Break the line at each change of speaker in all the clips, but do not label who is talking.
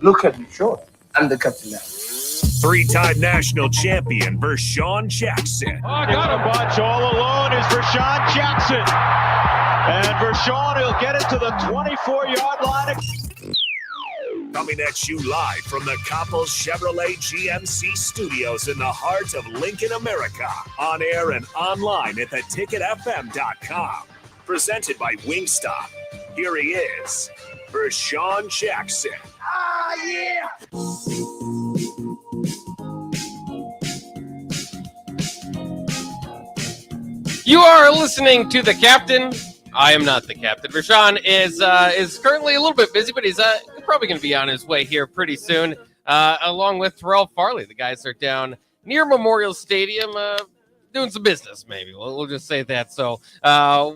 Look at me, sure. I'm the captain now.
Three-time national champion Vershawn Jackson.
Oh, got a bunch all alone is Vershawn Jackson. And Vershawn will get it to the 24-yard line.
Coming at you live from the Coppel Chevrolet GMC studios in the heart of Lincoln, America. On air and online at theticketfm.com. Presented by Wingstop. Here he is, Vershawn Jackson.
Ah, yeah!
You are listening to The Captain. I am not the captain. Vershawn is currently a little bit busy, but he's probably going to be on his way here pretty soon, along with Terrell Farley. The guys are down near Memorial Stadium doing some business, maybe. We'll just say that. So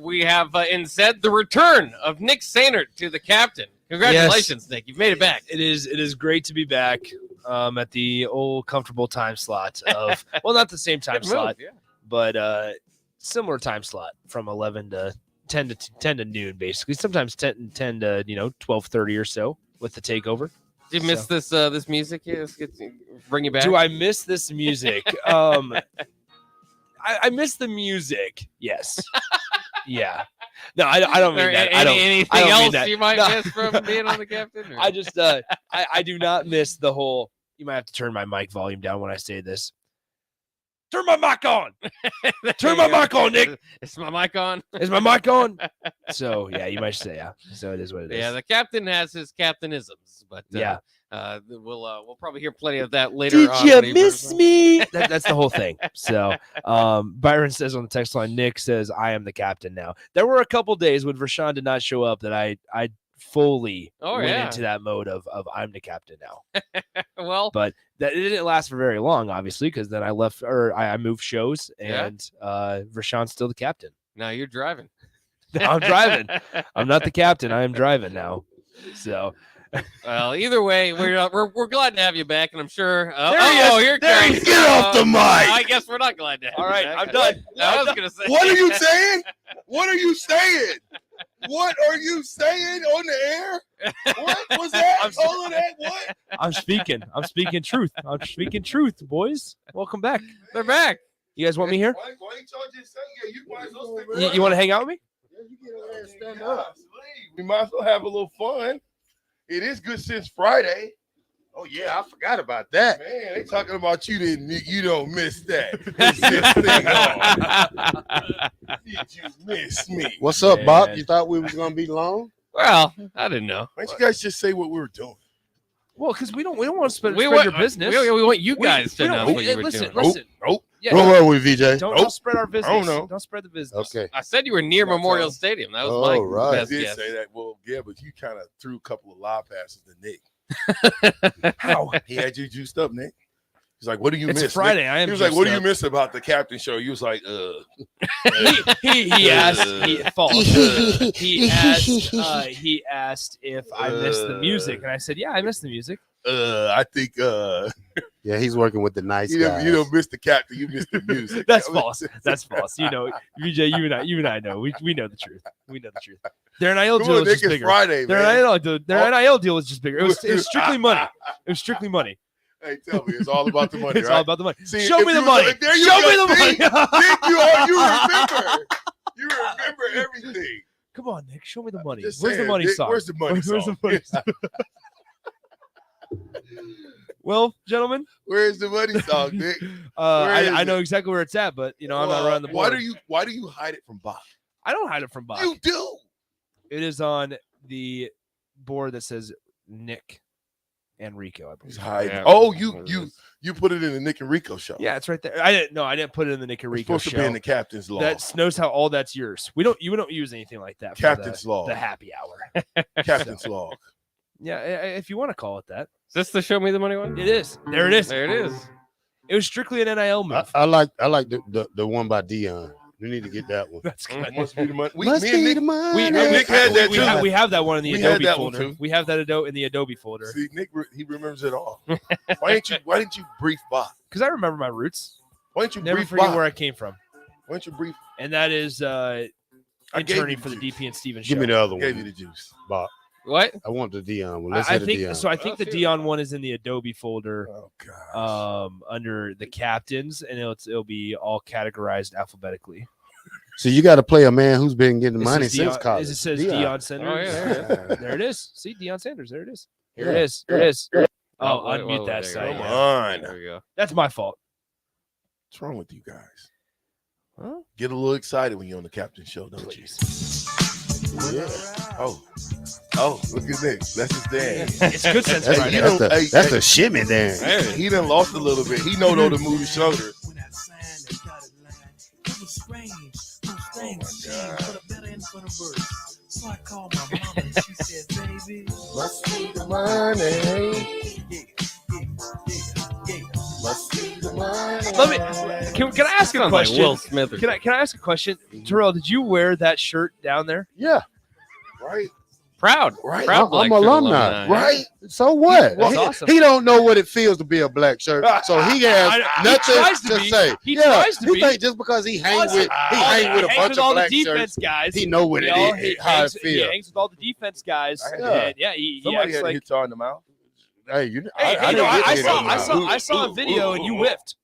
we have instead the return of Nick Sainert to the captain. Congratulations, yes. Nick. You've made it back.
It is great to be back at the old comfortable time slot of, well, not the same time slot, but similar time slot from 11 to 10 to noon, basically. Sometimes 10 to 12:30 or so with the takeover.
Do you miss this music? Yeah, bring you back.
Do I miss this music? I miss the music. Yes. Yeah. No, I don't mean that.
Anything else you might miss from being on the captain? Or?
I just I do not miss the whole. You might have to turn my mic volume down when I say this. Turn my mic on. Turn my mic on, Nick.
Is my mic on?
Is my mic on? So, yeah, you might say, yeah. So it is what it is.
Yeah, the captain has his captainisms, but
yeah.
We'll probably hear plenty of that later on.
Did you miss me? That's the whole thing. So, Byron says on the text line, Nick says, I am the captain now. There were a couple days when Vershawn did not show up that I fully went into that mode of I'm the captain now.
Well,
but that it didn't last for very long, obviously, because then I left or I moved shows and Vershawn's still the captain.
Now you're driving.
I'm driving. I'm not the captain. I am driving now. So,
well, either way, we're glad to have you back, and I'm sure.
Here
get
off the mic.
I guess we're not glad to have
all right,
you back.
I'm done.
I was gonna say.
What are you saying? What are you saying? What are you saying on the air? What was that? All of that? What?
I'm speaking truth. I'm speaking truth, boys. Welcome back.
They're back.
You guys want me here?
Why ain't y'all just saying? Yeah, you might as well stick
You want to hang out with me?
Yeah, you get over there and stand up. We might as well have a little fun. It is good since Friday. Oh yeah, I forgot about that. Man, they talking about you. You don't miss that. Did you miss me?
What's up, Bob? You thought we was gonna be long?
Well, I didn't know.
Why don't you guys just say what we were doing?
Well, because we don't want to spread your business.
We want you guys to know what you were doing.
Listen.
Nope.
Yeah,
where were we, VJ?
Don't spread our business.
I don't know.
Don't spread the business.
Okay.
I said you were near Memorial Stadium. That was my
right.
best
I did
guess.
say that. Well, yeah, but you kind of threw a couple of lob passes to Nick.
How?
He had you juiced up, Nick. He's like, "What do you
It's
miss?"
Friday.
Nick?
I am.
He was like, "What do you
up.
miss about the captain show?" You was like,
He asked. He asked if I missed the music, and I said, "Yeah, I missed the music."
I think
Yeah, he's working with the nice
you
guys.
don't miss the captain, you miss the music.
That's false. That's false. You know, VJ, you and I know. We know the truth. We know the truth. Their NIL deal was just bigger.
Friday,
Their NIL deal was just bigger. It was strictly money. It was strictly money.
Hey, tell me, it's all about the money.
It's
right?
all about the money.
See,
Show me the money.
There you
Show
go.
me the money.
Nick, you remember. You remember everything.
Come on, Nick. Show me the money.
Just
Where's
saying,
the money
Nick,
song?
Where's the money
Where's
song?
the money song? Well, gentlemen,
Where's the money song, Nick?
I know exactly where it's at, but I'm not running the board.
Why do you hide it from Bob?
I don't hide it from Bob.
You do.
It is on the board that says Nick and Rico. I believe.
He's hiding.
Yeah.
Oh, you put it in the Nick and Rico show.
Yeah, it's right there. I didn't put it in the Nick and
It's
Rico
supposed
show.
to be in the captain's log.
That knows how all that's yours. We don't use anything like that.
Captain's
for
log.
the happy hour.
Captain's log.
Yeah, if you want to call it that.
Is this the Show Me the Money one?
It is. There it is.
There it is.
It was strictly an NIL move.
I like the one by Dion. We need to get that one.
That's good.
Must be the money.
Must be the money.
Nick had that too.
We have that one in the
We had
Adobe
that one
folder.
too.
We have that in the Adobe folder.
See, Nick, he remembers it all. Why didn't you brief Bob?
Because I remember my roots.
Why didn't you
Never
brief
forget
Bob?
where I came from.
Why didn't you brief?
And that is
I gave you
interning
the
for the
juice.
DP and Steven show.
Give me the other
Gave you
one,
the juice.
Bob.
What?
I want the Dion one. Let's
I
hit the
think
Dion.
so. I think the Dion one is in the Adobe folder.
Oh gosh.
Under the captains, and it'll be all categorized alphabetically.
So you got to play a man who's been getting money
It
since college.
It says Deion Sanders.
Oh, yeah,
There it is. See, Deion Sanders. There it is. Here
Yeah.
it is. There it is. Oh,
wait,
unmute
wait,
that
there you
side.
go.
Come
Yeah.
on.
There we go.
That's my fault.
What's wrong with you guys?
Huh?
Get a little excited when you're on the captain show, don't you? Yeah. Oh, look at Nick. That's his dad.
It's good sense
That's,
Friday.
that's the shimmy there.
He done lost a little bit. He know though to move his shoulder. Must be the money. Must be the money.
Let me. Can I ask a
Sounds like
question?
Will Smith. Or
Can I ask a question? Terrell, did you wear that shirt down there?
Yeah,
Right,
proud.
right.
Proud
I'm
black shirt
alumni.
right.
so what?
That's
he,
awesome.
he don't know what it feels to be a black shirt, so he has
He
nothing
tries
to
to be.
say.
He tries to
he
be.
think just because he hang with a bunch
with
of
all the
black
defense
shirts,
guys.
he know what
You
it
know,
is,
he
how it
hangs, he
feels.
hangs with all the defense guys.
Yeah.
And yeah, he
Somebody
acts
had
like.
a hit in the mouth.
Hey, you know,
Hey,
I
no,
didn't get
I
hit
saw,
in the
I
mouth.
saw, I saw a video and you whiffed.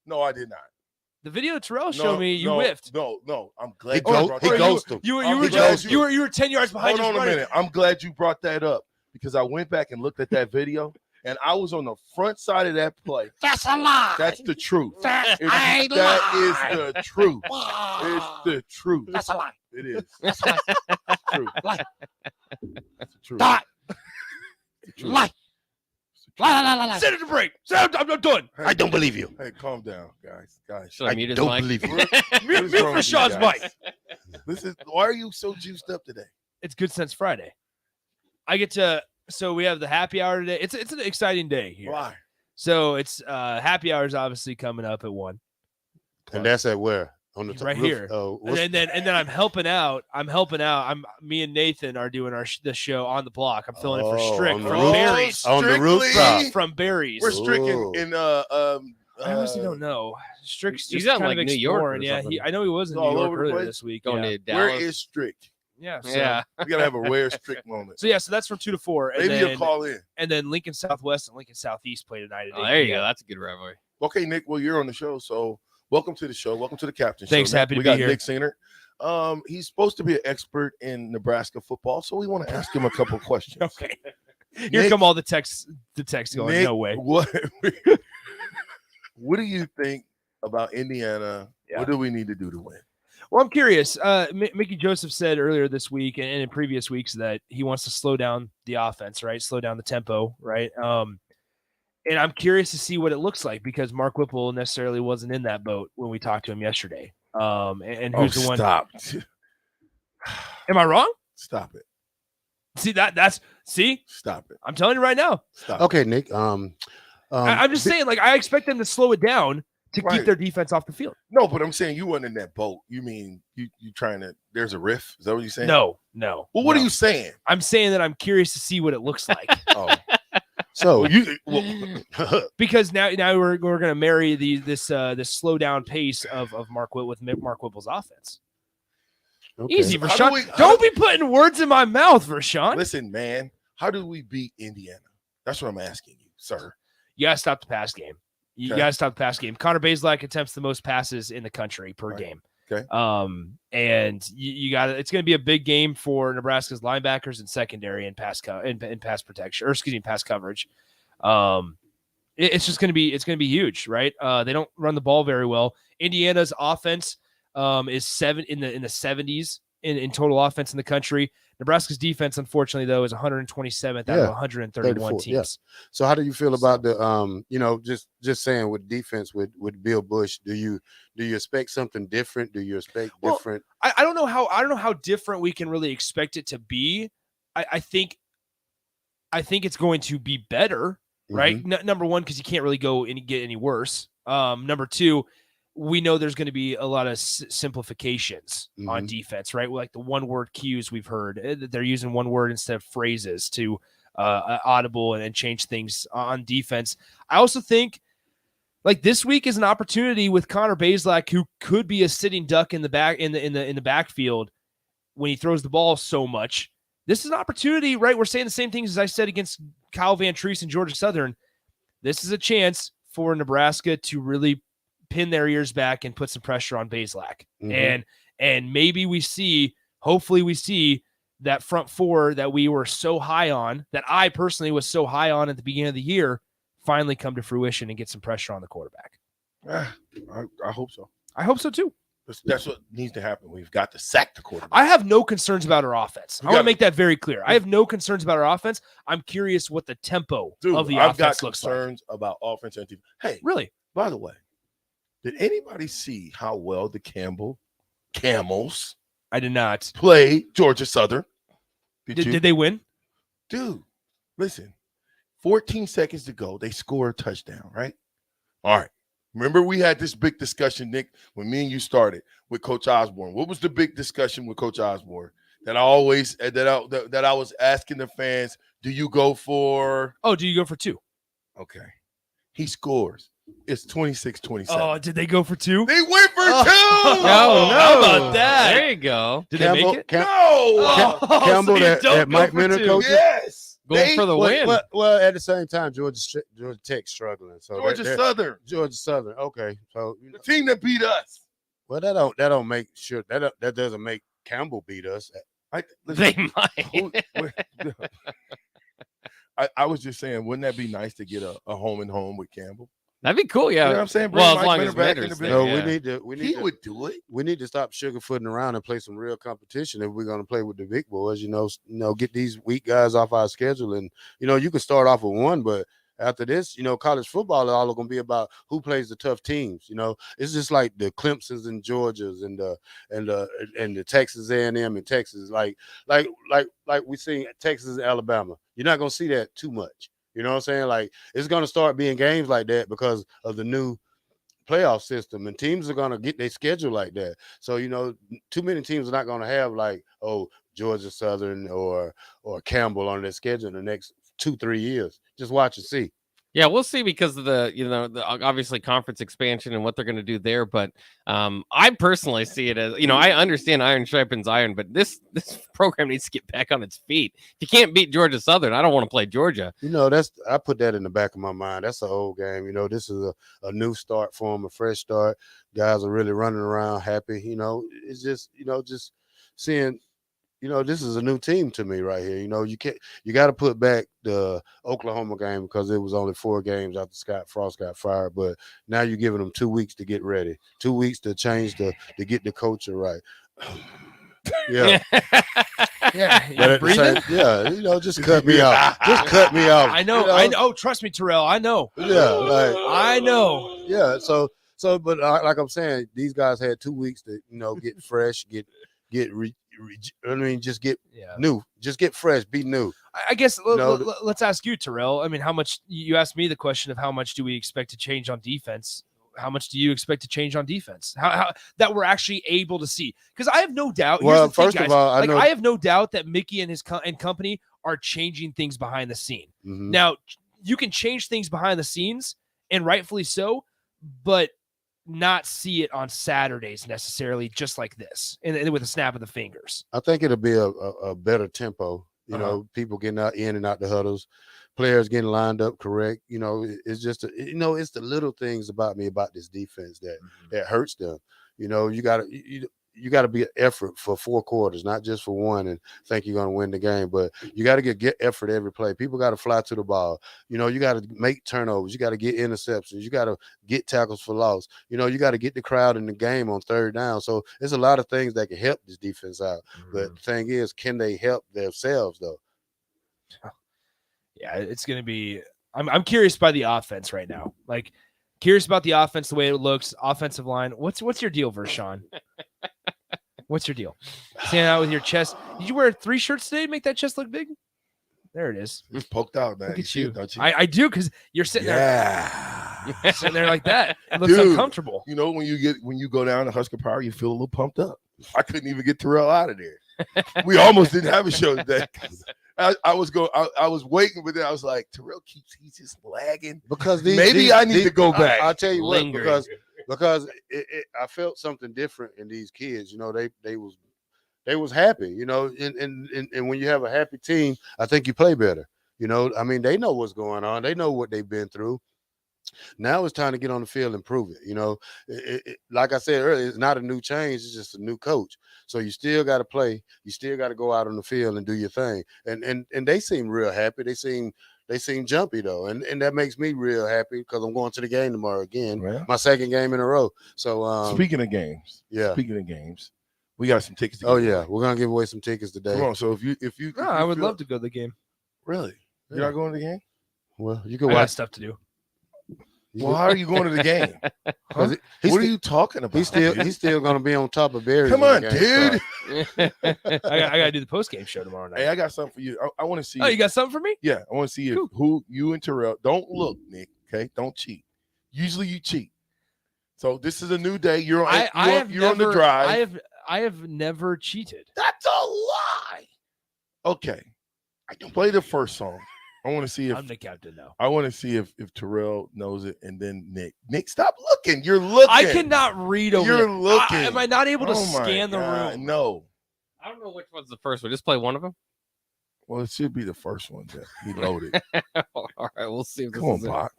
No, I did not.
The video Terrell showed me, you whiffed.
No. I'm glad
He
you
goes-
brought
he
that
goes
up.
to.
You
I'm
were
glad
just, you were 10 yards behind.
Hold on
just
a
running.
minute. I'm glad you brought that up because I went back and looked at that video and I was on the front side of that play.
That's a lie.
That's the truth.
That
That
ain't
is
lie.
the truth. It's the truth.
That's a lie.
It is.
That's a lie.
True.
Lie.
It's the truth.
Lie.
It's the truth.
Lie.
It's the truth.
Lie.
Set it to break. I'm done.
Hey,
I don't believe you.
Hey, calm down, guys.
Should I mute his
don't
mic?
believe you.
What is
Mute
wrong with you
Rashawn's
guys?
mic.
This is why are you so juiced up today?
It's Good Sense Friday. I get to. So we have the happy hour today. It's an exciting day here.
Why?
So it's happy hour is obviously coming up at 1.
And that's at where? On the
Right
roof?
here.
Oh,
And then I'm helping out. Me and Nathan are doing the show on the block. I'm filling in for Strick
on the
from
roof?
Barry's.
On the
Strictly.
rooftop.
From Barry's.
We're stricken
Ooh.
in
I honestly don't know. Strick's
He's
just
out
kind
like
of
New York or
exploring. Yeah,
something.
I know he was in
He's
New
all
York
over the
earlier
place?
this week.
Going
yeah.
to Dallas.
Where is strict?
Yeah. So,
Yeah.
We gotta have a rare strict moment.
So that's from 2 to 4. And
Maybe
then,
you'll call in.
And then Lincoln Southwest and Lincoln Southeast play tonight at 8
Oh, there you
p.m.
go. That's a good rivalry.
Okay, Nick. Well, you're on the show, so welcome to the show. Welcome to the Captain Show.
Thanks,
Nick.
happy to
we
be
got
here.
Nick Singer. He's supposed to be an expert in Nebraska football, so we want to ask him a couple questions.
Okay. Here
Nick-
come all the texts. The text going.
Nick,
No way.
What do you think about Indiana?
Yeah.
What do we need to do to win?
Well, I'm curious. Mickey Joseph said earlier this week and in previous weeks that he wants to slow down the offense, right? Slow down the tempo, right? And I'm curious to see what it looks like because Mark Whipple necessarily wasn't in that boat when we talked to him yesterday. And who's the one?
Stop.
Am I wrong?
Stop it.
See see.
Stop it.
I'm telling you right now.
Stop.
Okay, Nick.
I'm just saying, like, I expect them to slow it down to
Right.
keep their defense off the field.
No, but I'm saying you weren't in that boat. You mean you trying to? There's a riff. Is that what you're saying?
No.
Well, what
no.
are you saying?
I'm saying that I'm curious to see what it looks like.
Oh,
So
Because now we're going to marry this slow down pace of Mark Whipple's offense.
okay.
Easy,
How do
Rashawn.
we- how
Don't
do-
be putting words in my mouth, Rashawn.
listen, man. How do we beat Indiana? That's what I'm asking you, sir.
You got to stop the pass game. You
Okay.
got to stop the pass game. Connor Bazelak attempts the most passes in the country per
Right.
game.
Okay.
And you got it's going to be a big game for Nebraska's linebackers and secondary and pass protection, or excuse me, pass coverage. It's just going to be huge, right? They don't run the ball very well. Indiana's offense is in the 70s in total offense in the country. Nebraska's defense, unfortunately, though, is 127th out of 131
34,
teams.
yeah. So how do you feel about the just saying with defense with Bill Bush? Do you expect something different? Do you expect
Well,
different?
I don't know how different we can really expect it to be. I think it's going to be better, right? Number one, because you can't really go and get any worse. Number two, we know there's going to be a lot of simplifications on defense, right? Like the one-word cues we've heard. They're using one word instead of phrases to audible and change things on defense. I also think like this week is an opportunity with Connor Bazelak, who could be a sitting duck in the back in the backfield when he throws the ball so much, This is an opportunity, right? We're saying the same things as I said against Kyle Van Treese and Georgia Southern. This is a chance for Nebraska to really pin their ears back and put some pressure on Bazelak.
Mhm.
And maybe hopefully we see that front four that we were so high on, that I personally was so high on at the beginning of the year, finally come to fruition and get some pressure on the quarterback.
I hope so.
I hope so too.
That's what needs to happen. We've got to sack the quarterback.
I have no concerns about our offense. I want to make that very clear. I have no concerns about our offense. I'm curious what the tempo of the
I've
offense
got
looks
concerns about offense and defense. Hey,
really?
By the way, did anybody see how well the Camels
I did not
play Georgia Southern?
Did they win?
Dude, listen, 14 seconds to go. They score a touchdown, right? All right. Remember we had this big discussion, Nick, when me and you started with Coach Osborne. What was the big discussion with Coach Osborne that I was asking the fans, do you go for?
Oh, do you go for 2?
Okay. He scores. It's 26-27.
Oh, did they go for 2?
They went for 2.
No.
How about that?
There you go.
Did they make it?
Campbell, that Mike Minter coach.
Yes.
Going for the win.
Well, at the same time, Georgia Tech's struggling. So
Georgia Southern.
Georgia Southern. Okay, so
the team that beat us.
Well, that don't make sure that doesn't make Campbell beat us.
They might.
I was just saying, wouldn't that be nice to get a home and home with Campbell?
That'd be cool, yeah.
You know what I'm saying?
Well,
Bring
as long
Mike
as
Minter
Minter's
back
there.
in
No,
yeah.
He would do it.
We need to stop sugarfooting around and play some real competition if we're going to play with the big boys. You know, get these weak guys off our schedule, and you can start off with one, but after this, college football is all going to be about who plays the tough teams. It's just like the Clemsons and Georgias and the Texas A&M and Texas, like we see Texas and Alabama. You're not going to see that too much. You know what I'm saying? Like, it's going to start being games like that because of the new playoff system, and teams are going to get their schedule like that. So, too many teams are not going to have like, Georgia Southern or Campbell on their schedule in the next 2-3 years. Just watch and see.
Yeah, we'll see because of the obviously conference expansion and what they're going to do there. But I personally see it as, I understand iron sharpens iron, but this program needs to get back on its feet. If you can't beat Georgia Southern, I don't want to play Georgia.
I put that in the back of my mind. That's an old game. This is a new start for them, a fresh start. Guys are really running around happy. It's just, just seeing. This is a new team to me right here. You got to put back the Oklahoma game because it was only 4 games after Scott Frost got fired. But now you're giving them 2 weeks to get ready, 2 weeks to change to get the culture right. Yeah.
Yeah.
Just cut me off. Just cut me off.
I know. Trust me, Terrell. I know.
Yeah.
I know.
Yeah. So, but like I'm saying, these guys had 2 weeks to, get fresh, just get new, just get fresh, be new.
I guess let's ask you, Terrell. I mean, how much you asked me the question of how much do we expect to change on defense? How much do you expect to change on defense? How that we're actually able to see? Because I have no doubt.
Well, first of all,
I have no doubt that Mickey and his company are changing things behind the scene.
Mm-hmm.
Now, you can change things behind the scenes, and rightfully so, but not see it on Saturdays necessarily, just like this, and with a snap of the fingers.
I think it'll be a better tempo. People getting in and out the huddles, players getting lined up correct. It's just it's the little things about this defense that hurts them. You got to be an effort for 4 quarters, not just for one, and think you're going to win the game. But you got to get effort every play. People got to fly to the ball. You got to make turnovers. You got to get interceptions. You got to get tackles for loss. You got to get the crowd in the game on 3rd down. So there's a lot of things that can help this defense out. Mm-hmm. But the thing is, can they help themselves, though?
Yeah, it's going to be – I'm curious by the offense right now. Like, curious about the offense, the way it looks, offensive line. What's your deal, Vershawn? What's your deal? Standing out with your chest. Did you wear 3 shirts today to make that chest look big? There it is.
It's poked out, man.
Look at
see
you.
it, don't you?
I do, because you're sitting there. You're sitting there like that. It looks uncomfortable.
When you go down to Husker Power, you feel a little pumped up. I couldn't even get Terrell out of there. We almost didn't have a show today. I was waiting, but then I was like, Terrell he's just lagging.
Because
I need to go back.
I'll tell you what, because I felt something different in these kids. They was they was happy, you know, and when you have a happy team, I think you play better. You know, I mean, they know what's going on. They know what they've been through. Now it's time to get on the field and prove it. You know, like I said earlier, it's not a new change. It's just a new coach. So you still got to play. You still got to go out on the field and do your thing. And they seem real happy. They seem jumpy though, and that makes me real happy because I'm going to the game tomorrow again.
Well,
my second game in a row. So
speaking of games, we got some tickets.
Oh yeah, we're gonna give away some tickets today.
Come on, so if you,
No, I would love to go to the game.
Really,
Yeah.
you're not going to the game?
Well, you can
I got
watch.
stuff to do.
Well, how are you going to the game? Huh?
He's
What are you talking about?
He's still gonna be on top of Barry.
Come on, dude.
I gotta do the post game show tomorrow night.
Hey, I got something for you. I want to see.
Oh, you got something for me?
Yeah, I want to see if, who you and Terrell. Don't look, Nick. Okay, don't cheat. Usually you cheat. So this is a new day. You're on. You're on the drive.
I have never cheated.
That's a lie. Okay, I can play the first song. I want to see if
I'm the captain now.
I want to see if Terrell knows it, and then Nick. Nick, stop looking. You're looking.
I cannot read over.
You're looking.
Am I not able to
Oh my
scan the
God,
room?
No.
I don't know which one's the first one. Just play one of them.
Well, it should be the first one that he loaded.
All right, we'll see if this
Come on,
is it.
Bach.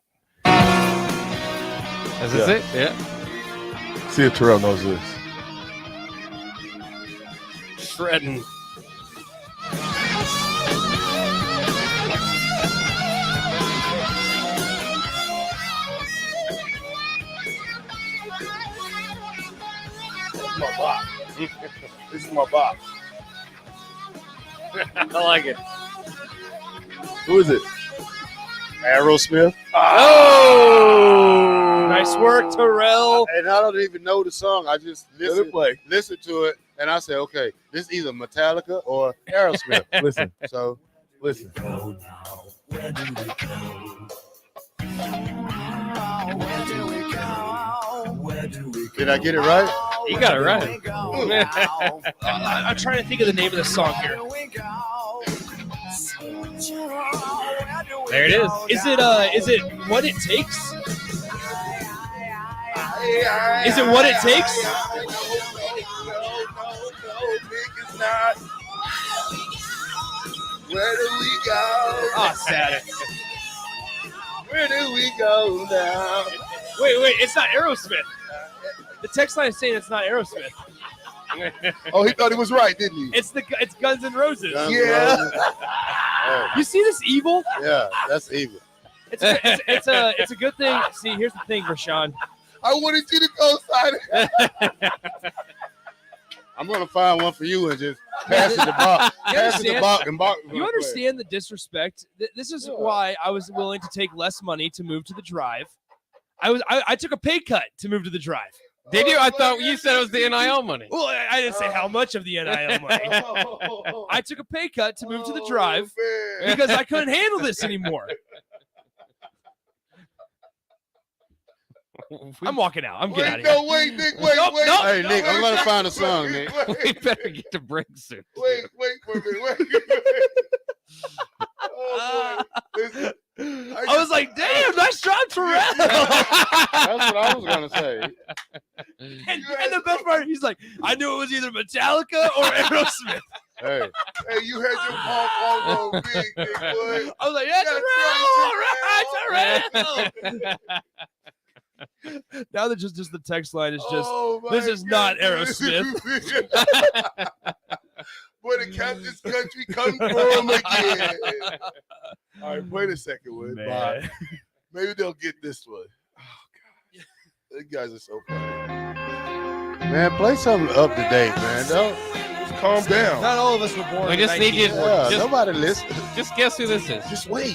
Is this it? Yeah.
See if Terrell knows this.
Shredding.
My box. This is my box.
I like it.
Who is it?
Aerosmith.
Oh, nice work, Terrell.
And I don't even know the song. I just
Let it play.
listen to it, and I say, okay, this is either Metallica or Aerosmith.
Listen.
So
Listen.
did I get it right?
You got it right.
I'm trying to think of the name of the song here.
There it is.
Is it What It Takes? Is it What It Takes?
Nick is not. Where do we go?
Oh, sad.
Where do we go now?
Wait, it's not Aerosmith. The text line is saying it's not Aerosmith.
Oh, he thought he was right, didn't he?
It's Guns N' Roses.
Yeah.
Oh,
You see this evil?
yeah, that's evil.
It's a good thing. See, here's the thing, Rashawn.
I wanted you to go side.
I'm gonna find one for you and just pass it to Bach. Pass it to Bach and Bach.
You understand the disrespect? This is why I was willing to take less money to move to the drive. I took a pay cut to move to the drive.
Did you? I thought you said it was the NIL money.
Well, I didn't say how much of the NIL money. I took a pay cut to move to the drive because I couldn't handle this anymore. I'm walking out. I'm getting out of here.
No, wait, Nick, wait.
Hey, Nick, I'm gonna find a song, Nick.
We better get to break soon.
Wait for a minute. Wait. Oh, boy. Listen,
I was like, damn, nice job, Terrell.
That's what I was gonna say.
and the best part, he's like, I knew it was either Metallica or Aerosmith.
Hey,
you had your pom on big, Nick, boy.
I was like, yeah, Terrell, all right, Terrell. Now that just the text line is just, this is not Aerosmith.
Boy, the Captain's Country come through him again. All right, wait a second, Wood.
Man.
Maybe they'll get this one. Oh, God. These guys are so funny.
man, play something up to date, man. Don't.
Just calm down.
Not all of us were born.
We
in
just need you.
1940.
Yeah, nobody listen.
Just guess who this is.
Just wait.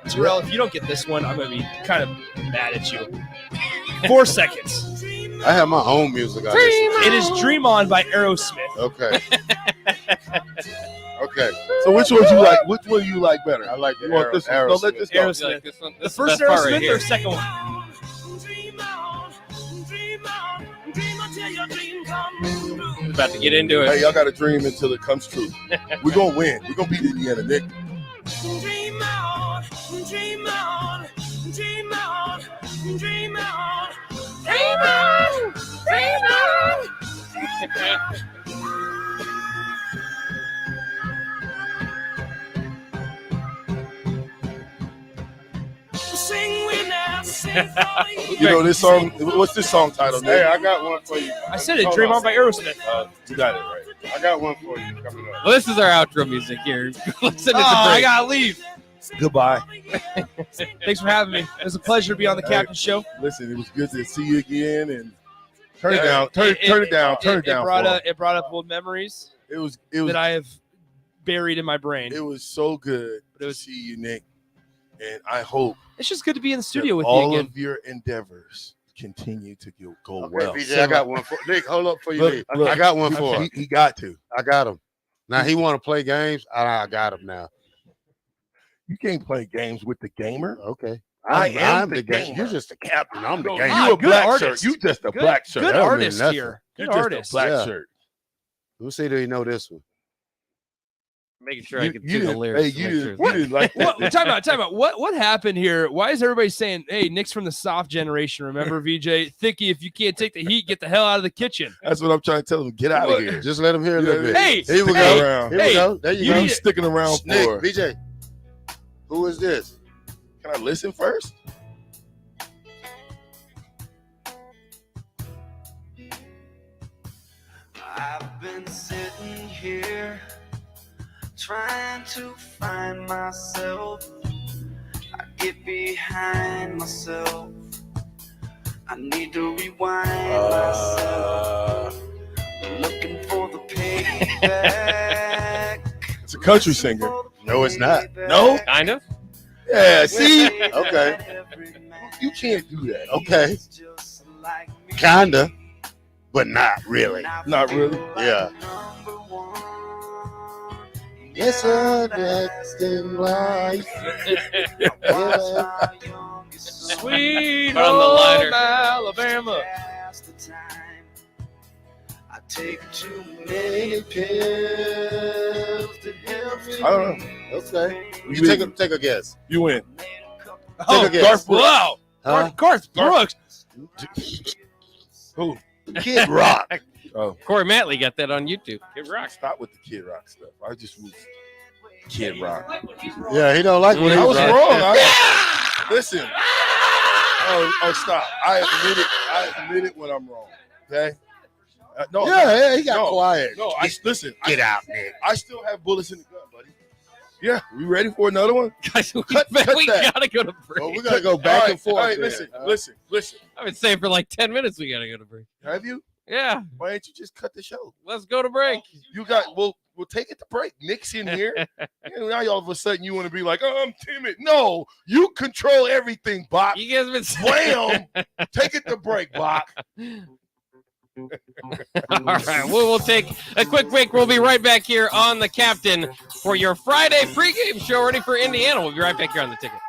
Terrell, if you don't get this one, I'm going to be kind of mad at you. 4 seconds.
I have my own music.
It is Dream On by Aerosmith.
Okay. Okay.
So which one you like? Which one you like better?
I like the
You want this one? No, let this go.
Aerosmith.
You like this one?
The
This is
first
best part right
Aerosmith
here.
or second one?
We're about to get into
Hey,
it.
y'all got to dream until it comes true. We're going to win. We're going to beat Indiana, Nick.
Dream on, dream on, dream on,
You know this song? What's this song title?
Hey, I got one for you.
I said it. Dream On by Aerosmith.
You got it right.
I got one for you coming up.
Well, this is our outro music here. Listen to the
I
break.
gotta leave.
Goodbye.
Thanks for having me. It was a pleasure to be on the Captain Show.
Listen, it was good to see you again. And turn it down. Turn it down. Turn it down.
It brought up old memories
It was
that I have buried in my brain.
It was so good to see you, Nick. And I hope
It's just good to be in the studio with
all
you again.
of your endeavors continue to go
Okay,
well.
BJ, I got one for Nick. Hold up for you.
Look,
Nick.
look,
I got one for him.
He got to.
I got him. Now he want to play games. I got him now.
You can't play games with the gamer.
Okay.
I'm the
gamer.
gamer.
You're just the captain. I'm the
No,
gamer.
you a
good
black
artist.
shirt. You just a
Good-
black shirt.
Good
That don't mean
artist
nothing.
here.
You're
Good
just
artist.
a black
Yeah.
shirt.
We'll see. Do you know this one?
Making sure I can do the
didn't-
lyrics.
Hey,
to make
you
sure-
didn't like that.
What, time out. What happened here? Why is everybody saying, hey, Nick's from the soft generation? Remember, VJ? Thicky, if you can't take the heat, get the hell out of the kitchen.
That's what I'm trying to tell him. Get out of here.
Just let him hear a little bit.
Hey,
Here we
Stick
go.
around.
Here we go. There you
You
go.
be sticking around
Nick,
for.
BJ. Who is this?
Can I listen first?
I've been sitting here trying to find myself. I get behind myself. I need to rewind myself. Looking for the payback.
It's a country singer.
No, it's not.
No?
Kind of.
Yeah, see?
Okay.
You can't do that.
Okay. Kinda, but not really.
Not really.
Yeah. It's a next in life. Yeah.
Sweet
Put on the
home
lighter.
Alabama.
I take too many pills to help me.
I don't know.
Okay.
You
You take a guess.
You win.
Oh,
a guess.
Garth Brooks.
wow.
Huh?
Garth Brooks.
Who?
Kid Rock.
Oh,
Corey Matley got that on YouTube. Kid Rock.
stop with the Kid Rock stuff. I just was Kid Rock.
Yeah, he don't like what
I was
he's
wrong. Listen. Oh, stop. I admit it when I'm wrong. Okay? No.
Yeah, he got
no,
quiet.
No, listen.
Get out, Nick.
I still have bullets in the gun, buddy. Yeah, we ready for another one?
Guys, we
cut that.
gotta go to break.
Well, we gotta go back and forth.
All right,
then.
listen.
I've been saying for like 10 minutes we gotta go to break.
Have you?
Yeah,
Why ain't you just cut the show?
let's go to break.
You got. We'll take it to break. Nick's in here. And now all of a sudden you want to be like, oh, I'm timid. No, you control everything, Bach.
You guys have been saying.
Wham! Take it to break, Bach.
All right, we'll take a quick break. We'll be right back here on the Captain for your Friday pregame show ready for Indiana. We'll be right back here on the Ticket.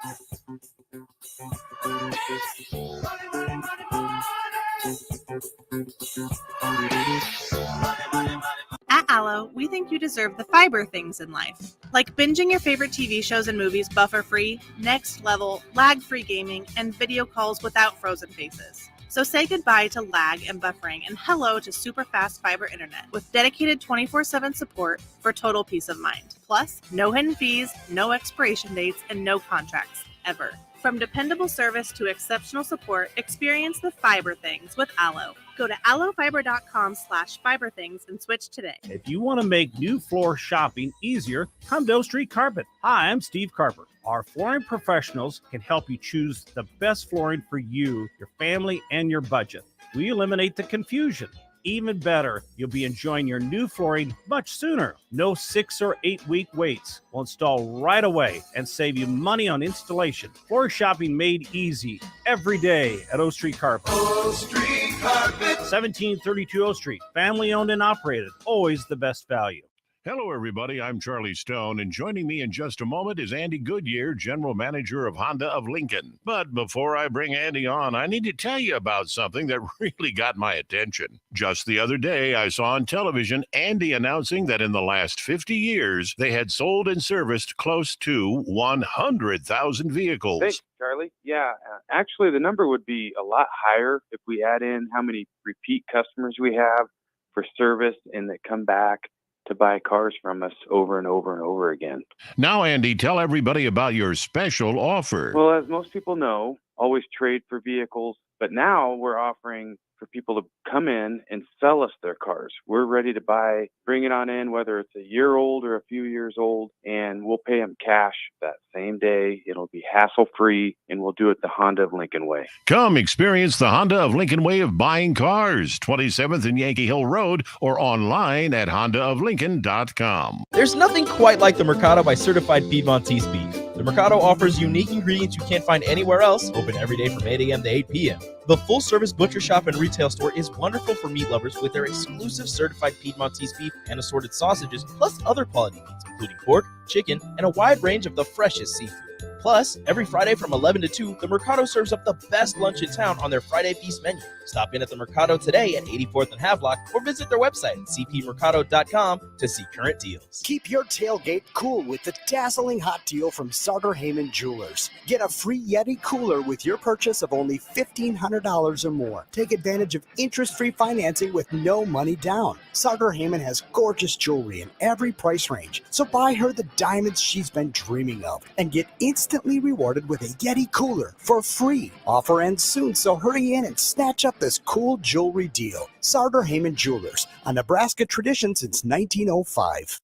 At Allo, we think you deserve the fiber things in life, like binging your favorite TV shows and movies buffer-free, next level, lag-free gaming, and video calls without frozen faces. So say goodbye to lag and buffering and hello to super fast fiber internet with dedicated 24/7 support for total peace of mind. Plus, no hidden fees, no expiration dates, and no contracts, ever. From dependable service to exceptional support, experience the fiber things with Allo. Go to allofiber.com/fiberthings and switch today.
If you want to make new floor shopping easier, come to O Street Carpet. Hi, I'm Steve Carper. Our flooring professionals can help you choose the best flooring for you, your family, and your budget. We eliminate the confusion. Even better, you'll be enjoying your new flooring much sooner. No 6 or 8 week waits. We'll install right away and save you money on installation. Floor shopping made easy every day at O Street Carpet.
O Street Carpet.
1732 O Street. Family owned and operated. Always the best value.
Hello, everybody. I'm Charlie Stone, and joining me in just a moment is Andy Goodyear, General Manager of Honda of Lincoln. But before I bring Andy on, I need to tell you about something that really got my attention. Just the other day, I saw on television Andy announcing that in the last 50 years, they had sold and serviced close to 100,000 vehicles.
Thanks, Charlie. Yeah, actually, the number would be a lot higher if we add in how many repeat customers we have for service and that come back to buy cars from us over and over and over again.
Now, Andy, tell everybody about your special offer.
Well, as most people know, always trade for vehicles, but now we're offering for people to come in and sell us their cars. We're ready to buy, bring it on in, whether it's a year old or a few years old, and we'll pay them cash that same day. It'll be hassle-free, and we'll do it the Honda of Lincoln way.
Come experience the Honda of Lincoln way of buying cars, 27th and Yankee Hill Road, or online at hondaoflincoln.com.
There's nothing quite like the Mercado by Certified Piedmontese Beef. The Mercado offers unique ingredients you can't find anywhere else, open every day from 8 a.m. to 8 p.m. The full-service butcher shop and retail store is wonderful for meat lovers with their exclusive certified Piedmontese beef and assorted sausages, plus other quality meats, including pork, chicken, and a wide range of the freshest seafood. Plus, every Friday from 11 to 2, the Mercado serves up the best lunch in town on their Friday Feast menu. Stop in at the Mercado today at 84th and Havelock or visit their website at cpmercado.com to see current deals.
Keep your tailgate cool with the dazzling hot deal from Sartor Heyman Jewelers. Get a free Yeti cooler with your purchase of only $1,500 or more. Take advantage of interest-free financing with no money down. Sartor Heyman has gorgeous jewelry in every price range, so buy her the diamonds she's been dreaming of and get instantly rewarded with a Yeti cooler for free. Offer ends soon, so hurry in and snatch up this cool jewelry deal. Sartor Heyman Jewelers, a Nebraska tradition since 1905.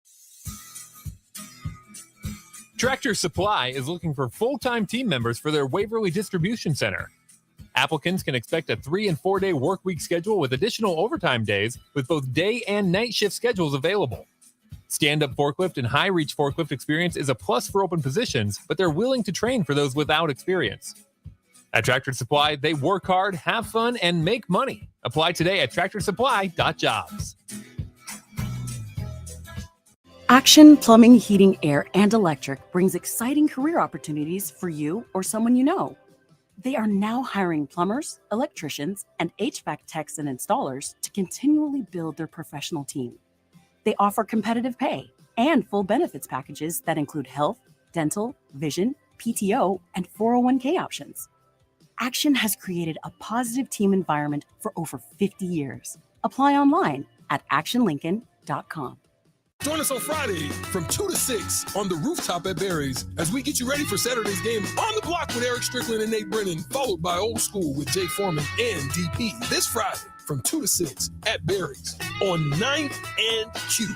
Tractor Supply is looking for full-time team members for their Waverly Distribution Center. Applicants can expect a 3- and 4-day work week schedule with additional overtime days with both day and night shift schedules available. Stand-up forklift and high-reach forklift experience is a plus for open positions, but they're willing to train for those without experience. At Tractor Supply, they work hard, have fun, and make money. Apply today at tractorsupply.jobs.
Action Plumbing, Heating, Air, and Electric brings exciting career opportunities for you or someone you know. They are now hiring plumbers, electricians, and HVAC techs and installers to continually build their professional team. They offer competitive pay and full benefits packages that include health, dental, vision, PTO, and 401k options. Action has created a positive team environment for over 50 years. Apply online at actionlincoln.com.
Join us on Friday from 2 to 6 on the rooftop at Barry's as we get you ready for Saturday's game on the block with Eric Strickland and Nate Brennan, followed by Old School with Jay Foreman and DP this Friday from 2 to 6 at Barry's on 9th and Q.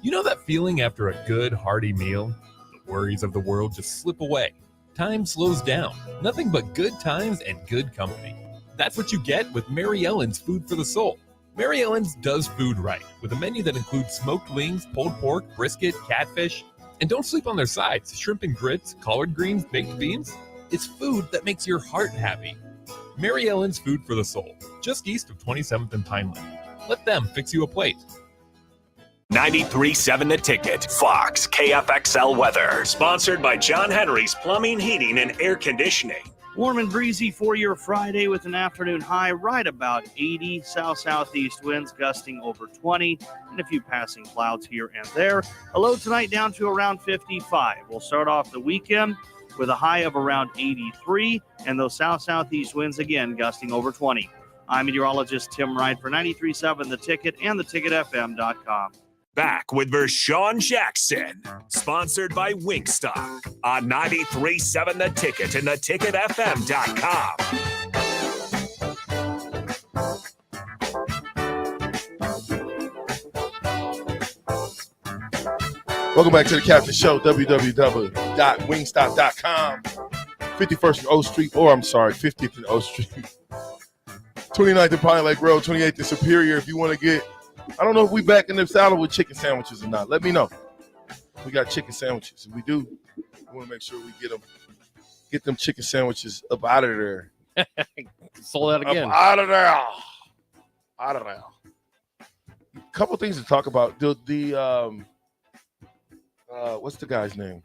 You know that feeling after a good, hearty meal? The worries of the world just slip away. Time slows down. Nothing but good times and good company. That's what you get with Mary Ellen's Food for the Soul. Mary Ellen's does food right, with a menu that includes smoked wings, pulled pork, brisket, catfish. And don't sleep on their sides, shrimp and grits, collard greens, baked beans. It's food that makes your heart happy. Mary Ellen's Food for the Soul, just east of 27th and Pineland. Let them fix you a plate.
93.7 The Ticket, Fox, KFXL weather. Sponsored by John Henry's Plumbing, Heating, and Air Conditioning.
Warm and breezy for your Friday with an afternoon high right about 80. South-southeast winds gusting over 20 and a few passing clouds here and there. A low tonight down to around 55. We'll start off the weekend with a high of around 83 and those south-southeast winds again gusting over 20. I'm meteorologist Tim Wright for 93.7 The Ticket and theticketfm.com.
Back with Vershawn Jackson, sponsored by Wingstop on 93.7 The Ticket and theticketfm.com.
Welcome back to the Captain Show, www.wingstop.com. 51st and O Street, 50th and O Street. 29th and Pine Lake Road, 28th and Superior. If you want to get, I don't know if we back in the saddle with chicken sandwiches or not. Let me know. We got chicken sandwiches. If we do, we want to make sure we get them chicken sandwiches up out of there.
Sold out again.
Up out of there. Out of there. couple things to talk about. What's the guy's name?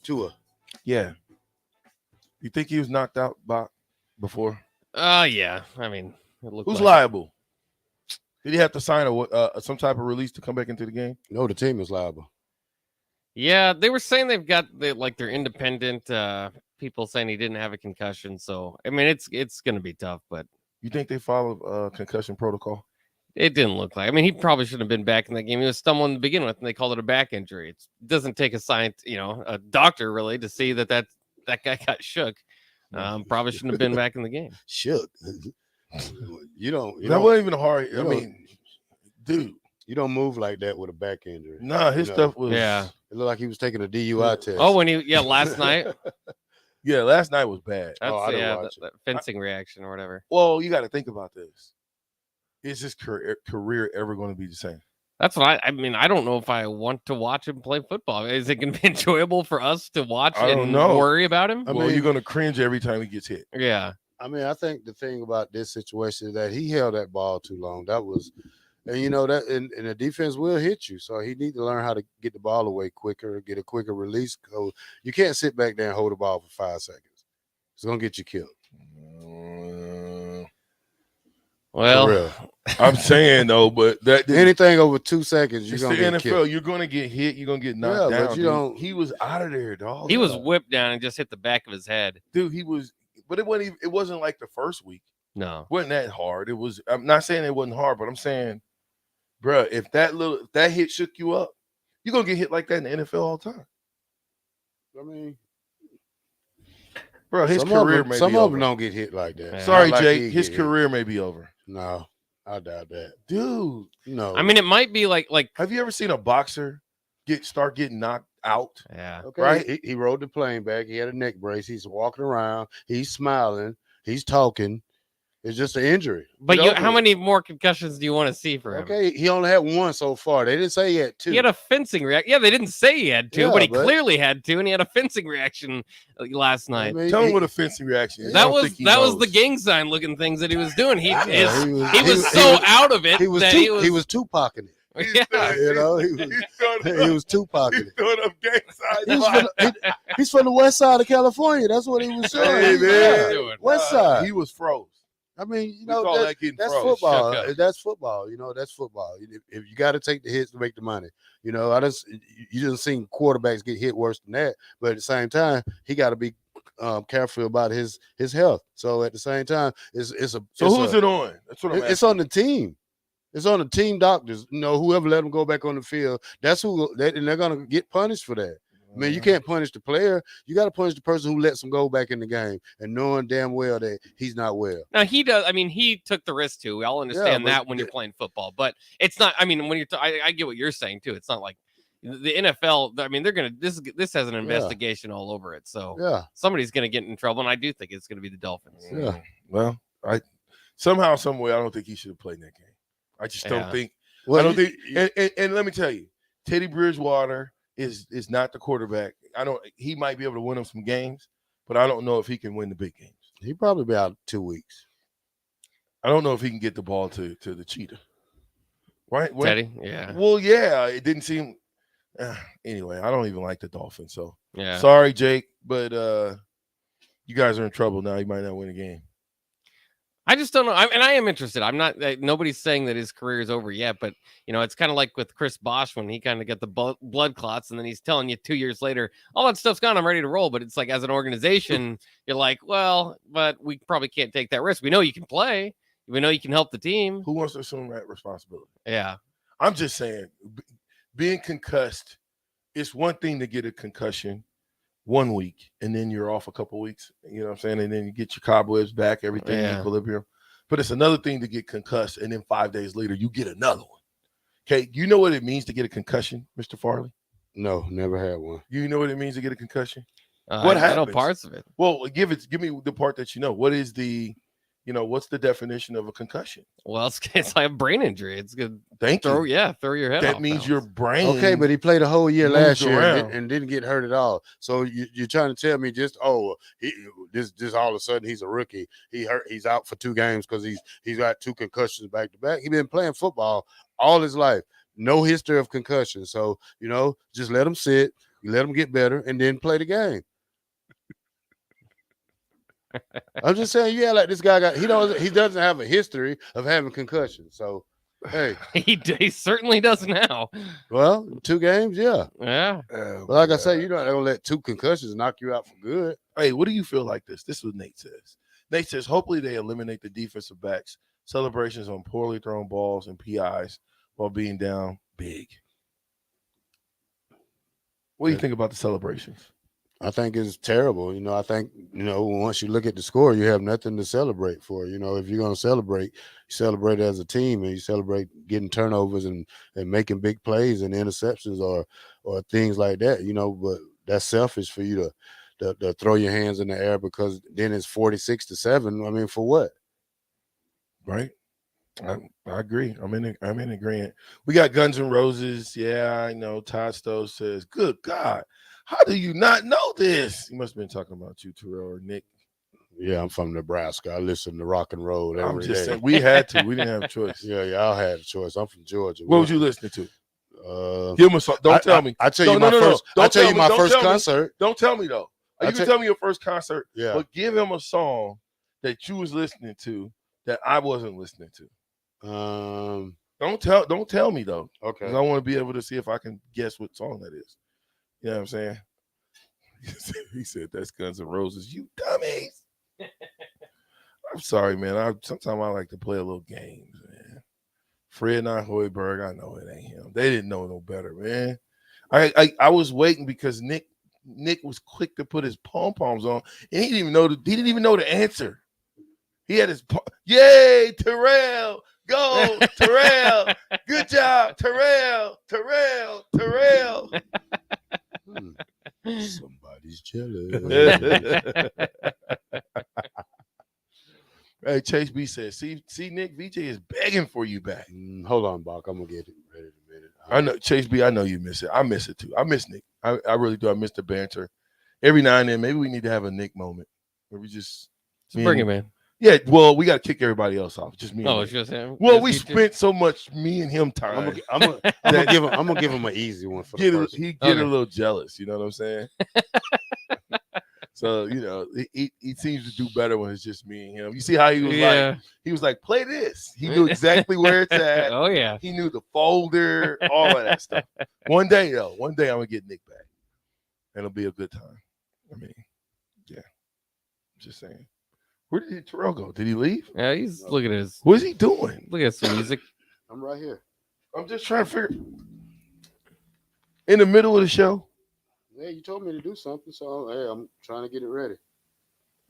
Tua.
Yeah. You think he was knocked out before?
Yeah. I mean,
who's liable? Did he have to sign some type of release to come back into the game?
No, the team is liable.
Yeah, they were saying they've got their independent people saying he didn't have a concussion. So I mean, it's going to be tough. But
you think they followed concussion protocol?
It didn't look like. I mean, he probably shouldn't have been back in that game. He was stumbling to begin with, and they called it a back injury. It doesn't take a doctor really to see that guy got shook. Probably shouldn't have been back in the game.
Shook.
That wasn't even hard. I mean, dude,
you don't move like that with a back injury.
Nah, his stuff was.
Yeah.
It looked like he was taking a DUI test.
Oh, last night.
Yeah, last night was bad.
That's that fencing reaction or whatever.
Well, you got to think about this. Is his career ever going to be the same?
That's what I mean. I don't know if I want to watch him play football. Is it going to be enjoyable for us to watch and worry about him?
Well, you're going to cringe every time he gets hit.
Yeah.
I mean, I think the thing about this situation is that he held that ball too long. That was, and you know that, and the defense will hit you. So he needs to learn how to get the ball away quicker, get a quicker release. So you can't sit back there and hold the ball for 5 seconds. It's going to get you killed.
Well,
I'm saying though, but
anything over 2 seconds, you're
gonna
get
NFL.
killed.
You're gonna get hit. You're gonna get knocked down. But you don't. He was out of there, dog.
He was whipped down and just hit the back of his head,
dude. He was, but it wasn't like the first week.
No,
it wasn't that hard. It was. I'm not saying it wasn't hard, but I'm saying, bro, if that hit shook you up, you're gonna get hit like that in the NFL all the time.
I mean.
Bro, his career may be over.
Some of them don't get hit like that.
Yeah. Sorry, Jake. His career may be over.
No, I doubt that.
Dude.
No.
I mean, it might be like.
Have you ever seen a boxer start getting knocked out?
Yeah.
Okay.
Right?
He rode the plane back. He had a neck brace. He's walking around. He's smiling. He's talking. It's just an injury.
But how many more concussions do you want to see for him?
Okay, he only had one so far. They didn't say he had 2.
He had a fencing reaction. Yeah, they didn't say he had 2, but he clearly had 2, and he had a fencing reaction last night.
I mean, tell him what a fencing reaction is.
That was the gang sign looking things that he was doing. He was so out of it.
He was Tupac-ing it.
Yeah,
you know, he was Tupac-ing it.
Throwing up gang signs.
He's from the west side of California. That's what he was doing. West side.
He was froze.
I mean, you know, that's football. That's football. You know, that's football. If you got to take the hits to make the money, you know, you just seen quarterbacks get hit worse than that. But at the same time, he got to be careful about his health. So at the same time, it's a.
So who's it on? That's what I'm asking.
It's on the team. It's on the team doctors. You know, whoever let them go back on the field, that's and they're gonna get punished for that. I mean, you can't punish the player. You got to punish the person who lets him go back in the game and knowing damn well that he's not well.
Now, he does. I mean, he took the risk too. We all understand that when you're playing football. But it's not. I mean, when I get what you're saying too. It's not like the NFL. I mean, they're going to. This has an investigation all over it. So somebody's going to get in trouble. And I do think it's going to be the Dolphins.
Yeah. Well, somehow, some way, I don't think he should have played in that game. I just don't think. Well, I don't think. And let me tell you, Teddy Bridgewater is not the quarterback. He might be able to win them some games, but I don't know if he can win the big games.
He probably be out 2 weeks.
I don't know if he can get the ball to the cheetah. Right?
Teddy? Yeah.
Well, yeah, it didn't seem anyway, I don't even like the Dolphins, so
yeah.
Sorry, Jake, but you guys are in trouble now. You might not win a game.
I just don't know. I am interested. I'm not. Nobody's saying that his career is over yet, but you know, it's kind of like with Chris Bosh when he kind of got the blood clots, and then he's telling you 2 years later, all that stuff's gone. I'm ready to roll. But it's like, as an organization, you're like, well, but we probably can't take that risk. We know you can play. We know you can help the team.
Who wants to assume that responsibility?
Yeah,
I'm just saying, being concussed, it's one thing to get a concussion 1 week and then you're off a couple weeks, you know what I'm saying? And then you get your cobwebs back, everything in equilibrium. But it's another thing to get concussed and then 5 days later you get another one. Okay, you know what it means to get a concussion, Mr. Farley?
No, never had one.
You know what it means to get a concussion?
What happens? I know parts of it.
Well, give me the part that you know. What is the, what's the definition of a concussion?
Well, it's like a brain injury. It's good.
Thank you.
Yeah, throw your head
That
off
means
balance.
your brain.
Okay, but he played a whole year last
moved
year
around.
and didn't get hurt at all. So you're trying to tell me just this all of a sudden he's a rookie. He's out for 2 games because he's got 2 concussions back to back. He's been playing football all his life. No history of concussions. So, just let him sit, you let him get better, and then play the game. I'm just saying, like this guy he doesn't have a history of having concussions. So, hey,
he certainly does now.
Well, 2 games, yeah.
But
like I say, you're not gonna let 2 concussions knock you out for good.
Hey, what do you feel like this? This is what Nate says. Nate says, hopefully they eliminate the defensive backs celebrations on poorly thrown balls and PIs while being down big. What do you think about the celebrations?
I think it's terrible. I think, once you look at the score, you have nothing to celebrate for. If you're going to celebrate, you celebrate as a team and you celebrate getting turnovers and making big plays and interceptions or things like that, but that's selfish for you to throw your hands in the air because then it's 46-7. I mean, for what?
Right. I agree. I'm in agreement. We got Guns N' Roses. Yeah, I know. Todd Stowe says, good God, how do you not know this? He must have been talking about you, Terrell or Nick.
Yeah, I'm from Nebraska. I listen to rock and roll every
I'm just
day.
saying, we had to. We didn't have a choice.
Yeah, I had a choice. I'm from Georgia.
What was you listening to? Give him a song. Don't tell me.
I tell you my first. I'll tell you my first concert.
Don't tell me though. You can tell me your first concert.
Yeah.
But give him a song that you was listening to that I wasn't listening to. Don't tell me though.
Okay.
Because I want to be able to see if I can guess what song that is. You know what I'm saying? He said that's Guns N' Roses. You dummies. I'm sorry, man. Sometimes I like to play a little games, man. Fred Hoiberg, I know it ain't him. They didn't know no better, man. I was waiting because Nick was quick to put his pom-poms on, and he didn't even know the answer. He had his yay, Terrell, go, Terrell, good job, Terrell.
Somebody's jealous.
Hey, Chase B says, see, Nick, VJ is begging for you back.
Hold on, Bach. I'm gonna get it ready in a minute.
I know, Chase B, I know you miss it. I miss it too. I miss Nick. I really do. I miss the banter. Every now and then, maybe we need to have a Nick moment where we just
bring him in.
Yeah, well, we got to kick everybody else off. Just me.
Oh, it's just him.
Well, we spent so much me and him time.
I'm gonna give him an easy one for the first.
He get a little jealous. You know what I'm saying? So he seems to do better when it's just me and him. You see how he was like? He was like, play this. He knew exactly where it's at.
Oh yeah.
He knew the folder, all of that stuff. One day I'm gonna get Nick back, and it'll be a good time. I mean, yeah. Just saying. Where did Terrell go? Did he leave?
Yeah, he's looking at his.
What is he doing?
Look at some music.
I'm right here.
I'm just trying to figure. In the middle of the show.
Yeah, you told me to do something, so hey, I'm trying to get it ready.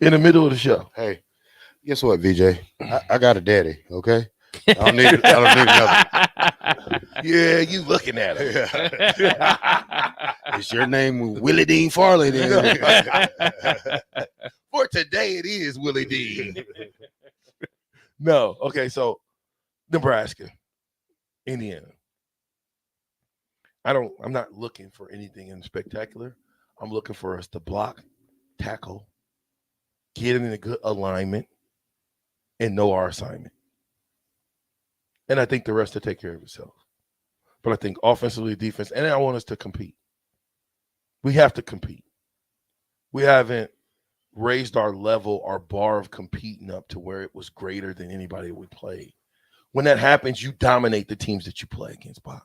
In the middle of the show.
Hey, guess what, VJ? I got a daddy. Okay. I don't need another.
Yeah, you looking at it.
Is your name Willie Dean Farley? Then?
For today, it is Willie Dean. No. Okay, so Nebraska, Indiana. I'm not looking for anything in spectacular. I'm looking for us to block, tackle, get in a good alignment, and know our assignment. And I think the rest will take care of itself. But I think offensively, defense, and I want us to compete. We have to compete. We haven't raised our level, our bar of competing up to where it was greater than anybody we played. When that happens, you dominate the teams that you play against, Bob.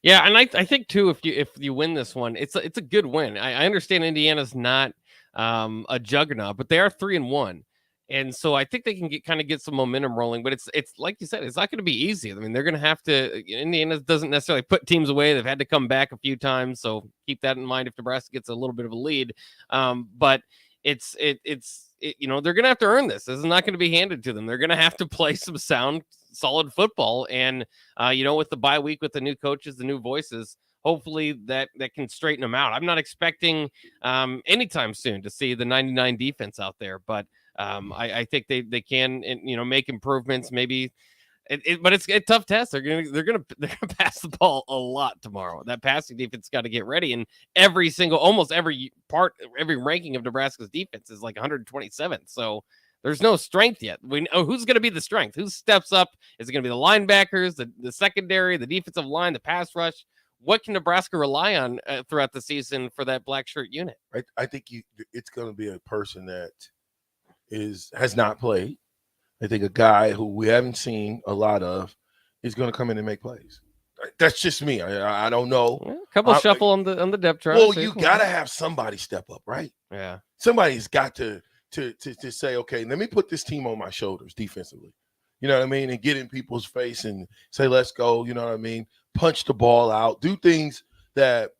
Yeah, and I think too, if you win this one, it's a good win. I understand Indiana's not a juggernaut, but they are 3-1. And so I think they can get some momentum rolling, but it's like you said, it's not going to be easy. I mean, they're going to have to. Indiana doesn't necessarily put teams away. They've had to come back a few times, so keep that in mind if Nebraska gets a little bit of a lead. But it's they're going to have to earn this. This is not going to be handed to them. They're going to have to play some sound, solid football, and with the bye week, with the new coaches, the new voices. Hopefully that can straighten them out. I'm not expecting anytime soon to see the 99 defense out there, but I think they can, make improvements. Maybe, but it's a tough test. They're gonna pass the ball a lot tomorrow. That passing defense got to get ready, and almost every ranking of Nebraska's defense is like 127th. So there's no strength yet. We know who's going to be the strength. Who steps up? Is it going to be the linebackers, the secondary, the defensive line, the pass rush? What can Nebraska rely on throughout the season for that black shirt unit?
I think it's going to be a person that has not played. I think a guy who we haven't seen a lot of is going to come in and make plays. That's just me. I don't know.
A couple shuffle on the depth chart.
Well, you got to have somebody step up, right?
Yeah.
Somebody's got to say, okay, let me put this team on my shoulders defensively. You know what I mean? And get in people's face and say, let's go. You know what I mean? Punch the ball out. Do things that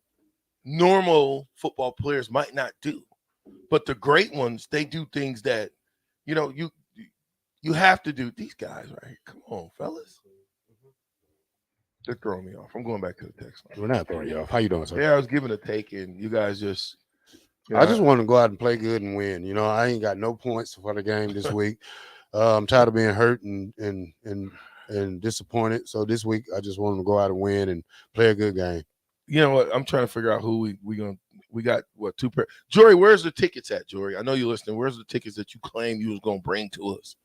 normal football players might not do. But the great ones, they do things that, you have to do. These guys right here. Come on, fellas. They're throwing me off. I'm going back to the text line.
We're not throwing you off. How you doing, sir?
Yeah, I was giving a take, and you guys just
I just want to go out and play good and win. I ain't got no points for the game this week. I'm tired of being hurt and disappointed. So this week, I just want to go out and win and play a good game.
You know what? I'm trying to figure out who we got. What, two pair? Jory, where's the tickets at, Jory? I know you're listening. Where's the tickets that you claimed you was gonna bring to us?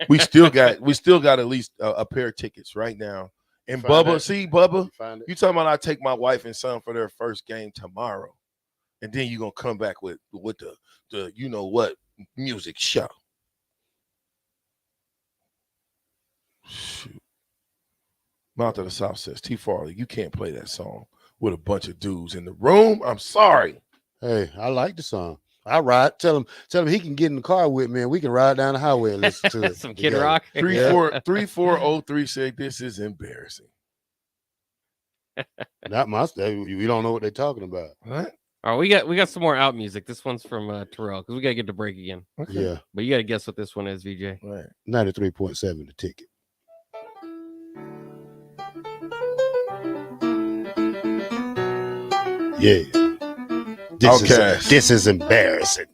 We still got at least a pair of tickets right now. And Bubba, you talking about I take my wife and son for their first game tomorrow, and then you're gonna come back with the you know what music show. Shoot. Mouth of the South says, T. Farley, you can't play that song with a bunch of dudes in the room. I'm sorry.
Hey, I like the song. I ride. Tell him he can get in the car with me and we can ride down the highway and listen to it.
Some Kid Rock.
3403 said this is embarrassing.
Not my stuff. We don't know what they're talking about.
What?
Oh, we got some more out music. This one's from Terrell because we gotta get to break again.
Okay.
Yeah.
But you gotta guess what this one is, VJ.
Right.
93.7 the ticket. Yeah. This is embarrassing.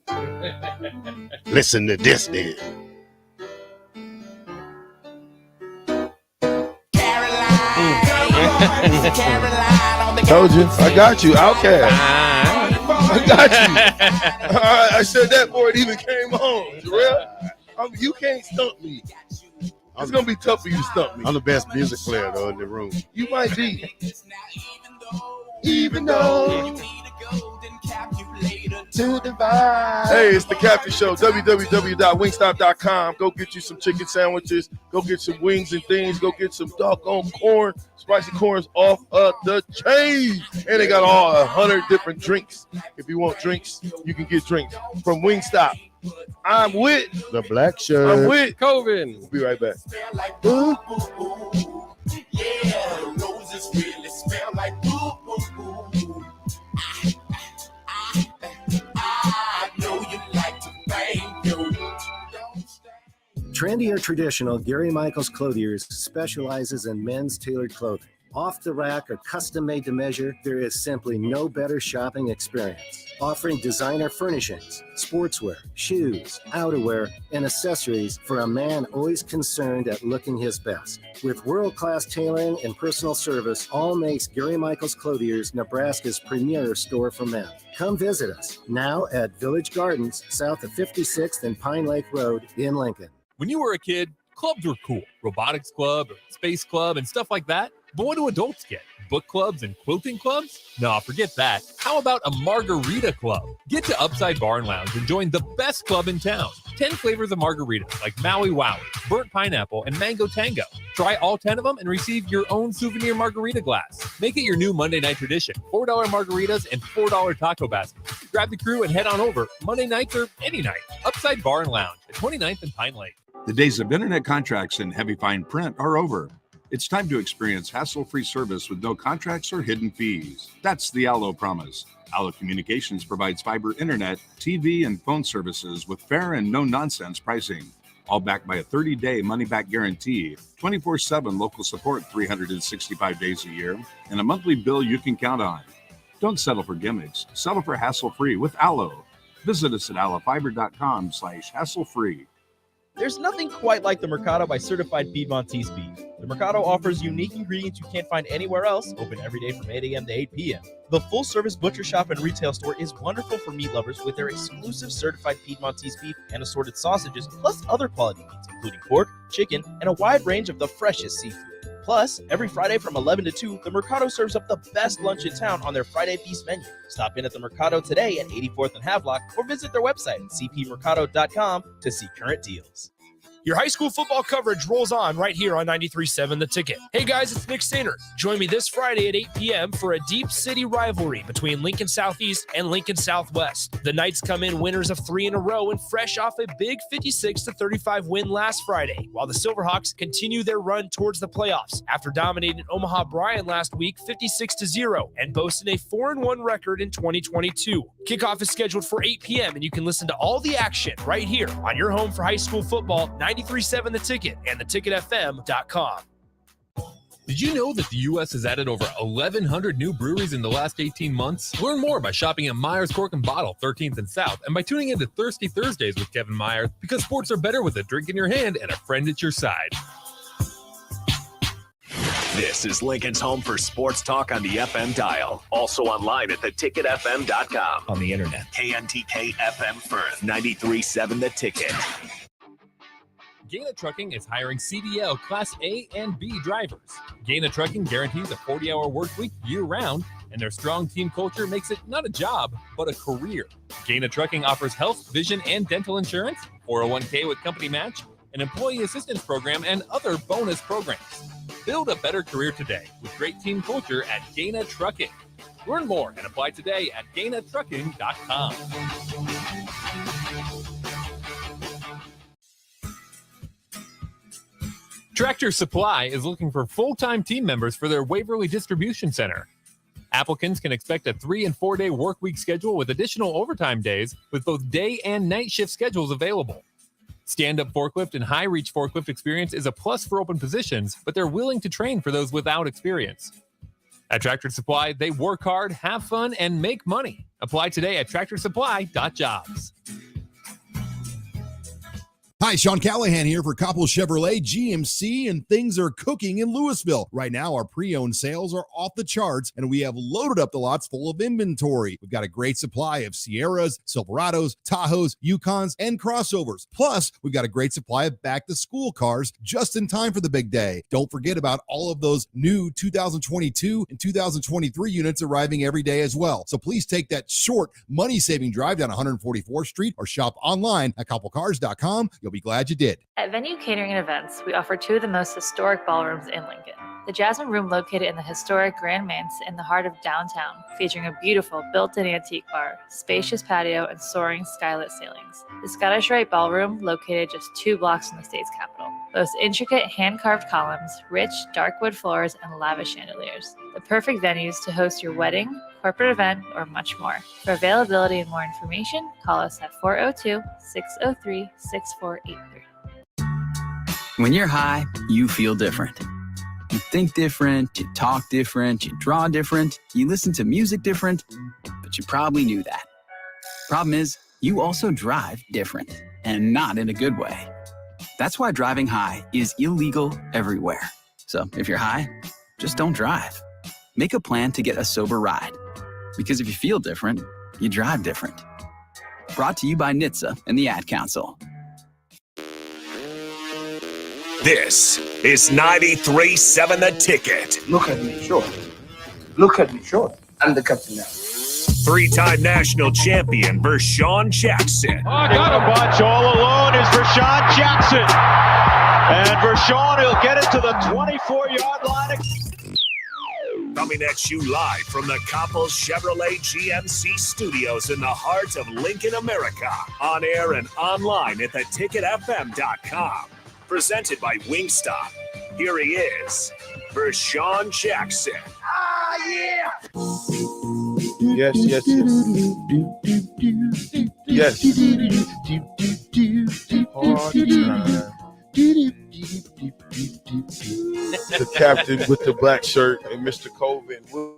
Listen to this then.
Told you. I got you. Outcast. I got you. I said that before it even came home. Jarrell, you can't stump me. It's going to be tough for you to stump me.
I'm the best music player, though, in the room.
You might be. Even though. Hey, it's the Captain Show. www.wingstop.com. Go get you some chicken sandwiches. Go get some wings and things. Go get some doggone corn. Spicy corn's off of the chain. And they got all 100 different drinks. If you want drinks, you can get drinks from Wingstop. I'm with
the black shirt.
I'm with
Coven.
We'll be right back.
Yeah, roses really smell like boo-boo-boo. I know you like to bang your.
Trendy or traditional, Gary Michaels Clothiers specializes in men's tailored clothing. Off the rack or custom made to measure, there is simply no better shopping experience. Offering designer furnishings, sportswear, shoes, outerwear, and accessories for a man always concerned at looking his best. With world-class tailoring and personal service, all makes Gary Michaels Clothiers Nebraska's premier store for men. Come visit us now at Village Gardens, south of 56th and Pine Lake Road in Lincoln.
When you were a kid, clubs were cool. Robotics club or space club and stuff like that. But what do adults get? Book clubs and quilting clubs? No, forget that. How about a margarita club? Get to Upside Bar and Lounge and join the best club in town. 10 flavors of margaritas like Maui Wowie, burnt pineapple, and mango tango. Try all 10 of them and receive your own souvenir margarita glass. Make it your new Monday night tradition. $4 margaritas and $4 taco baskets. Grab the crew and head on over. Monday nights or any night. Upside Bar and Lounge at 29th and Pine Lake.
The days of internet contracts and heavy fine print are over. It's time to experience hassle-free service with no contracts or hidden fees. That's the Allo promise. Allo Communications provides fiber internet, TV, and phone services with fair and no-nonsense pricing. All backed by a 30-day money-back guarantee, 24/7 local support 365 days a year, and a monthly bill you can count on. Don't settle for gimmicks. Settle for hassle-free with Allo. Visit us at allafiber.com/hassle-free.
There's nothing quite like the Mercado by Certified Piedmontese beef. The Mercado offers unique ingredients you can't find anywhere else, open every day from 8 a.m. to 8 p.m. The full-service butcher shop and retail store is wonderful for meat lovers with their exclusive certified Piedmontese beef and assorted sausages, plus other quality meats, including pork, chicken, and a wide range of the freshest seafood. Plus, every Friday from 11 to 2, the Mercado serves up the best lunch in town on their Friday Feast menu. Stop in at the Mercado today at 84th and Havelock or visit their website at cpmercado.com to see current deals.
Your high school football coverage rolls on right here on 93.7 The Ticket. Hey guys, it's Nick Sainer. Join me this Friday at 8 p.m. for a deep city rivalry between Lincoln Southeast and Lincoln Southwest. The Knights come in winners of 3 in a row and fresh off a big 56-35 win last Friday, while the Silverhawks continue their run towards the playoffs after dominating Omaha Bryan last week 56-0 and boasting a 4-1 record in 2022. Kickoff is scheduled for 8 p.m. and you can listen to all the action right here on your home for high school football, 93.7 The Ticket and theticketfm.com.
Did you know that the U.S. has added over 1,100 new breweries in the last 18 months? Learn more by shopping at Myers Cork and Bottle, 13th and South, and by tuning into Thirsty Thursdays with Kevin Myers, because sports are better with a drink in your hand and a friend at your side.
This is Lincoln's home for sports talk on the FM dial. Also online at theticketfm.com.
On the internet.
KNTK FM Firth, 93.7 The Ticket.
Gaina Trucking is hiring CDL Class A and B drivers. Gaina Trucking guarantees a 40-hour work week year-round, and their strong team culture makes it not a job, but a career. Gaina Trucking offers health, vision, and dental insurance, 401k with company match, an employee assistance program, and other bonus programs. Build a better career today with great team culture at Gaina Trucking. Learn more and apply today at GainaTrucking.com. Tractor Supply is looking for full-time team members for their Waverly Distribution Center. Applicants can expect a 3- and 4-day work week schedule with additional overtime days with both day and night shift schedules available. Stand-up forklift and high-reach forklift experience is a plus for open positions, but they're willing to train for those without experience. At Tractor Supply, they work hard, have fun, and make money. Apply today at tractorsupply.jobs.
Hi, Sean Callahan here for Coppell Chevrolet GMC, and things are cooking in Louisville. Right now, our pre-owned sales are off the charts, and we have loaded up the lots full of inventory. We've got a great supply of Sierras, Silverados, Tahoes, Yukons, and crossovers. Plus, we've got a great supply of back-to-school cars just in time for the big day. Don't forget about all of those new 2022 and 2023 units arriving every day as well. So please take that short, money-saving drive down 144th Street or shop online at CoppellCars.com. You'll be glad you did.
At Venue Catering and Events, we offer 2 of the most historic ballrooms in Lincoln. The Jasmine Room, located in the historic Grand Manse in the heart of downtown, featuring a beautiful built-in antique bar, spacious patio, and soaring skylit ceilings. The Scottish Rite Ballroom, located just 2 blocks from the state's capital, boasts intricate hand-carved columns, rich dark wood floors, and lavish chandeliers. The perfect venues to host your wedding, corporate event, or much more. For availability and more information, call us at 402-603-6483.
When you're high, you feel different. You think different, you talk different, you draw different, you listen to music different, but you probably knew that. Problem is, you also drive different, and not in a good way. That's why driving high is illegal everywhere. So if you're high, just don't drive. Make a plan to get a sober ride. Because if you feel different, you drive different. Brought to you by NHTSA and the Ad Council.
This is 93.7 The Ticket.
Look at me, sure. Look at me, sure. I'm the captain now.
3-time national champion Vershawn Jackson.
Got a bunch all alone is Vershawn Jackson. And Vershawn will get it to the 24-yard line.
Coming at you live from the Coppell Chevrolet GMC studios in the heart of Lincoln, America. On air and online at theticketfm.com. Presented by Wingstop. Here he is, Vershawn Jackson.
Ah, yeah!
Yes, yes, yes. Yes. Hard time. The captain with the black shirt and Mr. Colvin for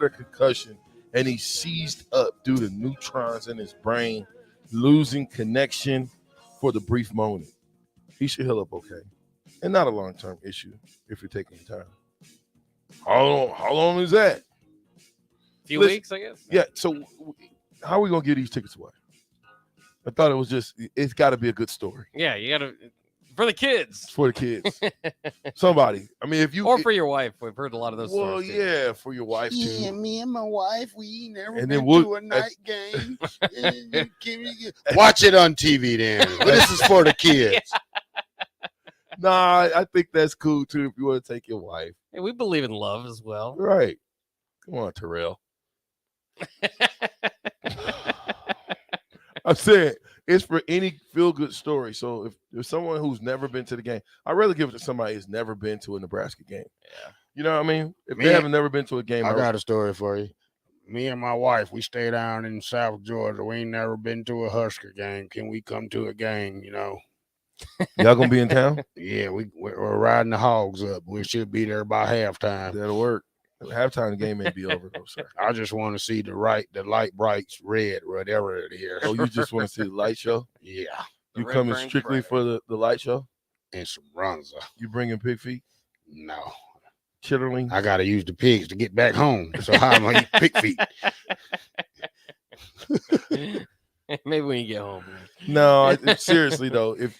the concussion and he's seized up due to neutrons in his brain, losing connection for the brief moment. He should heal up okay, and not a long-term issue if you're taking your time. How long is that?
A few weeks, I guess.
Yeah. So how are we gonna get these tickets away? I thought it was just. It's got to be a good story.
Yeah, you got to for the kids.
For the kids. Somebody. I mean, if you
or for your wife, we've heard a lot of those.
Well,
stories,
yeah, for your wife too.
Yeah, me and my wife, we never
And
been
then
to a night game. Watch it on TV then. But this is for the kids.
Nah, I think that's cool too if you want to take your wife.
Hey, we believe in love as well.
Right. Come on, Terrell. I'm saying it's for any feel-good story. So if there's someone who's never been to the game, I'd rather give it to somebody who's never been to a Nebraska game.
Yeah.
You know what I mean? If they haven't never been to a game.
I got a story for you. Me and my wife, we stay down in South Georgia. We ain't never been to a Husker game. Can we come to a game, you know?
Y'all gonna be in town?
Yeah, we're riding the Hogs up. We should be there by halftime.
That'll work. Halftime the game may be over though, sir.
I just want to see the light brights red, whatever it is.
Oh, you just want to see the light show?
Yeah.
You coming strictly for the light show?
And some runza.
You bringing pig feet?
No.
Chitterling?
I gotta use the pigs to get back home. So how am I eat pig feet?
Maybe when you get home.
No, seriously though, if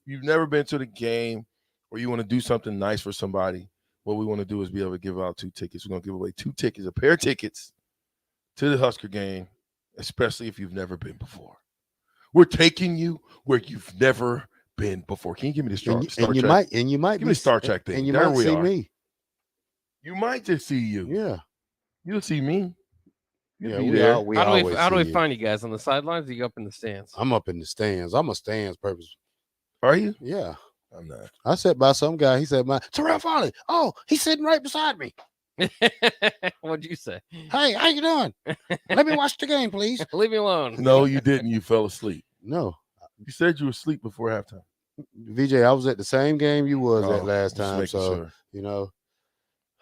you've never been to the game or you want to do something nice for somebody, what we want to do is be able to give out 2 tickets. We're gonna give away 2 tickets, a pair of tickets to the Husker game, especially if you've never been before. We're taking you where you've never been before. Can you give me the Star Trek?
And you might
give me the Star Trek thing.
And you
there
might
we
see
are.
me.
You might just see you.
Yeah.
You'll see me.
Yeah,
be
we
there.
all- we
How
always
do we
see you.
find you guys on the sidelines? Or you up in the stands?
I'm up in the stands. I'm a stands purpose.
Are you?
Yeah.
I'm not.
I sat by some guy. He said, Terrell Farley. Oh, he's sitting right beside me.
What'd you say?
Hey, how you doing? Let me watch the game, please.
Leave me alone.
No, you didn't. You fell asleep.
No.
You said you were asleep before halftime.
VJ, I was at the same game you was
Oh,
at last
just
time.
making
So,
sure.
you know.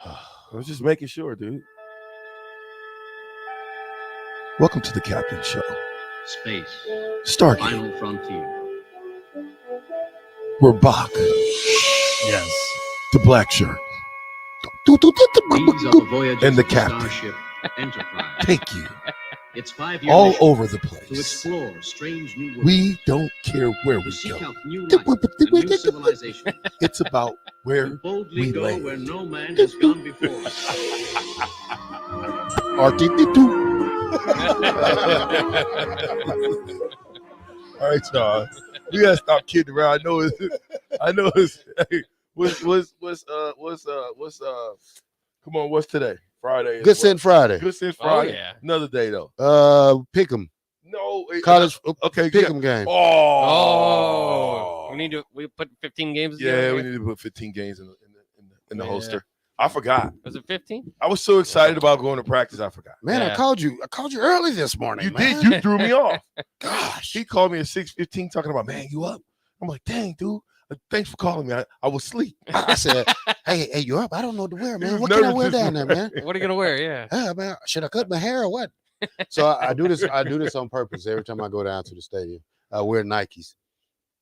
I was just making sure, dude. Welcome to the Captain Show.
Space.
Stargate.
Final frontier.
We're back.
Yes.
The black shirt.
These are the voyages
And the
of
captain.
Starship Enterprise.
Take you
It's 5-year
all
mission
over the
to
place.
explore strange new worlds.
We don't care where
to
we
seek
go.
out new life, and new civilization.
It's about where
Boldly
we
go
land.
where no man has gone before.
R2D2. All right, y'all. We gotta stop kidding around. I know it's hey, what's come on, what's today? Friday.
Good Sin Friday.
Good Sin Friday.
yeah.
Another day though.
Pick 'em.
No,
College
okay,
pick
yeah.
'em game.
Oh, we put 15 games together.
Yeah, we
here?
need to put 15 games in the
Yeah.
holster. I forgot.
Was it 15?
I was so excited about going to practice, I forgot.
Man,
Yeah.
I called you early this morning.
You
man.
did. You threw me off.
Gosh.
He called me at 6:15 talking about, man, you up? I'm like, dang, dude. Thanks for calling me. I was asleep.
I said, hey, you up? I don't know what to wear,
He
man.
was
What can I
nervous
wear
this
down there, man?
What are you gonna wear? Yeah.
Man, should I cut my hair or what? So I do this. I do this on purpose. Every time I go down to the stadium, I wear Nikes.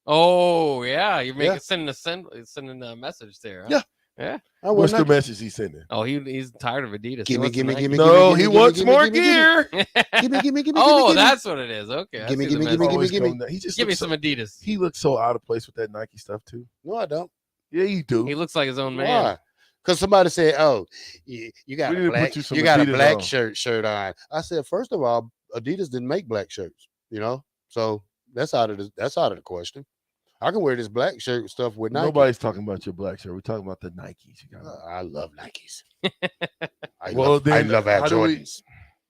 Oh yeah, you're
Yeah.
sending a message there. Huh?
Yeah.
Yeah.
I wear
What's the
Nike.
message he's sending?
Oh, he's tired of Adidas.
Gimme, gimme, gimme,
No,
gimme,
he
gimme,
wants
gimme,
more
gimme,
gear.
Gimme.
Oh,
gimme.
that's what it is. Okay. I
Gimme,
see the
gimme,
message.
gimme,
Always
gimme.
going there. He just
Give me
looks
some Adidas.
He looks so out of place with that Nike stuff too.
No, I don't.
Yeah, you do.
He looks like his own man.
Why? Because somebody said, "Oh, you got
We
a
need to
black,
put you some
you got a
Adidas
black
on.
shirt on." I said, first of all, Adidas didn't make black shirts, you know, so that's out of the question. I can wear this black shirt stuff with Nike.
Nobody's talking about your black shirt. We're talking about the Nikes. You got.
I love Nikes. I
then
love Air
how do we-
Jordans.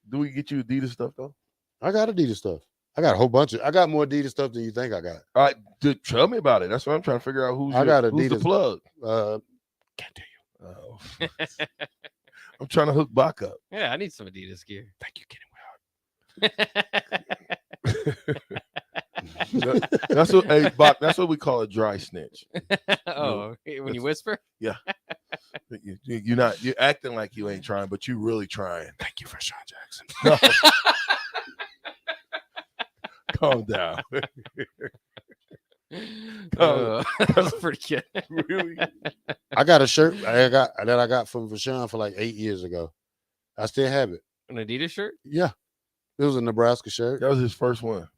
Do we get you Adidas stuff though?
I got Adidas stuff. I got a whole bunch of. I got more Adidas stuff than you think I got.
All right, dude, tell me about it. That's what I'm trying to figure out. Who's
I got
who's the
Adidas.
plug?
Can't tell you.
Oh. I'm trying to hook Bach up.
Yeah, I need some Adidas gear.
Thank you,
That's what. Hey, Bach. That's what we call a dry snitch.
Oh, when you whisper?
Yeah. You're acting like you ain't trying, but you really trying.
Thank you for Sean Jackson.
No. Calm down.
That's pretty good.
Really?
I got a shirt I got from Rashawn for like 8 years ago. I still have it.
An Adidas shirt?
Yeah. It was a Nebraska shirt.
That was his first one.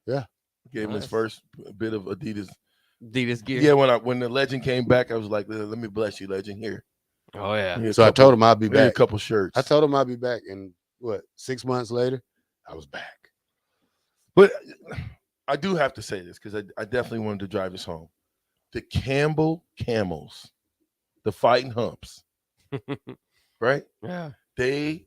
Yeah.
Gave him his first bit of Adidas
gear.
Yeah, when the legend came back, I was like, let me bless you, legend, here.
Oh, yeah.
So I told him I'd be back.
A couple shirts.
I told him I'd be back, and 6 months later, I was back.
But I do have to say this because I definitely wanted to drive this home. The Campbell Camels, the Fighting Humps, right?
Yeah.
They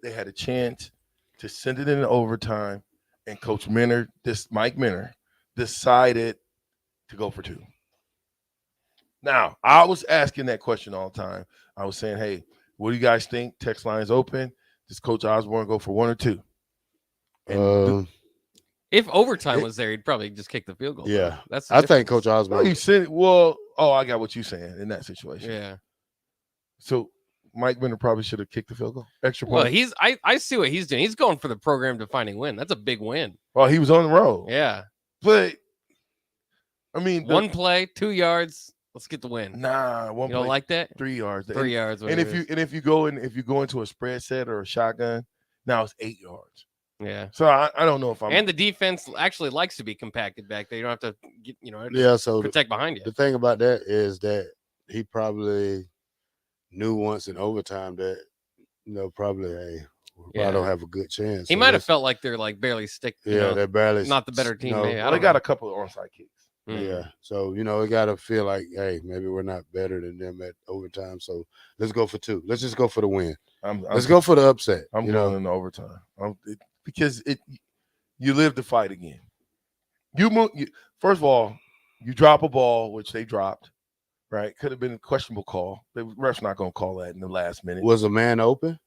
had a chance to send it in overtime, and Coach Mike Minner, decided to go for 2. Now, I was asking that question all the time. I was saying, hey, what do you guys think? Text line's open. Does Coach Osborne go for 1 or 2? And
if overtime was there, he'd probably just kick the field goal.
Yeah.
That's
I think Coach Osborne.
You said, I got what you're saying in that situation.
Yeah.
So Mike Minner probably should have kicked the field goal. Extra
Well,
point.
I see what he's doing. He's going for the program defining win. That's a big win.
Well, he was on the road.
Yeah.
But I mean,
one play, 2 yards. Let's get the win.
Nah, one
you don't
play,
like that?
3 yards.
3 yards.
And if you go into a spread set or a shotgun, now it's 8 yards.
Yeah.
So I don't know if I'm.
And the defense actually likes to be compacted back there. You don't have to
So
protect behind you.
The thing about that is that he probably knew once in overtime that probably we don't have a good chance.
He might have felt like they're like barely stick.
They're barely
not the better team. Maybe.
They got a couple of onside kicks.
Yeah. So, we got to feel like, hey, maybe we're not better than them at overtime. So let's go for 2. Let's just go for the win. Let's go for the upset.
I'm going in overtime. Because you live the fight again. First of all, you drop a ball, which they dropped, right? Could have been a questionable call. The ref's not going to call that in the last minute.
Was a man open?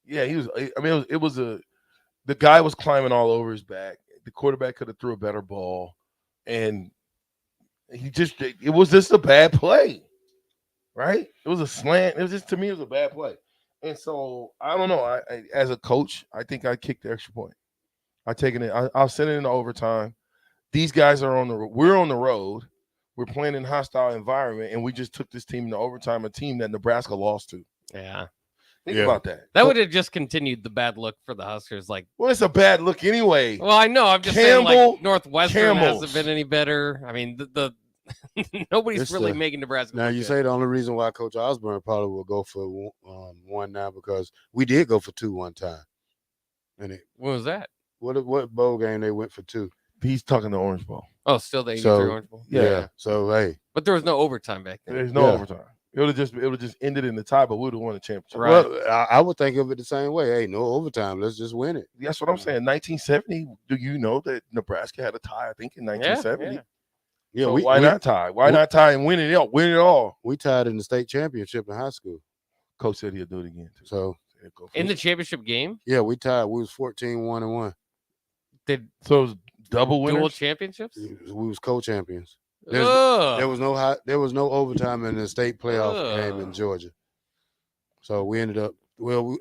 Yeah, he was. I mean, the guy was climbing all over his back. The quarterback could have threw a better ball, and it was just a bad play, right? It was a slant. To me, it was a bad play. And so I don't know. I as a coach, I think I kicked the extra point. I taken it. I'll send it into overtime. These guys are we're on the road. We're playing in a hostile environment, and we just took this team into overtime, a team that Nebraska lost to.
Yeah.
Think about that.
That would have just continued the bad look for the Huskers.
Well, it's a bad look anyway.
Well, I know. I'm just saying, like, Northwestern hasn't been any better. I mean, the nobody's really making Nebraska.
Now, you say the only reason why Coach Osborne probably will go for 1 now because we did go for 2 one time. And
what was that?
What bowl game they went for 2?
He's talking the Orange Bowl.
Oh, still the 83 Orange Bowl?
Yeah. So, hey.
But there was no overtime back then.
There's no overtime. It would have just ended in the tie, but we would have won the championship.
Right. Well, I would think of it the same way. Hey, no overtime. Let's just win it.
That's what I'm saying. 1970. Do you know that Nebraska had a tie? I think in 1970.
Yeah.
So why not tie? Why not tie and win it all? Win it all.
We tied in the state championship in high school.
Coach said he'll do it again. Too.
So
in the championship game?
Yeah, we tied. We was 14-1-1.
So it was double winners?
Dual championships?
We was co-champions. There was no overtime in the state playoff game in Georgia. So we ended up we was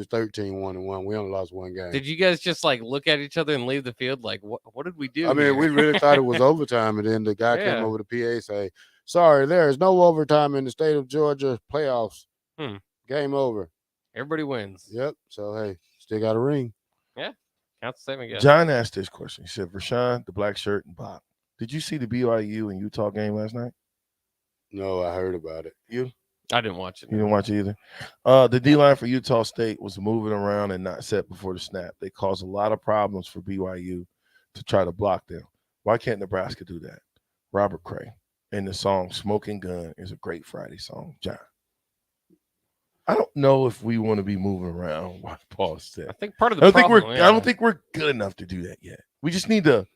13-1-1. We only lost 1 game.
Did you guys just like look at each other and leave the field? Like, what did we do?
I mean, we really thought it was overtime, and then the guy came over the PA and say, "Sorry, there is no overtime in the state of Georgia playoffs. Game over.
Everybody wins."
Yep. So hey, still got a ring.
Yeah, counts the same again.
John asked this question. He said, "Rashawn, the black shirt, and Bob. Did you see the BYU and Utah game last night?"
No, I heard about it.
You?
I didn't watch it.
You didn't watch it either? The D-line for Utah State was moving around and not set before the snap. They caused a lot of problems for BYU to try to block them. Why can't Nebraska do that? Robert Cray. And the song Smoking Gun is a great Friday song, John. I don't know if we want to be moving around while Paul said.
I think part of the
I don't think we're good enough to do that yet. We just need to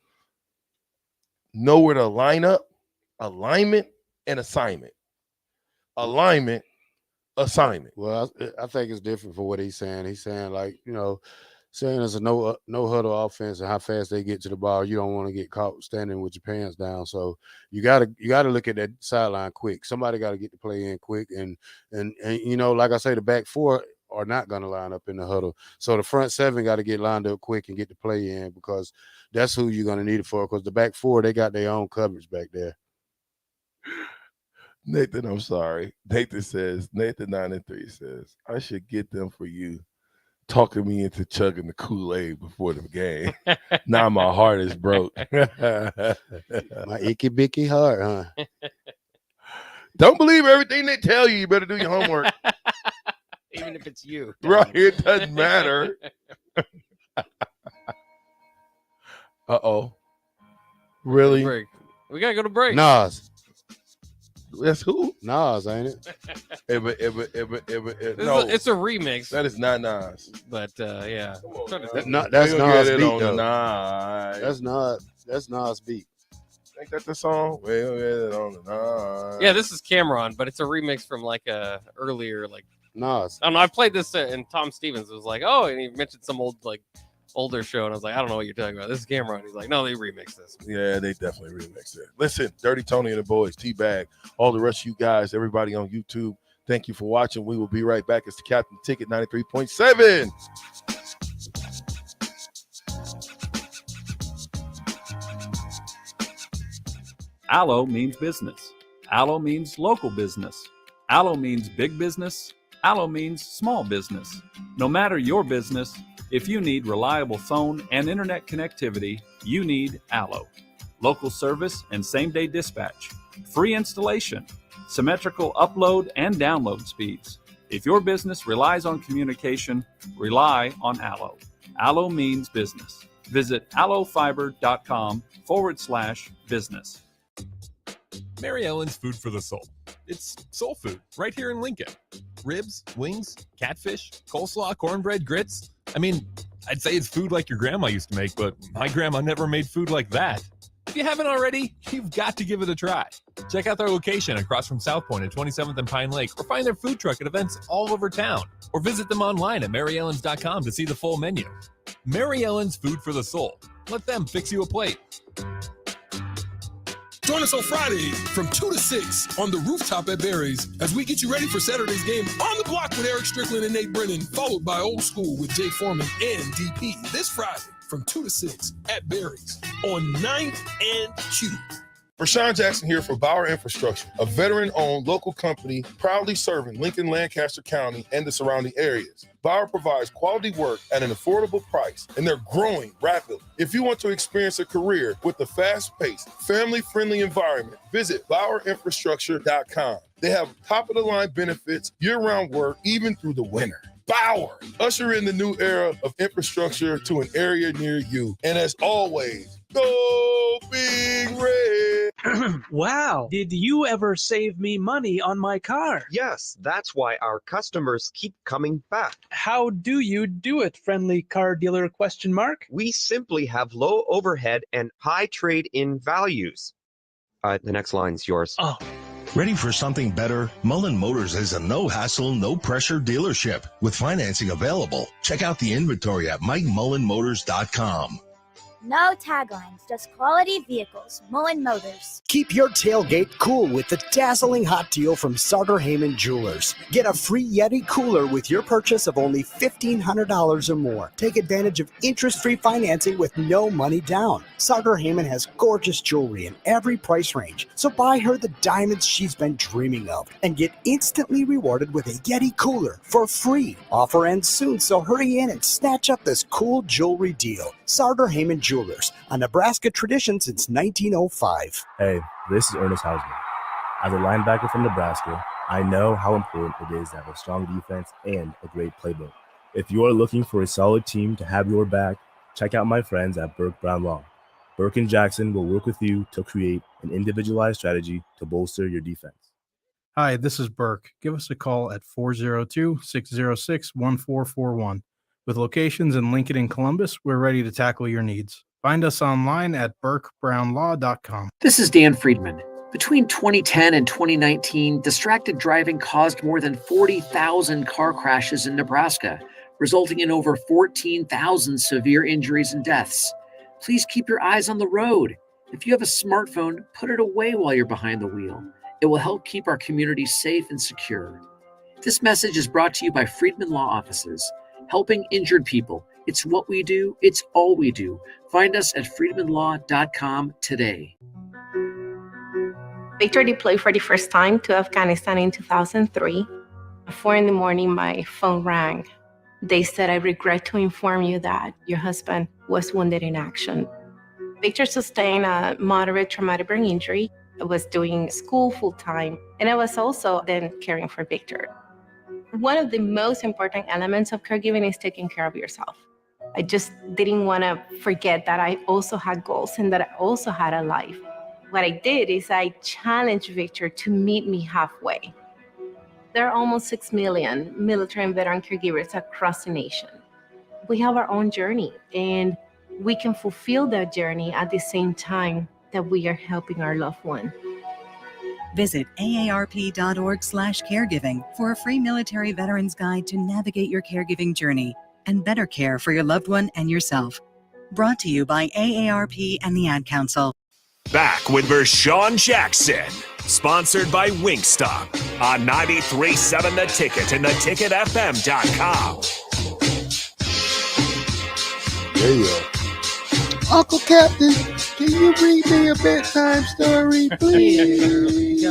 know where to line up, alignment, and assignment. Alignment, assignment.
Well, I think it's different for what he's saying. He's saying, like, saying it's a no huddle offense and how fast they get to the ball, you don't want to get caught standing with your pants down. So you gotta look at that sideline quick. Somebody got to get the play in quick, and like I say, the back four are not going to line up in the huddle. So the front seven got to get lined up quick and get the play in, because that's who you're going to need it for, because the back four, they got their own coverage back there.
Nathan, I'm sorry. Nathan 9-3 says, I should get them for you, talking me into chugging the Kool-Aid before the game. Now my heart is broke.
My icky bicky heart, huh?
Don't believe everything they tell you. You better do your homework.
Even if it's you.
Right. It doesn't matter. Uh-oh. Really?
Break. We got to go to break.
Nas.
That's who?
Nas, ain't it?
No.
It's a remix.
That is not Nas.
But, yeah.
That's Nas beat, though. That's Nas beat.
Ain't that the song?
Yeah, this is Cameron, but it's a remix from like a earlier
Nas.
I don't know. I played this and Tom Stevens was like, oh, and he mentioned some older show, and I was like, I don't know what you're talking about. This is Cameron. He's like, no, they remixed this.
Yeah, they definitely remixed it. Listen, Dirty Tony and the boys, T-Bag, all the rest of you guys, everybody on YouTube, thank you for watching. We will be right back. It's the Captain Ticket 93.7.
Allo means business. Allo means local business. Allo means big business. Allo means small business. No matter your business, if you need reliable phone and internet connectivity, you need Allo. Local service and same-day dispatch. Free installation. Symmetrical upload and download speeds. If your business relies on communication, rely on Allo. Allo means business. Visit allofiber.com/business.
Mary Ellen's Food for the Soul. It's soul food right here in Lincoln. Ribs, wings, catfish, coleslaw, cornbread, grits. I mean, I'd say it's food like your grandma used to make, but my grandma never made food like that. If you haven't already, you've got to give it a try. Check out their location across from South Point at 27th and Pine Lake, or find their food truck at events all over town, or visit them online at maryellens.com to see the full menu. Mary Ellen's Food for the Soul. Let them fix you a plate.
Join us on Friday from 2 to 6 on the rooftop at Barry's as we get you ready for Saturday's game on the block with Eric Strickland and Nate Brennan, followed by Old School with Jay Foreman and DP this Friday from 2 to 6 at Barry's on 9th and Q.
Rashawn Jackson here for Bauer Infrastructure, a veteran-owned local company proudly serving Lincoln, Lancaster County, and the surrounding areas. Bauer provides quality work at an affordable price, and they're growing rapidly. If you want to experience a career with a fast-paced, family-friendly environment, visit BauerInfrastructure.com. They have top-of-the-line benefits, year-round work, even through the winter. Bauer, usher in the new era of infrastructure to an area near you. And as always, go Big Red.
Wow. Did you ever save me money on my car?
Yes, that's why our customers keep coming back.
How do you do it, friendly car dealer ?
We simply have low overhead and high trade-in values. The next line's yours.
Oh.
Ready for something better? Mullen Motors is a no-hassle, no-pressure dealership with financing available. Check out the inventory at MikeMullenMotors.com.
No taglines, just quality vehicles. Mullen Motors.
Keep your tailgate cool with the dazzling hot deal from Sartor Heyman Jewelers. Get a free Yeti cooler with your purchase of only $1,500 or more. Take advantage of interest-free financing with no money down. Sartor Heyman has gorgeous jewelry in every price range, so buy her the diamonds she's been dreaming of and get instantly rewarded with a Yeti cooler for free. Offer ends soon, so hurry in and snatch up this cool jewelry deal. Sartor Heyman Jewelers, a Nebraska tradition since 1905.
Hey, this is Ernest Hausman. As a linebacker from Nebraska, I know how important it is to have a strong defense and a great playbook. If you are looking for a solid team to have your back, check out my friends at Burke Brown Law. Burke and Jackson will work with you to create an individualized strategy to bolster your defense.
Hi, this is Burke. Give us a call at 402-606-1441. With locations in Lincoln and Columbus, we're ready to tackle your needs. Find us online at burkebrownlaw.com.
This is Dan Friedman. Between 2010 and 2019, distracted driving caused more than 40,000 car crashes in Nebraska.
resulting in over 14,000 severe injuries and deaths. Please keep your eyes on the road. If you have a smartphone, put it away while you're behind the wheel. It will help keep our community safe and secure. This message is brought to you by Freedman Law Offices, helping injured people. It's what we do. It's all we do. Find us at freedmanlaw.com today.
Victor deployed for the first time to Afghanistan in 2003. At 4 in the morning, my phone rang. They said, "I regret to inform you that your husband was wounded in action." Victor sustained a moderate traumatic brain injury. I was doing school full-time, and I was also then caring for Victor. One of the most important elements of caregiving is taking care of yourself. I just didn't want to forget that I also had goals and that I also had a life. What I did is I challenged Victor to meet me halfway. There are almost 6 million military and veteran caregivers across the nation. We have our own journey, and we can fulfill that journey at the same time that we are helping our loved one.
Visit aarp.org/caregiving for a free military veterans guide to navigate your caregiving journey and better care for your loved one and yourself. Brought to you by AARP and the Ad Council.
Back with Vershawn Jackson, sponsored by Wingstop on 93.7 The Ticket and theticketfm.com.
There you go. Uncle Captain, can you read me a bedtime story, please?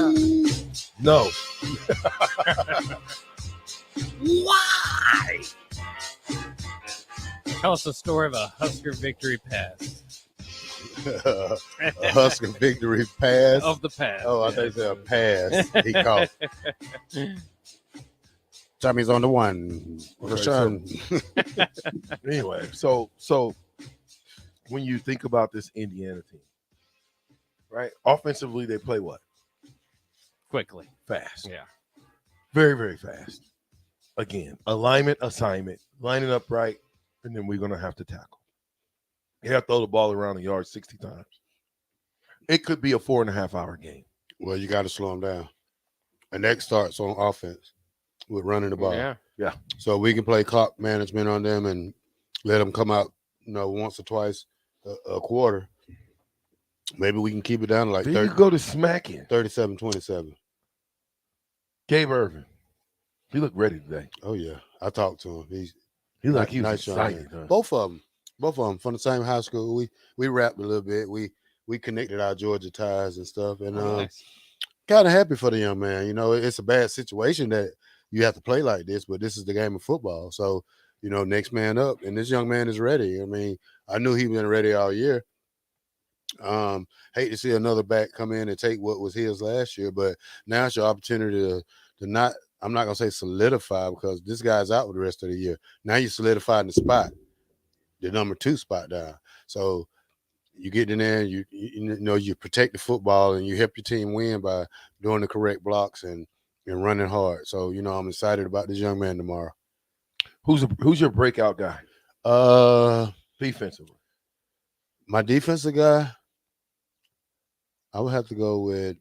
No.
Why? Tell us the story of a Husker victory pass.
A Husker victory pass.
Of the pass.
Oh, I think it's a pass. He caught. Tommy's on the one.
Okay, anyway, so when you think about this Indiana team, right? Offensively, they play what?
Quickly.
Fast.
Yeah.
Very, very fast. Again, alignment, assignment, lining up right, and then we're going to have to tackle. You have to throw the ball around the yard 60 times. It could be a 4.5-hour game.
Well, you got to slow them down. And that starts on offense with running the ball.
Yeah.
Yeah.
So we can play clock management on them and let them come out, once or twice a quarter. Maybe we can keep it down to like
Then
30.
you go to smacking.
37-27.
Gabe Irvin. He looked ready today.
Oh, yeah. I talked to him. He
looked like he was
nice
excited. Huh?
Both of them from the same high school. We rapped a little bit. We connected our Georgia ties and stuff. And
nice.
Kind of happy for the young man. It's a bad situation that you have to play like this, but this is the game of football. So, next man up. And this young man is ready. I mean, I knew he been ready all year. Hate to see another back come in and take what was his last year, but now it's your opportunity to not, I'm not going to say solidify because this guy's out with the rest of the year. Now you solidified in the spot, the number 2 spot down. So you get in there, you protect the football and you help your team win by doing the correct blocks and running hard. So, I'm excited about this young man tomorrow.
Who's your breakout guy? Defensively.
My defensive guy, I would have to go with.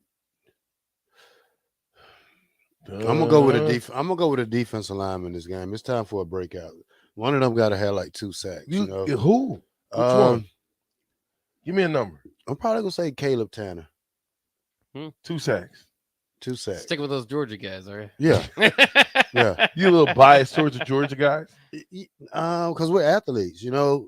I'm gonna go with a defensive lineman in this game. It's time for a breakout. One of them got to have like 2 sacks.
Who? Which one? Give me a number.
I'm probably gonna say Caleb Tanner.
2 sacks.
2 sacks.
Stick with those Georgia guys, all right?
Yeah. Yeah.
You a little biased towards the Georgia guys?
Because we're athletes, You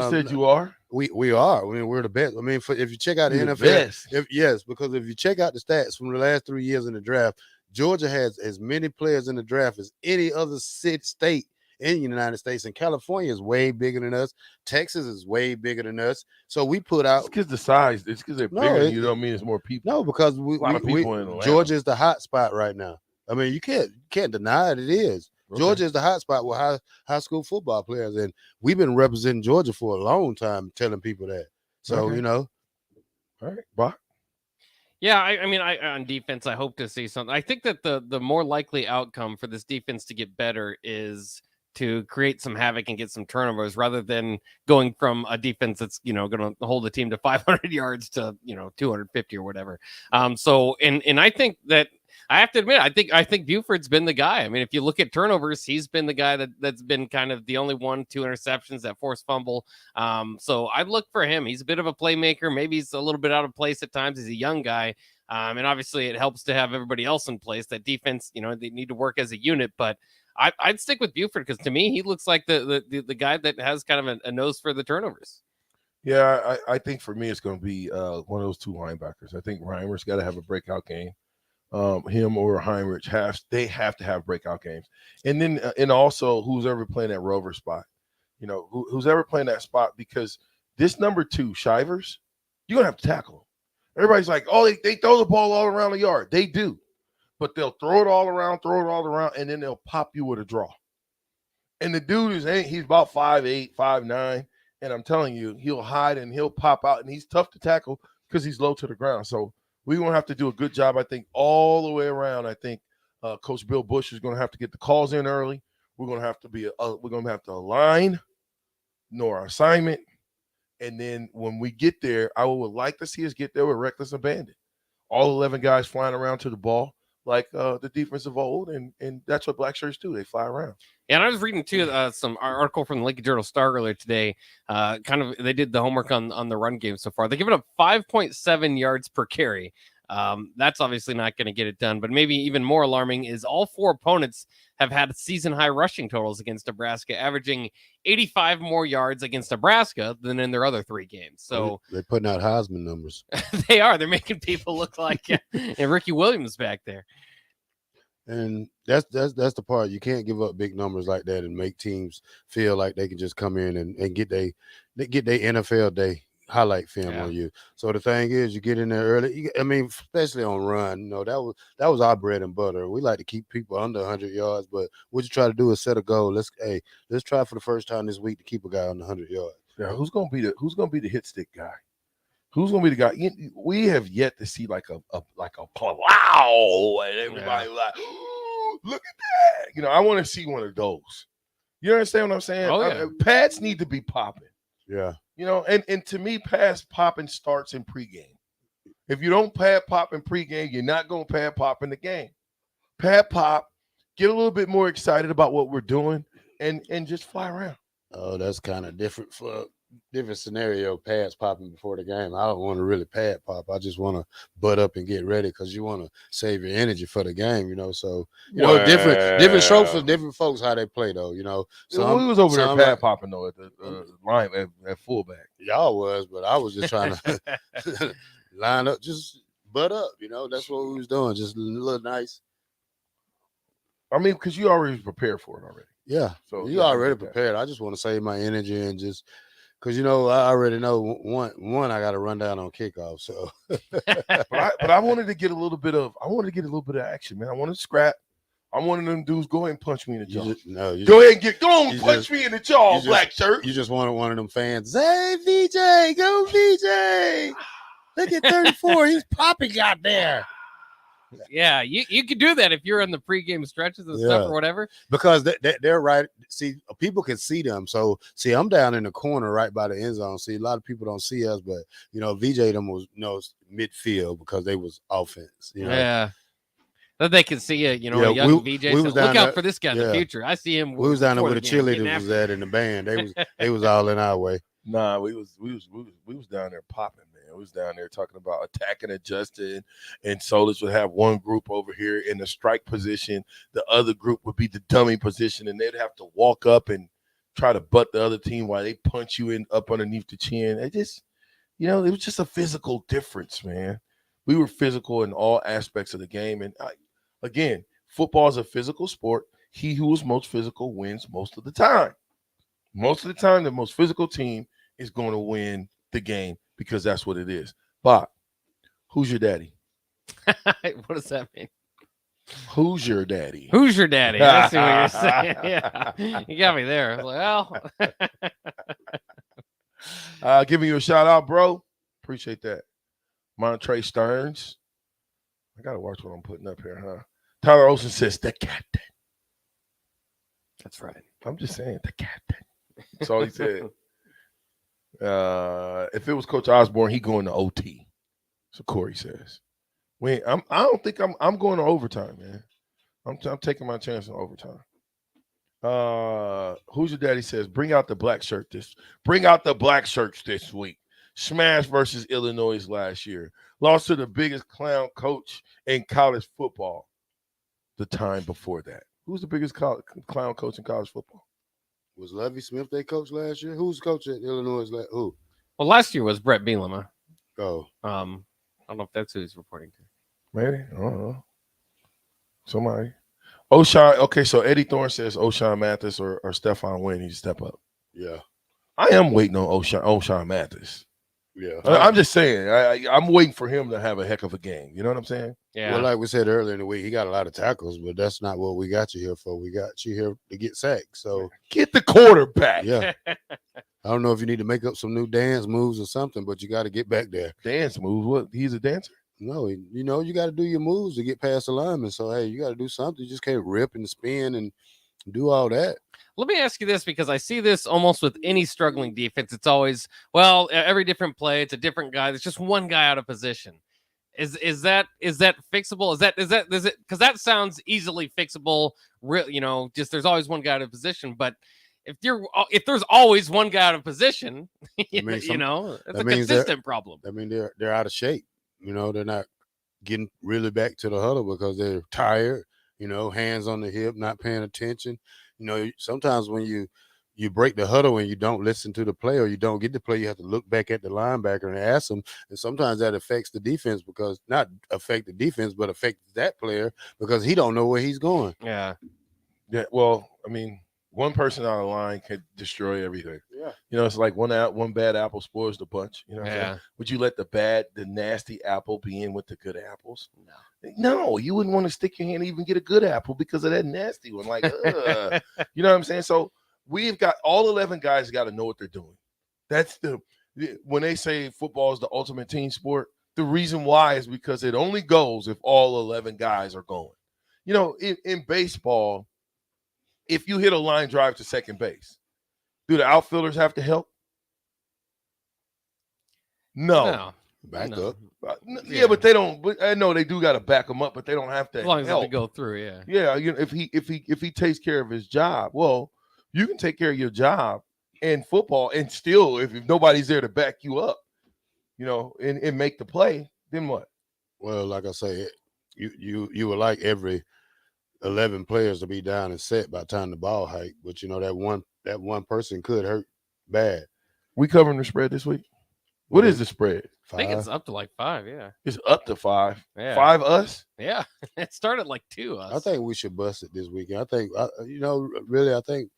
said you are?
We are. I mean, we're the best. I mean, if you check out the NFL, because if you check out the stats from the last 3 years in the draft, Georgia has as many players in the draft as any other state in the United States, and California is way bigger than us. Texas is way bigger than us. So we put out.
It's because the size. It's because they're bigger. You don't mean it's more people.
No, because
a lot of people in Atlanta.
Georgia is the hot spot right now. I mean, you can't deny it. It is. Okay. Georgia is the hot spot with high school football players, and we've been representing Georgia for a long time, telling people that. So
All right, Bach.
Yeah, I mean, on defense, I hope to see something. I think that the more likely outcome for this defense to get better is to create some havoc and get some turnovers rather than going from a defense that's, going to hold the team to 500 yards to, 250 or whatever. So I think that I have to admit, I think Buford's been the guy. I mean, if you look at turnovers, he's been the guy that's been kind of the only 1-2 interceptions, that forced fumble. So I'd look for him. He's a bit of a playmaker. Maybe he's a little bit out of place at times. He's a young guy. And obviously it helps to have everybody else in place. That defense, they need to work as a unit, but I'd stick with Buford because to me, he looks like the guy that has kind of a nose for the turnovers.
Yeah, I think for me, it's going to be one of those 2 linebackers. I think Reimer's got to have a breakout game. Him or Heinrich have to have breakout games. And then, and also who's ever playing that rover spot, who's ever playing that spot, because this number 2, Shivers, you're going to have to tackle him. Everybody's like, oh, they throw the ball all around the yard. They do. But they'll throw it all around, and then they'll pop you with a draw. And the dude he's about 5'8", 5'9", and I'm telling you, he'll hide and he'll pop out, and he's tough to tackle because he's low to the ground. So we're going to have to do a good job, I think, all the way around. I think Coach Bill Bush is going to have to get the calls in early. We're going to have to align, know our assignment, and then when we get there, I would like to see us get there with reckless abandon. All 11 guys flying around to the ball like the defense of old, and that's what black shirts do. They fly around.
Yeah, and I was reading too some article from the Lincoln Journal-Star earlier today. They did the homework on the run game so far. They're giving up 5.7 yards per carry. That's obviously not going to get it done, but maybe even more alarming is all 4 opponents have had season-high rushing totals against Nebraska, averaging 85 more yards against Nebraska than in their other 3 games. So
they're putting out Heisman numbers.
they are. They're making people look like Ricky Williams back there.
And that's the part. You can't give up big numbers like that and make teams feel like they can just come in and get their NFL day highlight film on you. So the thing is, you get in there early. Especially on run, that was our bread and butter. We like to keep people under 100 yards, but what you try to do is set a goal. Let's try for the first time this week to keep a guy on 100 yards.
Yeah, who's gonna be the hit stick guy? Who's gonna be the guy? We have yet to see like a wow, and everybody like, look at that. I want to see one of those. You understand what I'm saying?
Oh, yeah.
Pads need to be popping.
Yeah.
And to me, pass popping starts in pregame. If you don't pad pop in pregame, you're not going to pad pop in the game. Pad pop, get a little bit more excited about what we're doing, and just fly around.
Oh, that's kind of different scenario. Pads popping before the game. I don't want to really pad pop. I just want to butt up and get ready because you want to save your energy for the game. So different strokes for different folks how they play though.
So we was over there pad popping though at the line at fullback.
Y'all was, but I was just trying to line up, just butt up. That's what we was doing. Just a little nice.
Because you already prepared for it already.
Yeah, so you already prepared. I just want to save my energy and just because I already know one I got to run down on kickoff. So,
but I wanted to get a little bit of action, man. I wanted to scrap. I'm one of them dudes. Go ahead and punch me in the jaw. Go and punch me in the jaw, black shirt.
You just wanted one of them fans. Hey, VJ, go VJ! Look at 34. He's popping out there.
Yeah, you could do that if you're in the pregame stretches and stuff or whatever.
Because they're right. See, people can see them. So, see, I'm down in the corner right by the end zone. See, a lot of people don't see us, but, VJ them was midfield because they was offense.
Yeah. That they can see a young VJ. Look out for this guy in the future. I see him.
We was down there where the cheerleaders was at in the band. They was all in our way.
Nah, we was down there popping. We was down there talking about attacking, adjusting, and Solis would have one group over here in the strike position. The other group would be the dummy position, and they'd have to walk up and try to butt the other team while they punch you up underneath the chin. It just, it was just a physical difference, man. We were physical in all aspects of the game. And again, football is a physical sport. He who is most physical wins most of the time. Most of the time, the most physical team is going to win the game. Because that's what it is. Bob, who's your daddy?
What does that mean?
Who's your daddy?
Who's your daddy? I see what you're saying. Yeah, you got me there. Well,
giving you a shout out, bro. Appreciate that. Montre Stearns. I gotta watch what I'm putting up here, huh? Tyler Olsen says the captain.
That's right.
I'm just saying, the captain. That's all he said. If it was Coach Osborne, he going to OT. So Corey says. I don't think I'm going to overtime, man. I'm taking my chance on overtime. Who's your daddy says, bring out the black shirts this week. Smash versus Illinois last year. Lost to the biggest clown coach in college football the time before that. Who's the biggest clown coach in college football?
Was Lovie Smith their coach last year? Who's coach at Illinois? Who?
Well, last year was Brett Bielema.
Oh.
I don't know if that's who he's reporting to.
Maybe. I don't know. Somebody. O'Shawn. Okay, so Eddie Thorne says O'Shawn Mathis or Stephon Wynn need to step up.
Yeah.
I am waiting on O'Shawn Mathis.
Yeah.
I'm just saying, I'm waiting for him to have a heck of a game. You know what I'm saying?
Yeah.
Well, like we said earlier in the week, he got a lot of tackles, but that's not what we got you here for. We got you here to get sacked. So
get the quarterback.
Yeah. I don't know if you need to make up some new dance moves or something, but you got to get back there.
Dance moves? What? He's a dancer?
No, you got to do your moves to get past the lineman. So, hey, you got to do something. You just can't rip and spin and do all that.
Let me ask you this, because I see this almost with any struggling defense. It's always, well, every different play, it's a different guy. There's just one guy out of position. Is that fixable? Is it because that sounds easily fixable? Just there's always one guy out of position. But if there's always one guy out of position, it's a consistent problem.
I mean, they're out of shape. They're not getting really back to the huddle because they're tired. Hands on the hip, not paying attention. Sometimes when you break the huddle and you don't listen to the play or you don't get the play, you have to look back at the linebacker and ask them. And sometimes that affects the defense because not affect the defense, but affect that player because he don't know where he's going.
Yeah.
Yeah. Well, I mean, one person out of line can destroy everything.
Yeah.
It's like one bad apple spoils the bunch.
Yeah.
Would you let the nasty apple be in with the good apples? No, you wouldn't want to stick your hand and even get a good apple because of that nasty one. Like, you know what I'm saying? So we've got all 11 guys got to know what they're doing. That's when they say football is the ultimate team sport, the reason why is because it only goes if all 11 guys are going. In baseball, if you hit a line drive to second base, do the outfielders have to help? No.
Back up.
Yeah, but they don't. But I know they do got to back them up, but they don't have to.
As long as
help.
they go through, yeah.
Yeah, if he takes care of his job, well, you can take care of your job in football, and still, if nobody's there to back you up, and make the play, then what?
Well, like I say, you would like every 11 players to be down and set by the time the ball hike, but that one person could hurt bad.
We covering the spread this week? What is the spread?
5? I think it's up to like 5, yeah.
It's up to 5.
Yeah.
5 us?
Yeah. It started like 2 us.
I think we should bust it this weekend. I think, really, I think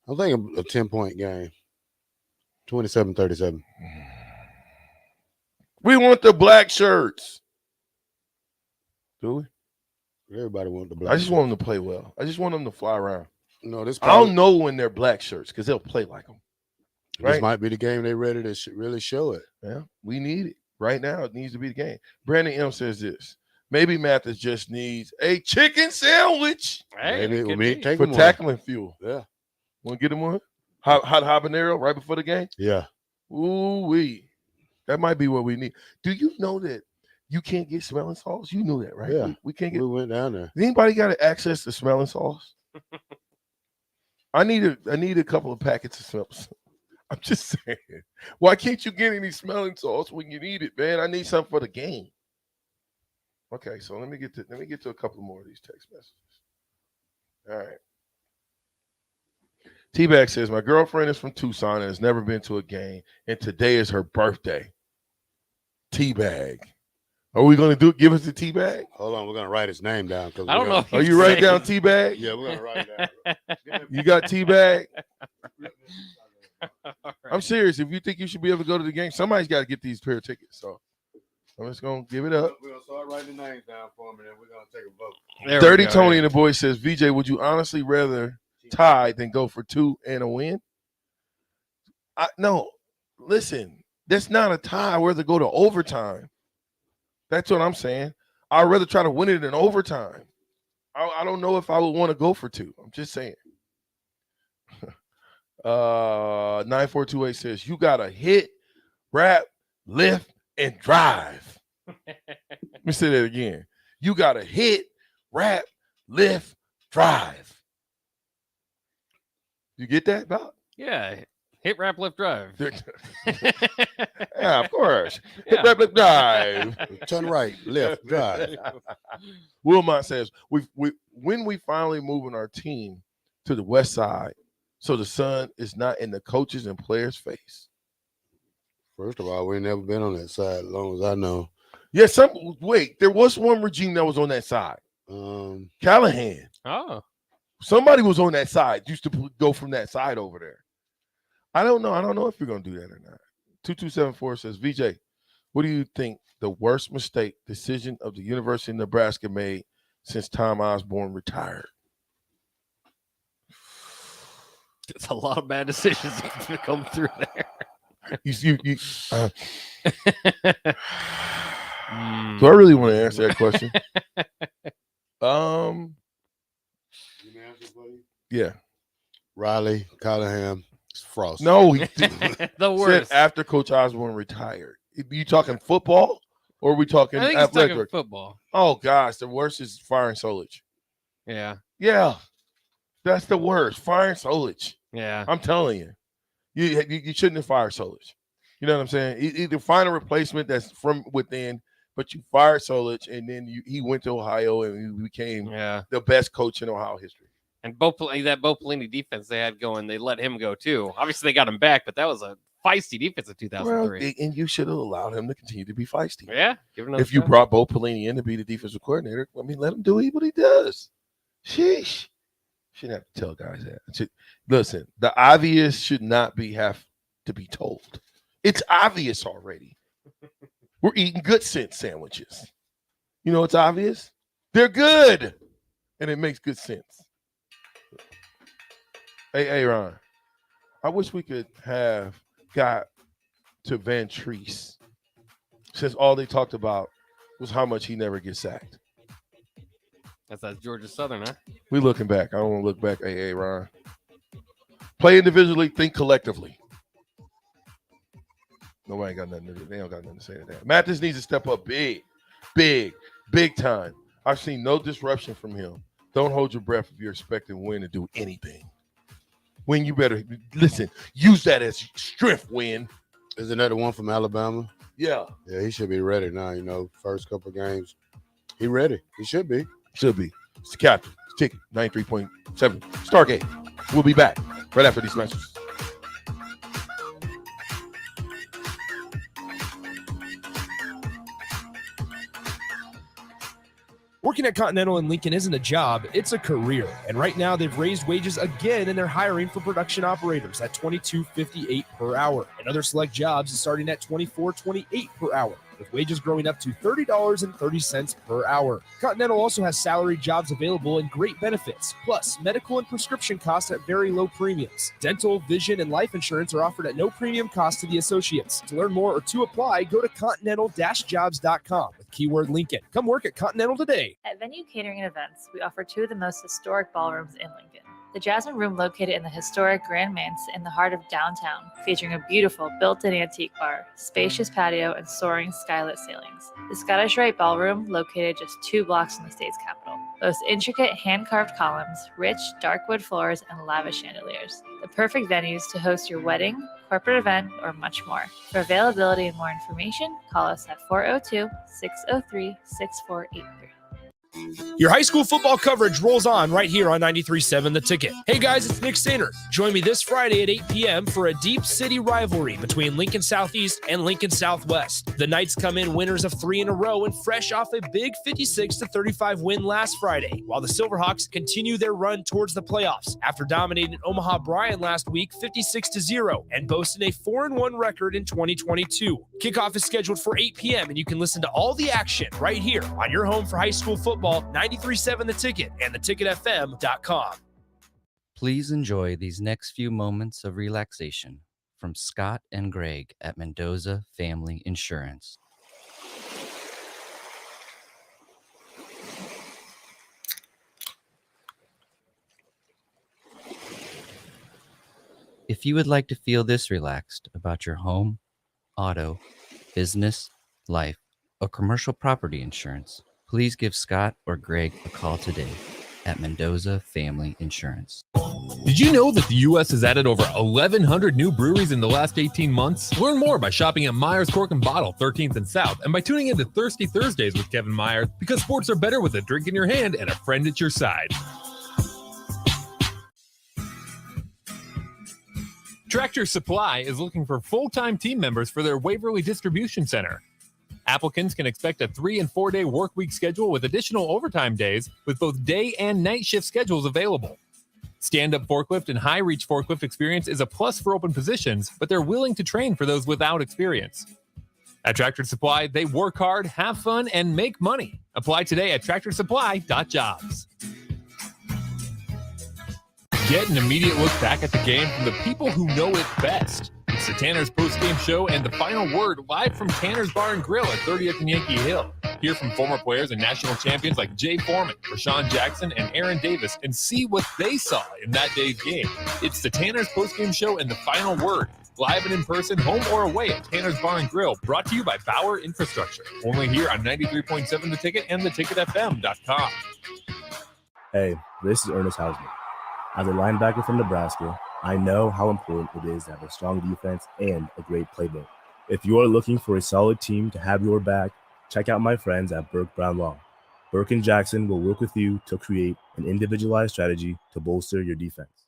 a 10-point game. 27-37.
We want the black shirts. Do we?
Everybody want the black.
I just want them to play well. I just want them to fly around.
No, this.
I don't know when they're black shirts because they'll play like them.
This
Right?
might be the game they ready to really show it.
Yeah, we need it right now. It needs to be the game. Brandon M says this. Maybe Mathis just needs a chicken sandwich.
Hey,
Maybe take
for
him
tackling fuel.
Yeah.
Want to get him one? Hot habanero right before the game?
Yeah.
Ooh-wee. That might be what we need. Do you know that you can't get smelling sauce? You knew that, right?
Yeah.
We can't get.
We went down there.
Anybody got access to smelling sauce? I need a couple of packets of smelling sauce. I'm just saying. Why can't you get any smelling sauce when you need it, man? I need something for the game. Okay, so let me get to a couple more of these text messages. All right. T-Bag says, my girlfriend is from Tucson and has never been to a game, and today is her birthday. T-Bag. Are we going to give us the T-Bag?
Hold on, we're going to write his name down.
I don't know.
Are you writing down T-Bag?
Yeah, we're going to write it down.
You got T-Bag? I'm serious. If you think you should be able to go to the game, somebody's got to get these pair of tickets. So I'm just going to give it up.
We're going to start writing the names down for him, and then we're going to take a vote.
Dirty Tony and the boys says, VJ, would you honestly rather tie than go for 2 and a win? No. Listen, that's not a tie. I'd rather go to overtime. That's what I'm saying. I'd rather try to win it in overtime. I don't know if I would want to go for 2. I'm just saying. 9428 says, you got to hit, rap, lift, and drive. Let me say that again. You got to hit, rap, lift, drive. You get that, Bob?
Yeah. Hit, rap, lift, drive.
Yeah, of course. Hit, rap, lift, drive.
Turn right, left, drive.
Wilmot says, when we finally moving our team to the west side so the sun is not in the coaches and players' face?
First of all, we ain't never been on that side as long as I know.
Yeah, there was one regime that was on that side. Callahan.
Oh.
Somebody was on that side, used to go from that side over there. I don't know. I don't know if you're going to do that or not. 2274 says, VJ, what do you think the worst decision of the University of Nebraska made since Tom Osborne retired?
It's a lot of bad decisions to come through there.
Do I really want to answer that question? Yeah.
Riley, Callahan, Frost.
No,
the worst.
Said after Coach Osborne retired. You talking football or are we talking
I think
athletic?
he's talking football.
Oh gosh, the worst is firing Solich.
Yeah.
Yeah. That's the worst. Firing Solich.
Yeah.
I'm telling you. You shouldn't have fired Solich. You know what I'm saying? Either find a replacement that's from within, but you fired Solich and then he went to Ohio and he became the best coach in Ohio history.
And Bo Pelini defense they had going, they let him go too. Obviously, they got him back, but that was a feisty defense in 2003.
Well, and you should have allowed him to continue to be feisty.
Yeah.
If you brought Bo Pelini in to be the defensive coordinator, I mean, let him do what he does. Sheesh. Shouldn't have to tell guys that. Listen, the obvious should not have to be told. It's obvious already. We're eating good sense sandwiches. You know what's obvious? They're good. And it makes good sense. Hey, Ron, I wish we could have got to Van Treese since all they talked about was how much he never gets sacked.
That's Georgia Southern, huh?
We looking back. I don't want to look back. Hey, Ron. Play individually, think collectively. Nobody got nothing to do. They don't got nothing to say to that. Mathis needs to step up big time. I've seen no disruption from him. Don't hold your breath if you're expecting Win to do anything. Win, you better listen. Use that as strength, Win.
Isn't that the one from Alabama?
Yeah.
Yeah, he should be ready now. You know, first couple of games, he ready. He should be.
Should be. It's the captain. Ticket 93.7. Stargate. We'll be back right after these messages.
Working at Continental in Lincoln isn't a job, it's a career. And right now they've raised wages again and they're hiring for production operators at $22.58 per hour. And other select jobs is starting at $24.28 per hour, with wages growing up to $30.30 per hour. Continental also has salary jobs available and great benefits, plus medical and prescription costs at very low premiums. Dental, vision, and life insurance are offered at no premium cost to the associates. To learn more or to apply, go to continental-jobs.com with keyword Lincoln. Come work at Continental today.
At Venue Catering and Events, we offer two of the most historic ballrooms in Lincoln. The Jasmine Room, located in the historic Grand Manse in the heart of downtown, featuring a beautiful built-in antique bar, spacious patio, and soaring skylit ceilings. The Scottish Rite Ballroom, located just 2 blocks from the state's capital, boasts intricate hand-carved columns, rich dark wood floors, and lavish chandeliers. The perfect venues to host your wedding, corporate event, or much more. For availability and more information, call us at 402-603-6483.
Your high school football coverage rolls on right here on 93.7 The Ticket. Hey guys, it's Nick Sainer. Join me this Friday at 8 p.m. for a deep city rivalry between Lincoln Southeast and Lincoln Southwest. The Knights come in winners of 3 in a row and fresh off a big 56-35 win last Friday, while the Silverhawks continue their run towards the playoffs after dominating Omaha Bryan last week 56-0 and boasting a 4-1 record in 2022. Kickoff is scheduled for 8 p.m. and you can listen to all the action right here on your home for high school football, 93.7 The Ticket and theticketfm.com.
Please enjoy these next few moments of relaxation from Scott and Greg at Mendoza Family Insurance. If you would like to feel this relaxed about your home, auto, business, life, or commercial property insurance, please give Scott or Greg a call today at Mendoza Family Insurance.
Did you know that the U.S. has added over 1,100 new breweries in the last 18 months? Learn more by shopping at Myers Cork and Bottle, 13th and South, and by tuning into Thirsty Thursdays with Kevin Myers, because sports are better with a drink in your hand and a friend at your side. Tractor Supply is looking for full-time team members for their Waverly Distribution Center. Applicants can expect a 3- and 4-day work week schedule with additional overtime days, with both day and night shift schedules available. Stand-up forklift and high-reach forklift experience is a plus for open positions, but they're willing to train for those without experience. At Tractor Supply, they work hard, have fun, and make money. Apply today at tractorsupply.jobs. Get an immediate look back at the game from the people who know it best. It's the Tanner's post-game show and the final word live from Tanner's Bar and Grill at 30th and Yankee Hill. Hear from former players and national champions like Jay Foreman, Rashawn Jackson, and Aaron Davis and see what they saw in that day's game. It's the Tanner's post-game show and the final word, live and in person, home or away at Tanner's Bar and Grill, brought to you by Bauer Infrastructure. Only here on 93.7 The Ticket and theticketfm.com.
Hey, this is Ernest Hausman. As a linebacker from Nebraska, I know how important it is to have a strong defense and a great playbook. If you are looking for a solid team to have your back, check out my friends at Burke Brown Law. Burke and Jackson will work with you to create an individualized strategy to bolster your defense.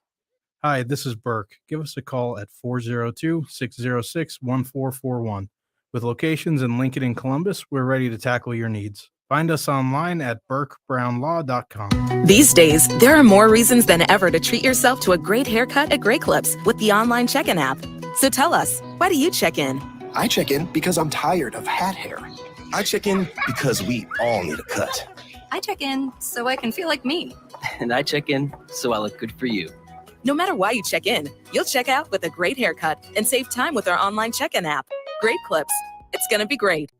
Hi, this is Burke. Give us a call at 402-606-1441. With locations in Lincoln and Columbus, we're ready to tackle your needs. Find us online at burkebrownlaw.com.
These days, there are more reasons than ever to treat yourself to a great haircut at Great Clips with the online check-in app. So tell us, why do you check in?
I check in because I'm tired of hat hair. I check in because we all need a cut.
I check in so I can feel like me.
And I check in so I look good for you.
No matter why you check in, you'll check out with a great haircut and save time with our online check-in app. Great Clips. It's gonna be great.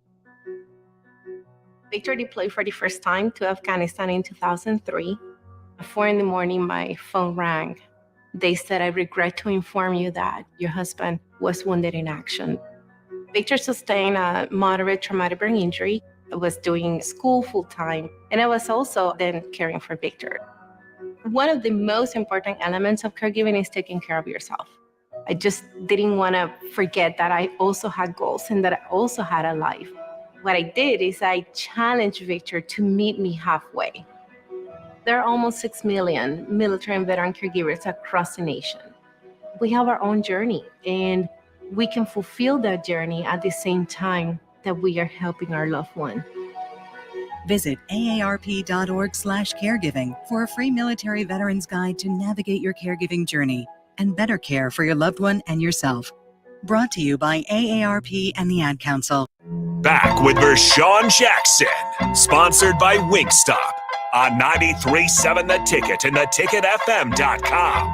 Victor deployed for the first time to Afghanistan in 2003. At 4 a.m, my phone rang. They said, "I regret to inform you that your husband was wounded in action." Victor sustained a moderate traumatic brain injury. I was doing school full-time, and I was also then caring for Victor. One of the most important elements of caregiving is taking care of yourself. I just didn't want to forget that I also had goals and that I also had a life. What I did is I challenged Victor to meet me halfway. There are almost 6 million military and veteran caregivers across the nation. We have our own journey, and we can fulfill that journey at the same time that we are helping our loved one.
Visit aarp.org/caregiving for a free military veterans guide to navigate your caregiving journey and better care for your loved one and yourself. Brought to you by AARP and the Ad Council.
Back with Rashawn Jackson, sponsored by Wingstop on 93.7 The Ticket and theticketfm.com.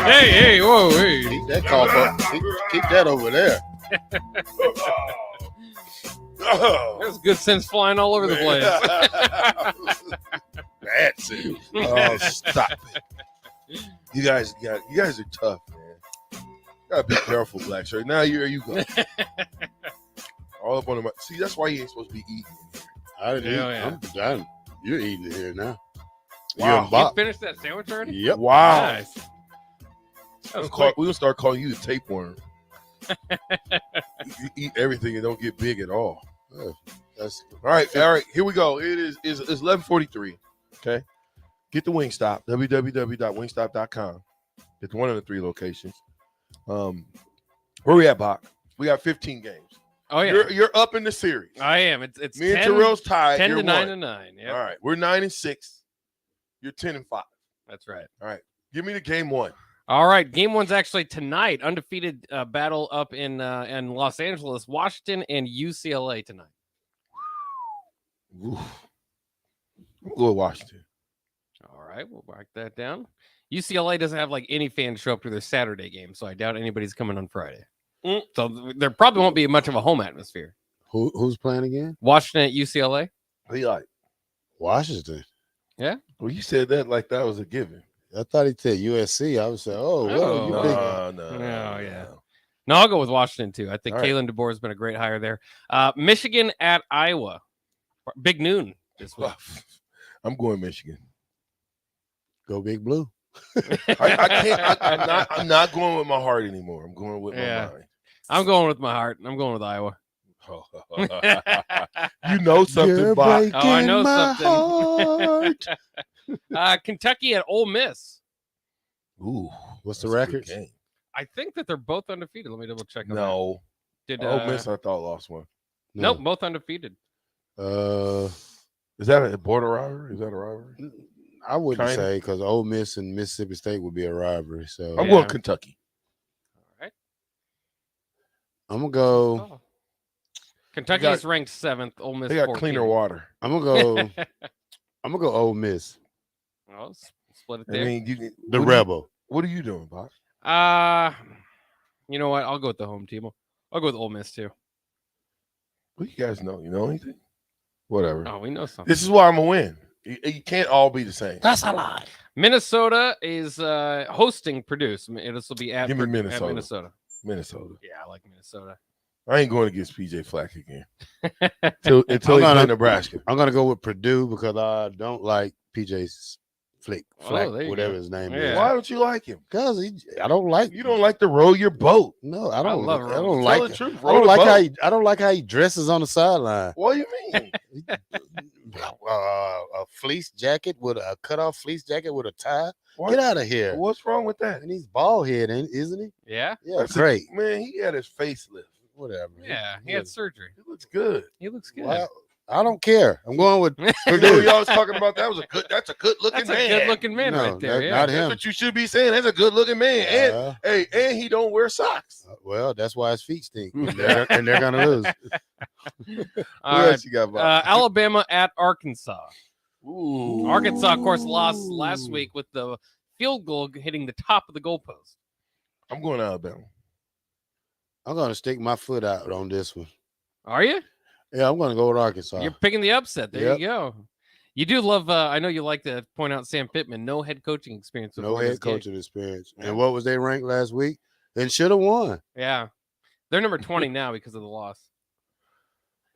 Hey, whoa, hey.
Keep that cough up. Keep that over there.
There's good sense flying all over the place.
That's it. Oh, stop it. You guys are tough, man. Gotta be careful, Black Shirt. Now here you go. All up on the see, that's why you ain't supposed to be eating.
I didn't eat.
Yeah.
I'm done. You're eating it here now.
Wow.
You finished that sandwich already?
Yep.
Wow.
Nice.
We're gonna start calling you the tapeworm. You eat everything and don't get big at all.
That's
all right. Here we go. It's 11:43. Okay, get the Wingstop. www.wingstop.com. Get to one of the 3 locations. Where we at, Bach? We got 15 games.
Oh yeah,
you're up in the series.
I am. It's
me 10, and Terrell's tied.
10
you're
to 9
1.
to 9. Yeah.
All right, we're 9-6. You're 10-5.
That's right.
All right, give me the game 1.
All right, game 1's actually tonight. Undefeated battle up in Los Angeles, Washington, and UCLA tonight.
Oof. I'm going to Washington.
All right, we'll mark that down. UCLA doesn't have like any fans show up to their Saturday game, so I doubt anybody's coming on Friday. So there probably won't be much of a home atmosphere.
Who's playing again?
Washington at UCLA.
Who you like?
Washington.
Yeah.
Well, you said that like that was a given.
I thought he said USC. I would say, oh, well, you big.
No, I'll go with Washington too. I think
All right.
Kalen DeBoer has been a great hire there. Michigan at Iowa. Big noon this week.
I'm going Michigan.
Go Big Blue.
I can't. I'm not going with my heart anymore. I'm going with my mind.
I'm going with my heart. I'm going with Iowa.
You know something, Bob.
Oh, I know something. Kentucky at Ole Miss.
Ooh,
what's the record?
I think that they're both undefeated. Let me double check. On
No.
that. Did
Ole Miss? I thought lost one.
Nope, both undefeated.
Is that a border rivalry? Is that a rivalry?
I wouldn't
Kinda.
say because Ole Miss and Mississippi State would be a rivalry. So
I'm going Kentucky.
All right.
I'm gonna go.
Kentucky's ranked 7th. Ole Miss.
They got
14th.
cleaner water.
I'm gonna go. I'm gonna go Ole Miss.
Oh, split it
I
there.
mean,
The Rebel.
What are you doing, Bob?
You know what? I'll go with the home team. I'll go with Ole Miss too.
What do you guys know? You know anything? Whatever.
Oh, we know something.
This is why I'm gonna win. You can't all be the same.
That's a lie. Minnesota is hosting Purdue. So this will be at
Give me
Purdue,
Minnesota.
At Minnesota.
Minnesota.
Yeah, I like Minnesota.
I ain't going against PJ Flack again. until he play Nebraska.
I'm gonna go with Purdue because I don't like PJ's Flack,
there you
whatever
go.
his name
Yeah.
is.
Why don't you like him?
Because I don't like.
You don't like to row your boat.
No, I don't.
love
I
rowing.
don't
Tell
like.
the truth.
I
Row
don't
the
like
boat.
how he. I don't like how he dresses on the sideline.
What do you mean?
A fleece jacket with a cutoff fleece jacket with a tie.
What?
Get out of here.
What's wrong with that?
And he's bald head, isn't he?
Yeah.
Yeah,
That's
great.
Man, he had his facelift.
Whatever.
Yeah, he had surgery.
He looks good.
He looks good.
Well, I don't care. I'm going with
You know,
Purdue.
y'all was talking about that was a good. That's a good looking
That's
man.
a good-looking man
No,
right there.
that-
Yeah.
not
That's
him.
what you should be saying. That's a good looking man. And and he don't wear socks.
Well, that's why his feet stink, and they're gonna lose.
All
Who
right.
else you got, Bob?
Alabama at Arkansas.
Ooh.
Arkansas, of course, lost last week with the field goal hitting the top of the goalpost.
I'm going to Alabama.
I'm gonna stick my foot out on this one.
Are you?
Yeah, I'm gonna go with Arkansas.
You're picking the upset. There
Yep.
you go. You do love. I know you like to point out Sam Pittman. No head coaching experience.
No
before this
head
game.
coaching experience. And what was they ranked last week? And should have won.
Yeah, they're number 20 now because of the loss.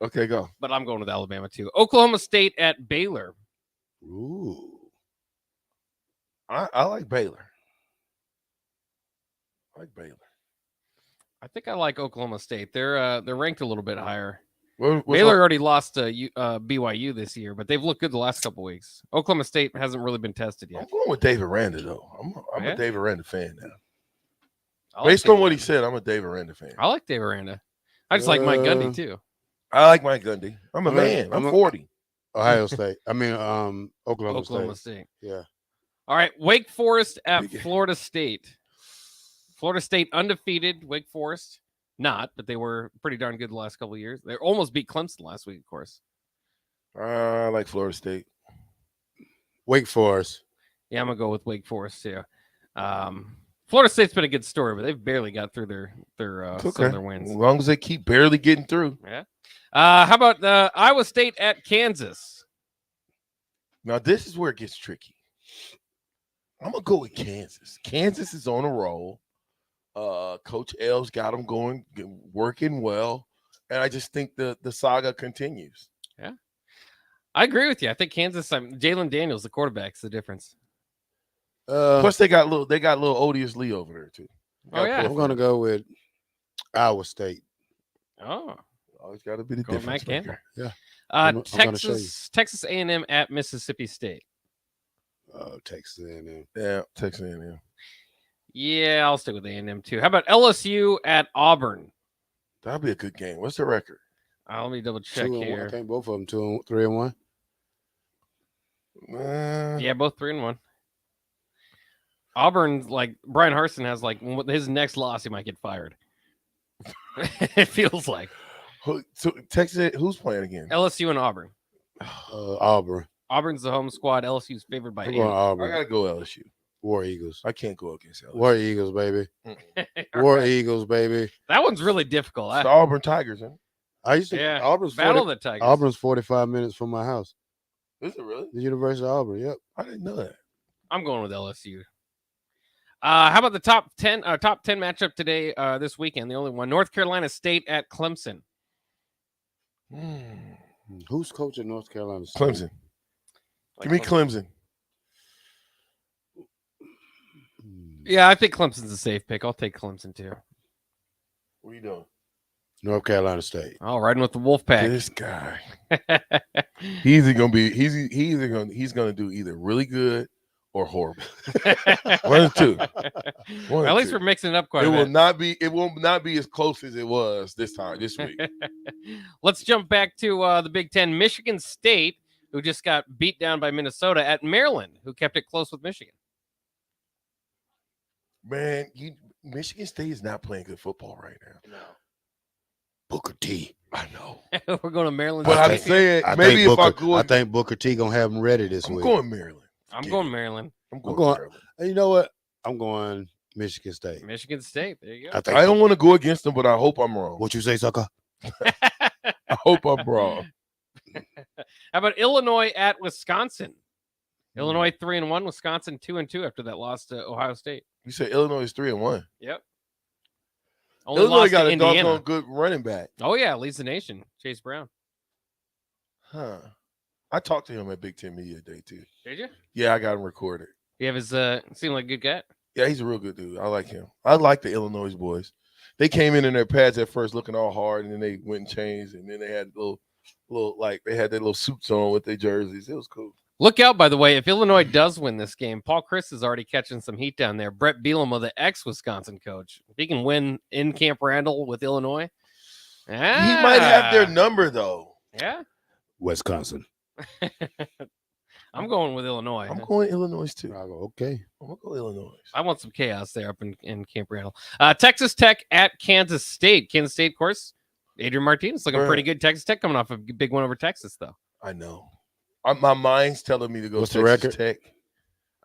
Okay, go.
But I'm going with Alabama too. Oklahoma State at Baylor.
Ooh.
I like Baylor. I like Baylor.
I think I like Oklahoma State. They're ranked a little bit higher.
What's
Baylor
up?
already lost to BYU this year, but they've looked good the last couple weeks. Oklahoma State hasn't really been tested yet.
I'm going with David Randa though. I'm
Yeah?
a David Randa fan now.
I like
Based on
David
what he
Randa.
said, I'm a David Randa fan.
I like David Randa. I just like Mike Gundy too.
I like Mike Gundy. I'm a man. I'm 40.
Ohio State. I mean, Oklahoma
State.
Yeah.
All right, Wake Forest at Florida State. Florida State undefeated. Wake Forest not, but they were pretty darn good the last couple of years. They almost beat Clemson last week, of course.
I like Florida State.
Wake Forest.
Yeah, I'm gonna go with Wake Forest too. Florida State's been a good story, but they've barely got through their
It's
some of their wins.
As long as they keep barely getting through.
Yeah. How about Iowa State at Kansas?
Now this is where it gets tricky. I'm gonna go with Kansas. Kansas is on a roll. Coach L's got them going, working well, and I just think the saga continues.
Yeah, I agree with you. I think Kansas. Jalen Daniels, the quarterback's the difference.
Plus, they got little Odious Lee over there too.
Oh yeah,
I'm gonna go with Iowa State.
Oh,
always got to be the
go with
difference
Matt Campbell.
maker.
Yeah. I'm gonna show you.
Texas A&M at Mississippi State.
Texas A&M.
Yeah, Texas A&M.
Yeah,
I'll stick with A&M too. How about LSU at Auburn?
That'll be a good game. What's the record?
Let me double check
2-1.
here.
I think both of them 2-3-1.
Yeah, both 3-1. Auburn, like Brian Harsin has his next loss, he might get fired. It feels like.
So Texas, who's playing again?
LSU and Auburn.
Auburn.
Auburn's the home squad. LSU's favored by
I'm
8.
going Auburn.
I gotta go LSU.
War Eagles.
I can't go against LSU.
War Eagles, baby. War Eagles, baby.
That one's really difficult.
It's the Auburn Tigers, huh?
I used to Auburn's
Battle of the Tigers.
Auburn's 45 minutes from my house.
Is it really?
The University of Auburn, yep.
I didn't know that.
I'm going with LSU. How about the top 10 matchup today, this weekend? The only one. North Carolina State at Clemson.
Who's coaching North Carolina State?
Clemson. Give me Clemson.
Yeah, I think Clemson's a safe pick. I'll take Clemson too.
What are you doing?
North Carolina State.
Oh, riding with the Wolfpack.
This guy. He's gonna do either really good or horrible. One or two.
At least we're mixing it up quite a bit.
It will not be as close as it was this week.
Let's jump back to the Big Ten. Michigan State, who just got beat down by Minnesota, at Maryland, who kept it close with Michigan.
Man, Michigan State is not playing good football right now.
No.
Booker T.
I know.
We're going to Maryland.
But I'm saying
I think Booker T gonna have them ready this week.
I'm going Maryland.
I'm going Maryland.
I'm going Maryland.
You know what? I'm going Michigan State.
Michigan State. There you go.
I don't want to go against them, but I hope I'm wrong.
What you say, sucker?
I hope I'm wrong.
How about Illinois at Wisconsin? Illinois 3-1, Wisconsin 2-2 after that loss to Ohio State.
You said Illinois is 3-1.
Yep.
Illinois got a doggone good running back.
Oh yeah, leads the nation. Chase Brown.
Huh. I talked to him at Big Ten Media Day too.
Did you?
Yeah, I got him recorded.
You have his seemed like a good guy.
Yeah, he's a real good dude. I like him. I like the Illinois boys. They came in their pads at first looking all hard, and then they went and changed, and then they had little like they had their little suits on with their jerseys. It was cool.
Look out, by the way, if Illinois does win this game, Paul Chris is already catching some heat down there. Brett Bielema, the ex-Wisconsin coach, if he can win in Camp Randall with Illinois,
he might have their number though.
Yeah,
Wisconsin.
I'm going with Illinois.
I'm going Illinois too.
Okay,
I'm gonna go Illinois.
I want some chaos there up in Camp Randall. Texas Tech at Kansas State. Kansas State, of course. Adrian Martinez looking pretty good. Texas Tech coming off a big one over Texas, though.
I know. My mind's telling me to go.
What's
Texas
the record?
Tech.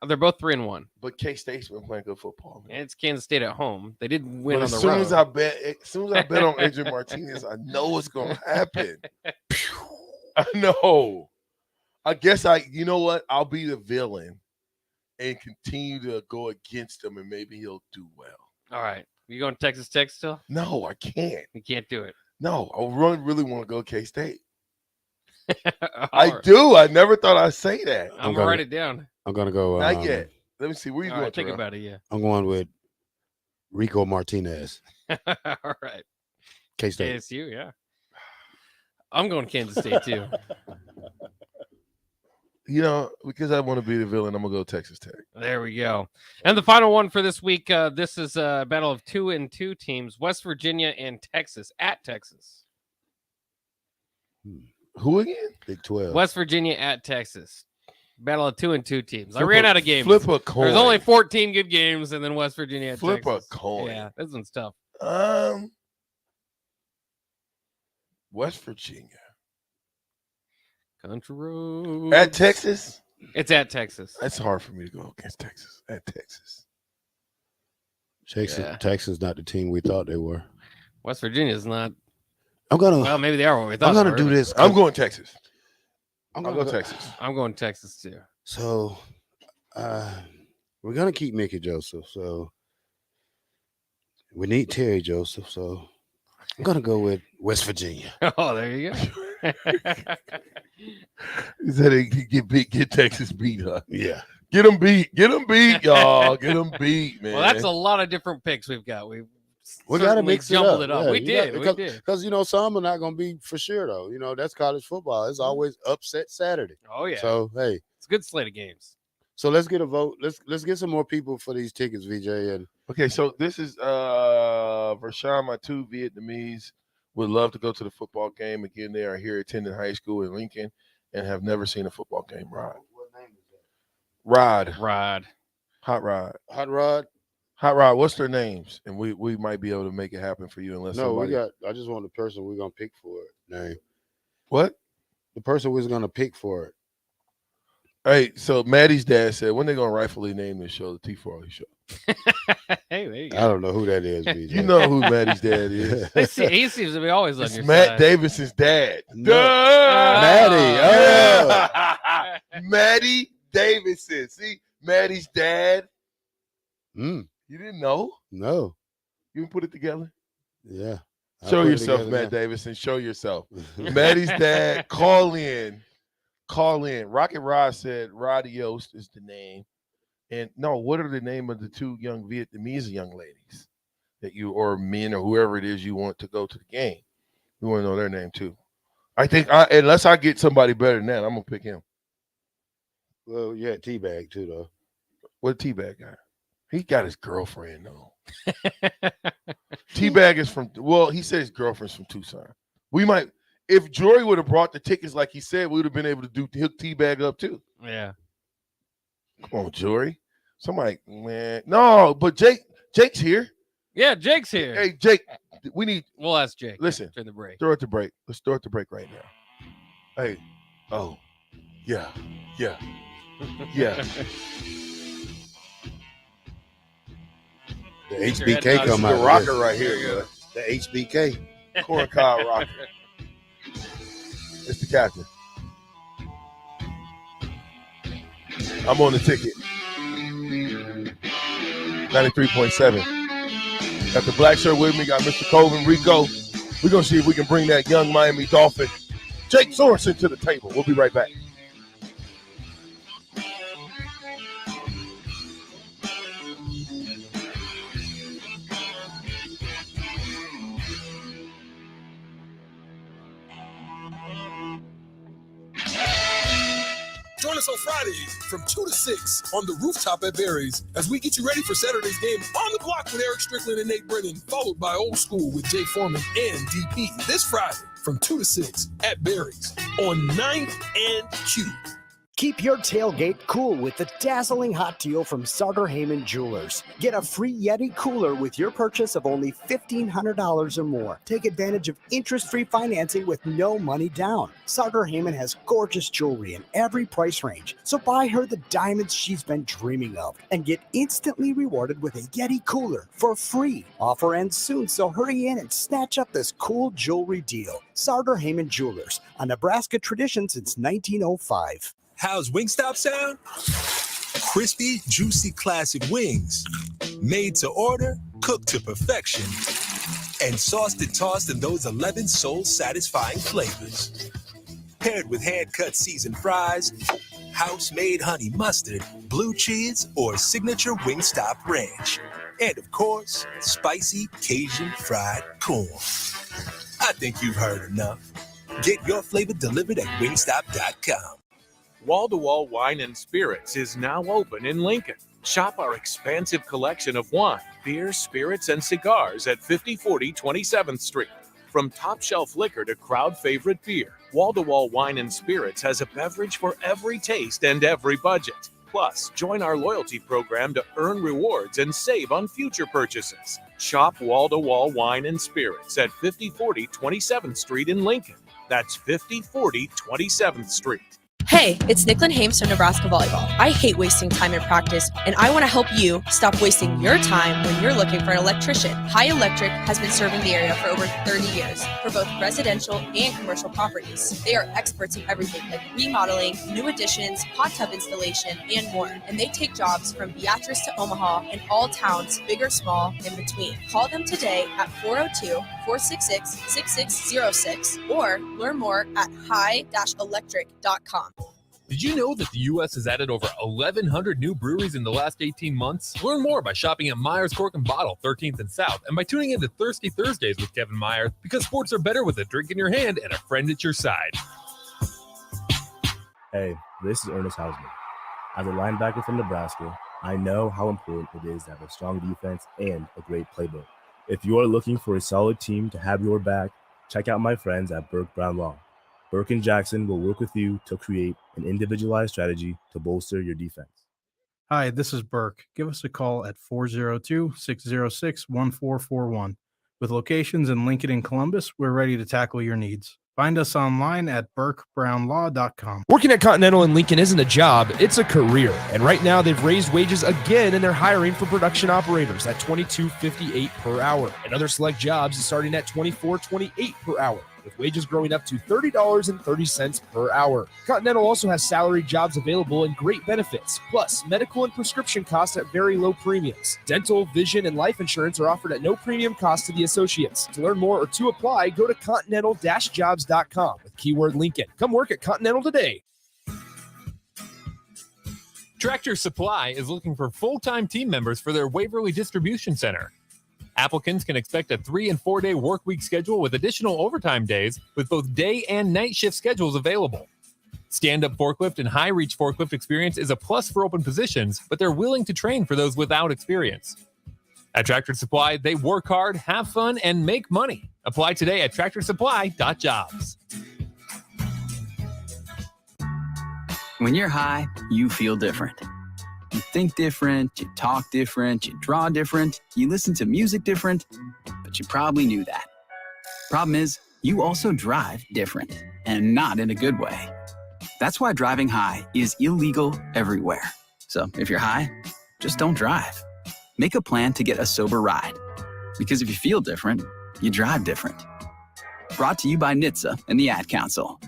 They're both 3-1.
But K-State's been playing good football. Man.
And it's Kansas State at home. They did win
But
on the
as soon
road.
as I bet on Adrian Martinez, I know what's gonna happen. I know. I guess you know what? I'll be the villain and continue to go against him, and maybe he'll do well.
All right. You going Texas Tech still?
No, I can't.
You can't do it.
No, I really want to go K-State. I do. I never thought I'd say that.
I'm going to write it down.
I'm going to go.
Not yet. Let me see. Where you going?
Right, think about it, yeah.
I'm going with Rico Martinez.
All right.
K-State.
KSU, yeah. I'm going Kansas State, too.
You know, because I want to be the villain, I'm going to go Texas Tech.
There we go. And the final one for this week, this is a battle of 2-2 teams, West Virginia and Texas, at Texas.
Who again?
Big 12.
West Virginia at Texas. Battle of 2-2 teams. I ran out of games.
Flip a coin.
There's only 14 good games, and then West Virginia at
Flip
Texas.
a coin.
Yeah, this one's tough.
West Virginia.
Country road.
At Texas?
It's at Texas.
That's hard for me to go against Texas. At Texas.
Texas not the team we thought they were.
West Virginia's not.
Well,
maybe they are what we thought.
I'm gonna do this.
I'm going Texas.
I'm
I'll
gonna
go Texas.
I'm going Texas too.
So we're gonna keep Mickey Joseph. So we need Terry Joseph. So I'm gonna go with West Virginia.
Oh, there you go.
He said he get Texas beat, huh?
Yeah.
Get them beat, y'all. Get them beat, man.
Well, that's a lot of different picks we've got. We
got to mix
jumbled
it
up.
Yeah,
We did.
Because, some are not going to be for sure, though. That's college football. It's always upset Saturday.
Oh, yeah.
So, hey.
It's a good slate of games.
So, let's get a vote. Let's get some more people for these tickets, VJ. And
okay, so this is Rashawn, my two Vietnamese, would love to go to the football game. Again, they are here attending high school in Lincoln and have never seen a football game. Rod.
What name is that?
Rod. Hot Rod.
Hot Rod.
Hot Rod, what's their names? And we might be able to make it happen for you unless somebody...
I just want the person we're going to pick for it name.
What?
The person we're going to pick for it.
Hey, so Maddie's dad said, when they gonna rightfully name this show the T4 show?
Hey, there you go.
I don't know who that is, BJ.
You know who Maddie's dad is.
He seems to be always on
It's
your
Matt
side.
Davidson's dad.
No.
Duh!
Maddie. Oh.
Maddie Davidson. See, Maddie's dad.
Mm.
You didn't know?
No.
You didn't put it together?
Yeah. I
Show
put it
yourself,
together
Matt
now.
Davidson. Show yourself. Maddie's dad, call in. Call in. Rocket Rod said Radiost is the name. And no, what are the name of the two young Vietnamese young ladies that you, or men, or whoever it is you want to go to the game? We want to know their name too. I think unless I get somebody better than that, I'm gonna pick him.
Well, yeah, T-Bag too, though.
What T-Bag guy? He got his girlfriend though. T-Bag is from, well, he said his girlfriend's from Tucson. We might, if Jory would have brought the tickets like he said, we would have been able to hook T-Bag up too.
Yeah.
Come on, Jory. Somebody, man. No, but Jake's here.
Yeah, Jake's here.
Hey, Jake, we need.
We'll ask Jake.
Listen,
during the break.
Throw it to break. Let's throw it to break right now. Hey, oh, yeah. The
HBK come out.
The rocker right here,
yeah. The HBK.
Corn cob rocker. It's the captain. I'm on the ticket. 93.7. Got the black shirt with me. Got Mr. Colvin, Rico. We're going to see if we can bring that young Miami Dolphin, Jake Sorensen, to the table. We'll be right back.
Join us on Fridays from 2 to 6 on the rooftop at Barry's as we get you ready for Saturday's game on the block with Eric Strickland and Nate Brennan, followed by Old School with Jay Foreman and DP this Friday from 2 to 6 at Barry's on 9th and Q.
Keep your tailgate cool with the dazzling hot deal from Sartor Heyman Jewelers. Get a free Yeti cooler with your purchase of only $1,500 or more. Take advantage of interest-free financing with no money down. Sartor Heyman has gorgeous jewelry in every price range, so buy her the diamonds she's been dreaming of and get instantly rewarded with a Yeti cooler for free. Offer ends soon, so hurry in and snatch up this cool jewelry deal. Sartor Heyman Jewelers, a Nebraska tradition since 1905.
How's Wingstop sound? Crispy, juicy, classic wings. Made to order, cooked to perfection. And sauced and tossed in those 11 soul-satisfying flavors. Paired with hand-cut seasoned fries, house-made honey mustard, blue cheese, or signature Wingstop ranch. And, of course, spicy Cajun fried corn. I think you've heard enough. Get your flavor delivered at wingstop.com.
Wall-to-Wall Wine and Spirits is now open in Lincoln. Shop our expansive collection of wine, beer, spirits, and cigars at 5040 27th Street. From top-shelf liquor to crowd-favorite beer, Wall-to-Wall Wine and Spirits has a beverage for every taste and every budget. Plus, join our loyalty program to earn rewards and save on future purchases. Shop Wall-to-Wall Wine and Spirits at 5040 27th Street in Lincoln. That's 5040 27th Street.
Hey, it's Nicklin Hames from Nebraska Volleyball. I hate wasting time in practice, and I want to help you stop wasting your time when you're looking for an electrician. High Electric has been serving the area for over 30 years for both residential and commercial properties. They are experts in everything like remodeling, new additions, hot tub installation, and more. And they take jobs from Beatrice to Omaha and all towns, big or small, in between. Call them today at 402-466-6606 or learn more at high-electric.com.
Did you know that the U.S. has added over 1,100 new breweries in the last 18 months? Learn more by shopping at Myers Cork and Bottle, 13th and South, and by tuning in to Thirsty Thursdays with Kevin Myers, because sports are better with a drink in your hand and a friend at your side.
Hey, this is Ernest Hausman. As a linebacker from Nebraska, I know how important it is to have a strong defense and a great playbook. If you are looking for a solid team to have your back, check out my friends at Burke Brown Law. Burke and Jackson will work with you to create an individualized strategy to bolster your defense.
Hi, this is Burke. Give us a call at 402-606-1441. With locations in Lincoln and Columbus, we're ready to tackle your needs. Find us online at burkebrownlaw.com.
Working at Continental in Lincoln isn't a job, it's a career. And right now they've raised wages again and they're hiring for production operators at $22.58 per hour. And other select jobs is starting at $24.28 per hour, with wages growing up to $30.30 per hour. Continental also has salaried jobs available and great benefits, plus medical and prescription costs at very low premiums. Dental, vision, and life insurance are offered at no premium cost to the associates. To learn more or to apply, go to continental-jobs.com with keyword Lincoln. Come work at Continental today.
Tractor Supply is looking for full-time team members for their Waverly Distribution Center. Applicants can expect a 3- and 4-day work week schedule with additional overtime days, with both day and night shift schedules available. Stand-up forklift and high-reach forklift experience is a plus for open positions, but they're willing to train for those without experience. At Tractor Supply, they work hard, have fun, and make money. Apply today at tractorsupply.jobs.
When you're high, you feel different. You think different, you talk different, you draw different, you listen to music different, but you probably knew that. Problem is, you also drive different, and not in a good way. That's why driving high is illegal everywhere. So if you're high, just don't drive. Make a plan to get a sober ride. Because if you feel different, you drive different. Brought to you by NHTSA and the Ad Council.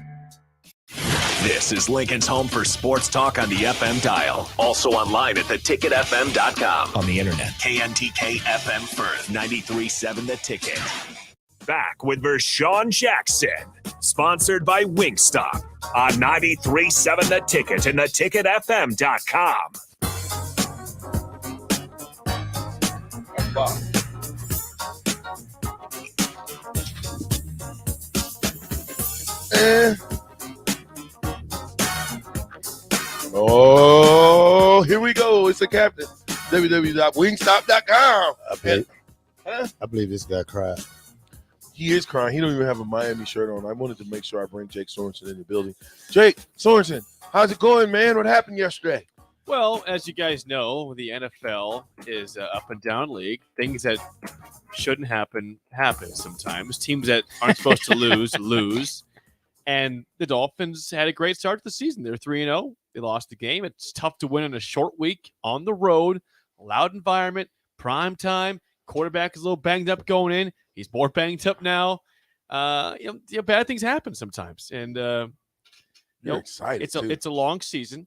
This is Lincoln's home for sports talk on the FM dial. Also online at theticketfm.com. On the internet. KNTK FM Firth, 93.7 The Ticket. Back with Vershawn Jackson. Sponsored by Wingstop on 93.7 The Ticket and theticketfm.com.
Wow. Oh, here we go. It's the captain. www.wingstop.com.
I believe this guy cried.
He is crying. He don't even have a Miami shirt on. I wanted to make sure I bring Jake Sorensen in the building. Jake Sorensen, how's it going, man? What happened yesterday?
Well, as you guys know, the NFL is an up and down league. Things that shouldn't happen sometimes. Teams that aren't supposed to lose. And the Dolphins had a great start to the season. They're 3-0. They lost the game. It's tough to win in a short week on the road, loud environment, prime time. Quarterback is a little banged up going in. He's more banged up now. Bad things happen sometimes. And
You're excited.
It's a long season.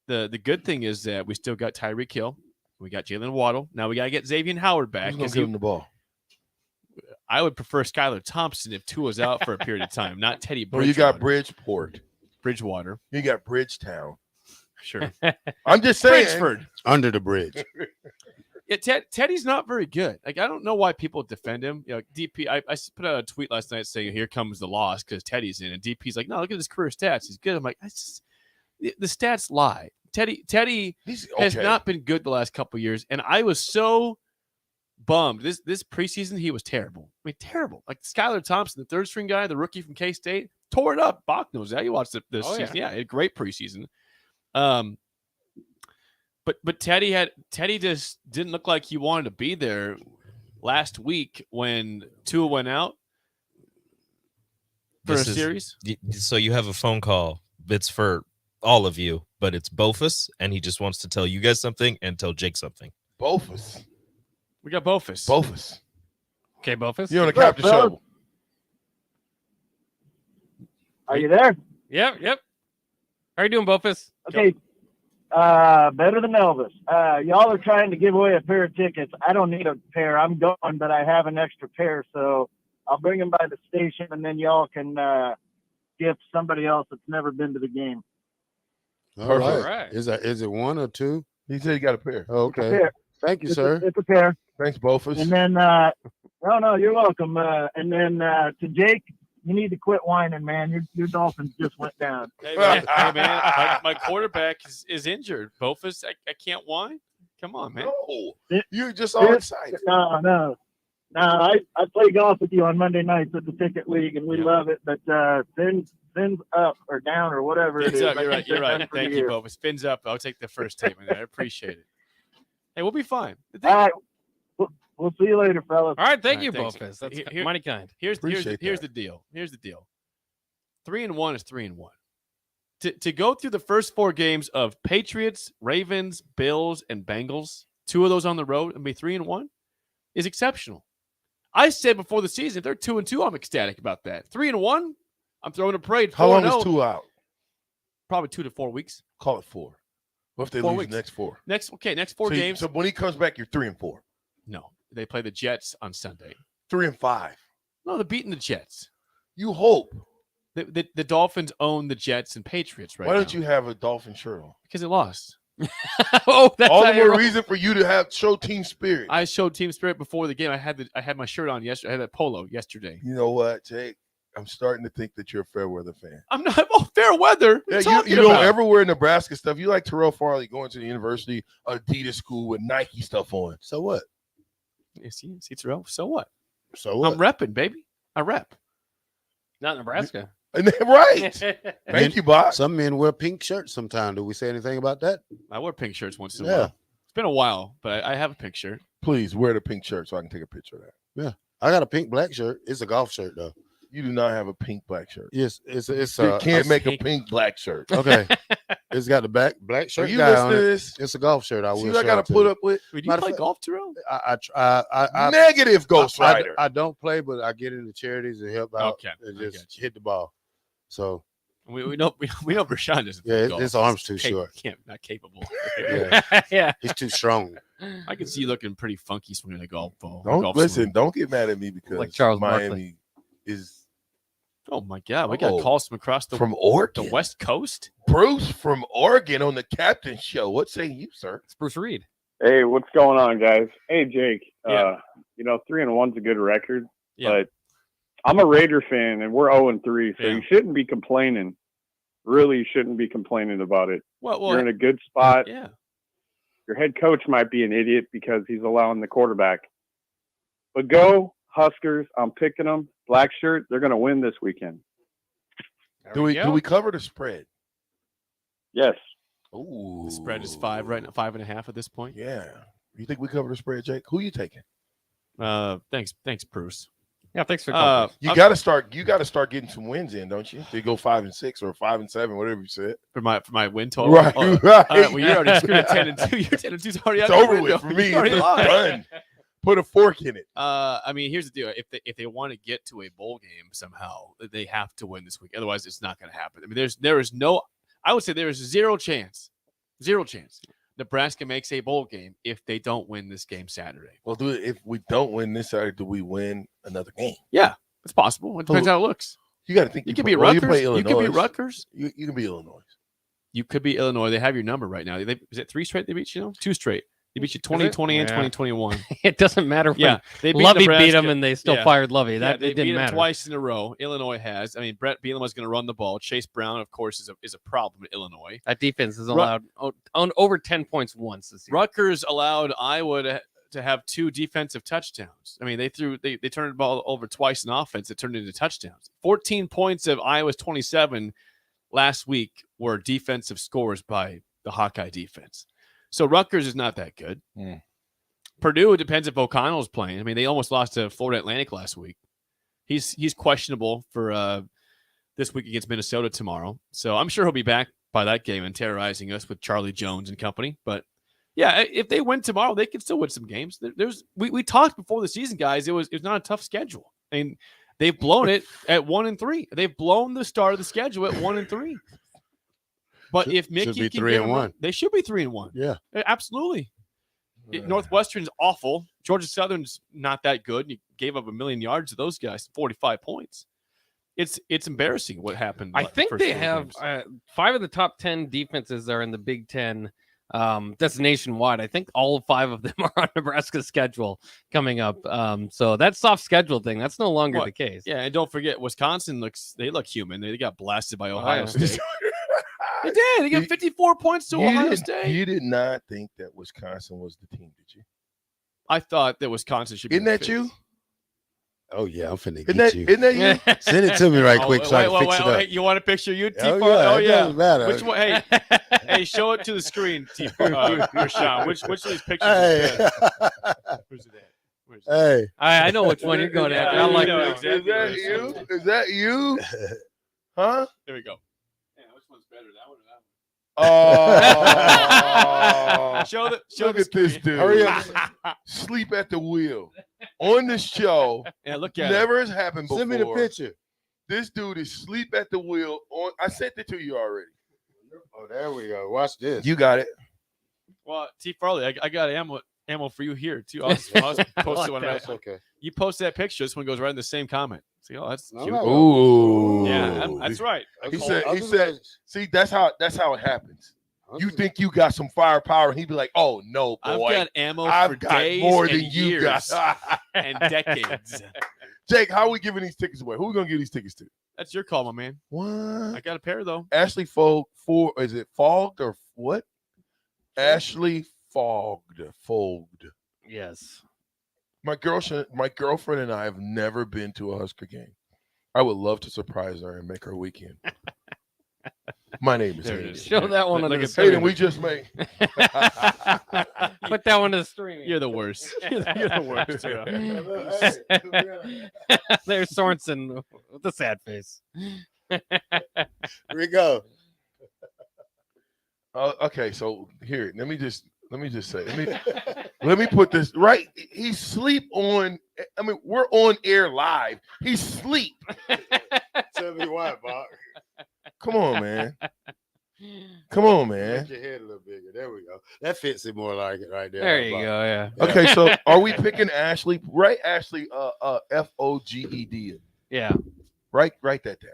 The good thing is that we still got Tyreek Hill. We got Jalen Waddle. Now we got to get Xavier Howard back.
Who's going to give him the ball?
I would prefer Skylar Thompson if Tua's out for a period of time, not Teddy Bridgewater.
Well, you got Bridgewater. You got Bridgetown.
Sure.
I'm just saying.
Bridgeford.
Under the bridge.
Yeah, Teddy's not very good. Like, I don't know why people defend him. DP, I put out a tweet last night saying, here comes the loss because Teddy's in. And DP's like, no, look at his career stats. He's good. I'm like, the stats lie. Teddy has not been good the last couple of years. And I was so bummed. This preseason, he was terrible. I mean, terrible. Like Skylar Thompson, the third string guy, the rookie from K-State, tore it up. Bach knows that. You watched it this season. Yeah, a great preseason. But Teddy just didn't look like he wanted to be there last week when Tua went out for a series.
So you have a phone call. It's for all of you, but it's Bofus, and he just wants to tell you guys something and tell Jake something.
Bofus.
We got Bofus. Okay, Bofus.
You're on the captain show.
Are you there?
Yep. How are you doing, Bofus?
Okay. Better than Elvis. Y'all are trying to give away a pair of tickets. I don't need a pair. I'm going, but I have an extra pair, so I'll bring them by the station, and then y'all can gift somebody else that's never been to the game.
All right. Is it one or two?
He said he got a pair.
Oh, okay.
A pair.
Thank you,
It's
sir.
It's a pair.
Thanks, Bofus.
And then, no, you're welcome. And then to Jake, you need to quit whining, man. Your Dolphins just went down.
Hey, man, my quarterback is injured. Bofus, I can't whine. Come on, man.
No, you're just all excited.
No. I play golf with you on Monday nights at the Ticket League, and we love it. But fins up or down or whatever it
Fins
is.
up. You're right. Thank you, Bofus. Fins up. I'll take the first statement. I appreciate it. Hey, we'll be fine.
All right. We'll see you later, fellas.
All right, thank you, thanks. Bofus. That's mighty kind. Here's the deal. 3-1 is 3-1. To go through the first 4 games of Patriots, Ravens, Bills, and Bengals, 2 of those on the road, and be 3-1 is exceptional. I said before the season, if they're 2-2, I'm ecstatic about that. 3-1, I'm throwing a parade.
How long is 2 out?
Probably 2 to 4 weeks.
Call it 4. What if they
4
lose
weeks.
the next 4?
Next 4 games.
So when he comes back, you're 3-4.
No, they play the Jets on Sunday.
3-5.
No, they're beating the Jets.
You hope.
The Dolphins own the Jets and Patriots right now.
Why don't you have a Dolphin shirt on?
Because it lost.
That's
all the
how
more
you're
reason for you to show team spirit.
I showed team spirit before the game. I had my shirt on yesterday. I had that polo yesterday.
You know what, Jake? I'm starting to think that you're a fair weather fan.
I'm not. Oh, fair weather.
Yeah, you don't ever wear Nebraska stuff. You like Terrell Farley going to the university Adidas school with Nike stuff on. So what?
Yeah, see Terrell. So what?
So what?
I'm repping, baby. I rep.
Not Nebraska.
Right. Thank you, Bob.
Some men wear pink shirts sometimes. Do we say anything about that?
I wear pink shirts once in a while. It's been a while, but I have a pink shirt.
Please wear the pink shirt so I can take a picture of that.
Yeah. I got a pink black shirt. It's a golf shirt, though.
You do not have a pink black shirt.
Yes, it's
you can't make a pink black shirt.
Okay. It's got the black shirt.
Are you
guy
listening
on
to
it.
this?
It's a golf shirt. I will.
See what I got to put up with?
Do you play golf, Terrell?
I
Negative Ghost Rider.
I don't play, but I get into charities and help out and just hit the ball. So
we know Rashawn doesn't.
Yeah,
golf.
his arm's too short.
Not capable.
Yeah, he's too strong.
I can see you looking pretty funky swinging a golf ball.
Don't get mad at me because
like Charles
Miami
Barkley.
is.
Oh my God, we got calls from across
from Oregon,
the West Coast.
Bruce from Oregon on the Captain Show. What say you, sir?
It's Bruce Reed.
Hey, what's going on, guys? Hey, Jake.
Yeah.
3-1's a good record,
Yeah.
but I'm a Raider fan, and we're 0-3, so you shouldn't be complaining. Really, you shouldn't be complaining about it.
Well,
you're in a good spot.
Yeah.
Your head coach might be an idiot because he's allowing the quarterback. But go Huskers. I'm picking them. Black shirt. They're going to win this weekend.
Do we cover the spread?
Yes.
Ooh.
The spread is 5.5 at this point.
Yeah. You think we cover the spread, Jake? Who you taking?
Thanks, Bruce.
Yeah, thanks for
you got to start getting some wins in, don't you? To go 5-6 or 5-7, whatever you said.
For my win total.
Right. Right.
Well, you already screwed at 10-2. Your 10-2's already out.
It's over with for me.
It's
It's done. Put a fork in it.
I mean, here's the deal. If they want to get to a bowl game somehow, they have to win this week. Otherwise, it's not going to happen. I mean, there is no. I would say there is zero chance Nebraska makes a bowl game if they don't win this game Saturday.
Well, if we don't win this Saturday, do we win another game?
Yeah, it's possible. It depends how it looks.
You got to think.
You could be Rutgers. You could be Rutgers.
You can be Illinois.
You could be Illinois. They have your number right now. Is it 3 straight they beat you? 2 straight. They beat you 2020 and 2021.
It doesn't matter.
Yeah,
they Lovey beat them and they still fired Lovey.
They
It didn't
beat him
matter.
twice in a row. Illinois has. I mean, Brett Bielema is going to run the ball. Chase Brown, of course, is a problem at Illinois.
That defense is allowed on over 10 points once this year.
Rutgers allowed Iowa to have 2 defensive touchdowns. I mean, they turned the ball over twice in offense. It turned into touchdowns. 14 points of Iowa's 27 last week were defensive scores by the Hawkeye defense. So Rutgers is not that good. Purdue, it depends if O'Connell's playing. I mean, they almost lost to Florida Atlantic last week. He's questionable for this week against Minnesota tomorrow. So I'm sure he'll be back by that game and terrorizing us with Charlie Jones and company. But yeah, if they win tomorrow, they can still win some games. We talked before the season, guys. It was not a tough schedule. I mean, they've blown it at 1-3. They've blown the start of the schedule at 1-3. But if Mickey
should be
can
3-1.
They should be 3-1.
Yeah,
absolutely. Northwestern's awful. Georgia Southern's not that good. You gave up 1 million yards to those guys, 45 points. It's embarrassing what happened.
I think
first
they
4
have
games.
5 of the top 10 defenses are in the Big Ten. That's nationwide. I think all 5 of them are on Nebraska's schedule coming up. So that soft schedule thing, that's no longer the case.
Yeah, and don't forget, Wisconsin look human. They got blasted by Ohio State. They did. They got 54 points to Ohio State.
You did not think that Wisconsin was the team, did you?
I thought that Wisconsin should be.
Isn't that you?
Oh yeah, I'm finna
Isn't
get you.
Isn't that you?
Send it to me right quick so I can fix it up.
You want a picture of you, T?
Oh, yeah, it doesn't matter.
Which one? Hey, show it to the screen, T. Rashawn. Which of these pictures?
Hey.
Where's it at?
Hey,
I know which one you're going after. I like
know
that.
exactly
Is that you? Huh?
There we go. Yeah, which one's better, that one or that one?
Oh,
show
look
the
at this
screen.
dude.
Hurry up.
Sleep at the wheel on the show.
Yeah, look at
Never has happened before.
Send me the picture.
This dude is sleep at the wheel on. I sent it to you already.
Oh, there we go. Watch this.
You got it.
Well, T. Farley, I got ammo for you here too. I'll post one.
That's okay.
You post that picture. This one goes right in the same comment. See, oh, that's cute.
Ooh.
Yeah, that's right.
He said, see, that's how it happens. You think you got some firepower, and he'd be like, "Oh no, boy,
I've got ammo
I've
for
got
days
more
and
than you
years
got."
and decades.
Jake, how are we giving these tickets away? Who are we gonna give these tickets to?
That's your call, my man.
What?
I got a pair though.
Ashley is it Fogged or what? Ashley Fogged.
Yes.
My girlfriend and I have never been to a Husker game. I would love to surprise her and make her weekend. My name is Hayden.
Show that one on the
Hayden, we just made.
Put that one to the stream.
You're the worst. You're the worst.
There's Sorensen with the sad face.
Here we go.
Okay, so here, let me just say, let me put this right. He sleep on. I mean, we're on air live. He sleep.
Tell me why, Bob.
Come on, man. Come on, man.
Make your head a little bigger. There we go. That fits it more like it right there.
There you go. Yeah.
Okay, so are we picking Ashley? Right, Ashley. Foged.
Yeah.
Write that down.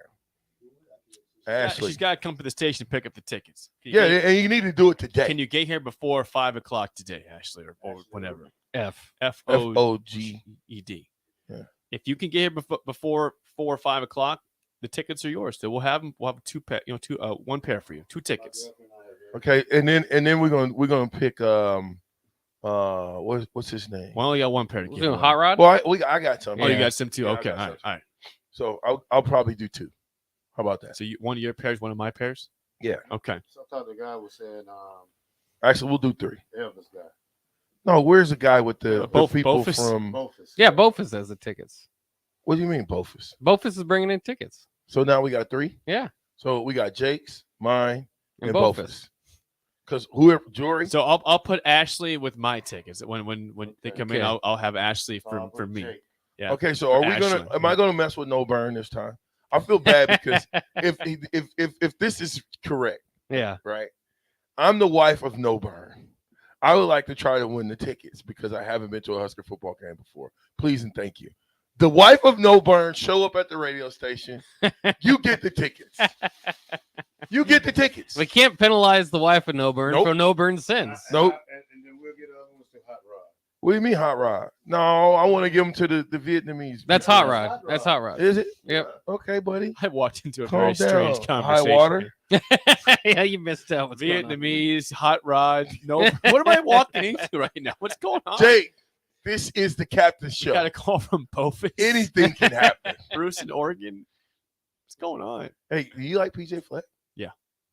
Ashley.
She's got to come to the station to pick up the tickets.
Yeah, and you need to do it today.
Can you get here before 5:00 today, Ashley, or whenever?
Foged.
Yeah. If you can get here before 4 or 5 o'clock, the tickets are yours. So we'll have one pair for you, 2 tickets.
Okay, and then we're gonna pick what's his name?
Well, I only got one pair to give.
Hot Rod.
Well, I got some.
Oh, you got some too.
Yeah,
Okay, all right.
So I'll probably do 2. How about that?
So one of your pairs, one of my pairs.
Yeah.
Okay.
Sometimes the guy was saying,
Actually, we'll do 3.
Elvis guy.
No, where's the guy with the people
Bofus?
from?
Bofus.
Yeah, Bofus has the tickets.
What do you mean, Bofus?
Bofus is bringing in tickets.
So now we got 3.
Yeah.
So we got Jake's, mine, and
Bofus.
Bofus. Because whoever Jory.
So I'll put Ashley with my tickets. When they come in, I'll have Ashley for me. Yeah.
Okay, so are we gonna? Am I gonna mess with No Burn this time? I feel bad because if this is correct,
yeah,
right. I'm the wife of No Burn. I would like to try to win the tickets because I haven't been to a Husker football game before. Please and thank you. The wife of No Burn show up at the radio station. You get the tickets. You get the tickets.
We can't penalize the wife of No Burn for No Burn sins.
Nope.
And then we'll get other ones to Hot Rod.
What do you mean Hot Rod? No, I want to give them to the Vietnamese.
That's Hot Rod. That's Hot Rod.
Is it?
Yep.
Okay, buddy.
I walked into a
Calm
very strange
down.
conversation.
High water.
Yeah, you missed out. What's going on?
Vietnamese, Hot Rod. No, what am I walking into right now? What's going on?
Jake, this is the captain's show.
You got a call from Bofus.
Anything can happen.
Bruce in Oregon. What's going on?
Hey, do you like PJ Fleck?
Yeah.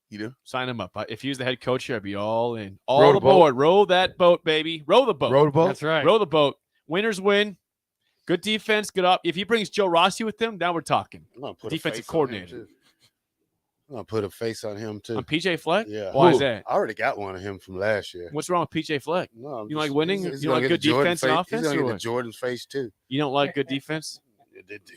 You do?
Sign him up. If he was the head coach here, I'd be all in.
Row
All
the
aboard. Row that boat, baby. Row the boat.
Row the boat?
That's right.
Row the boat. Winners win. Good defense. Good up. If he brings Joe Rossi with him, now we're talking.
I'm gonna put
Defensive
a face on him,
coordinator.
too. I'm gonna put a face on him too.
On PJ Fleck?
Yeah.
Why is that?
I already got one of him from last year.
What's wrong with PJ Fleck?
No,
You like winning?
he's
You
gonna
like
get
good
the Jordan
defense and
face-
offense?
He's
or
gonna get
what?
Jordan's face too.
You don't like good defense?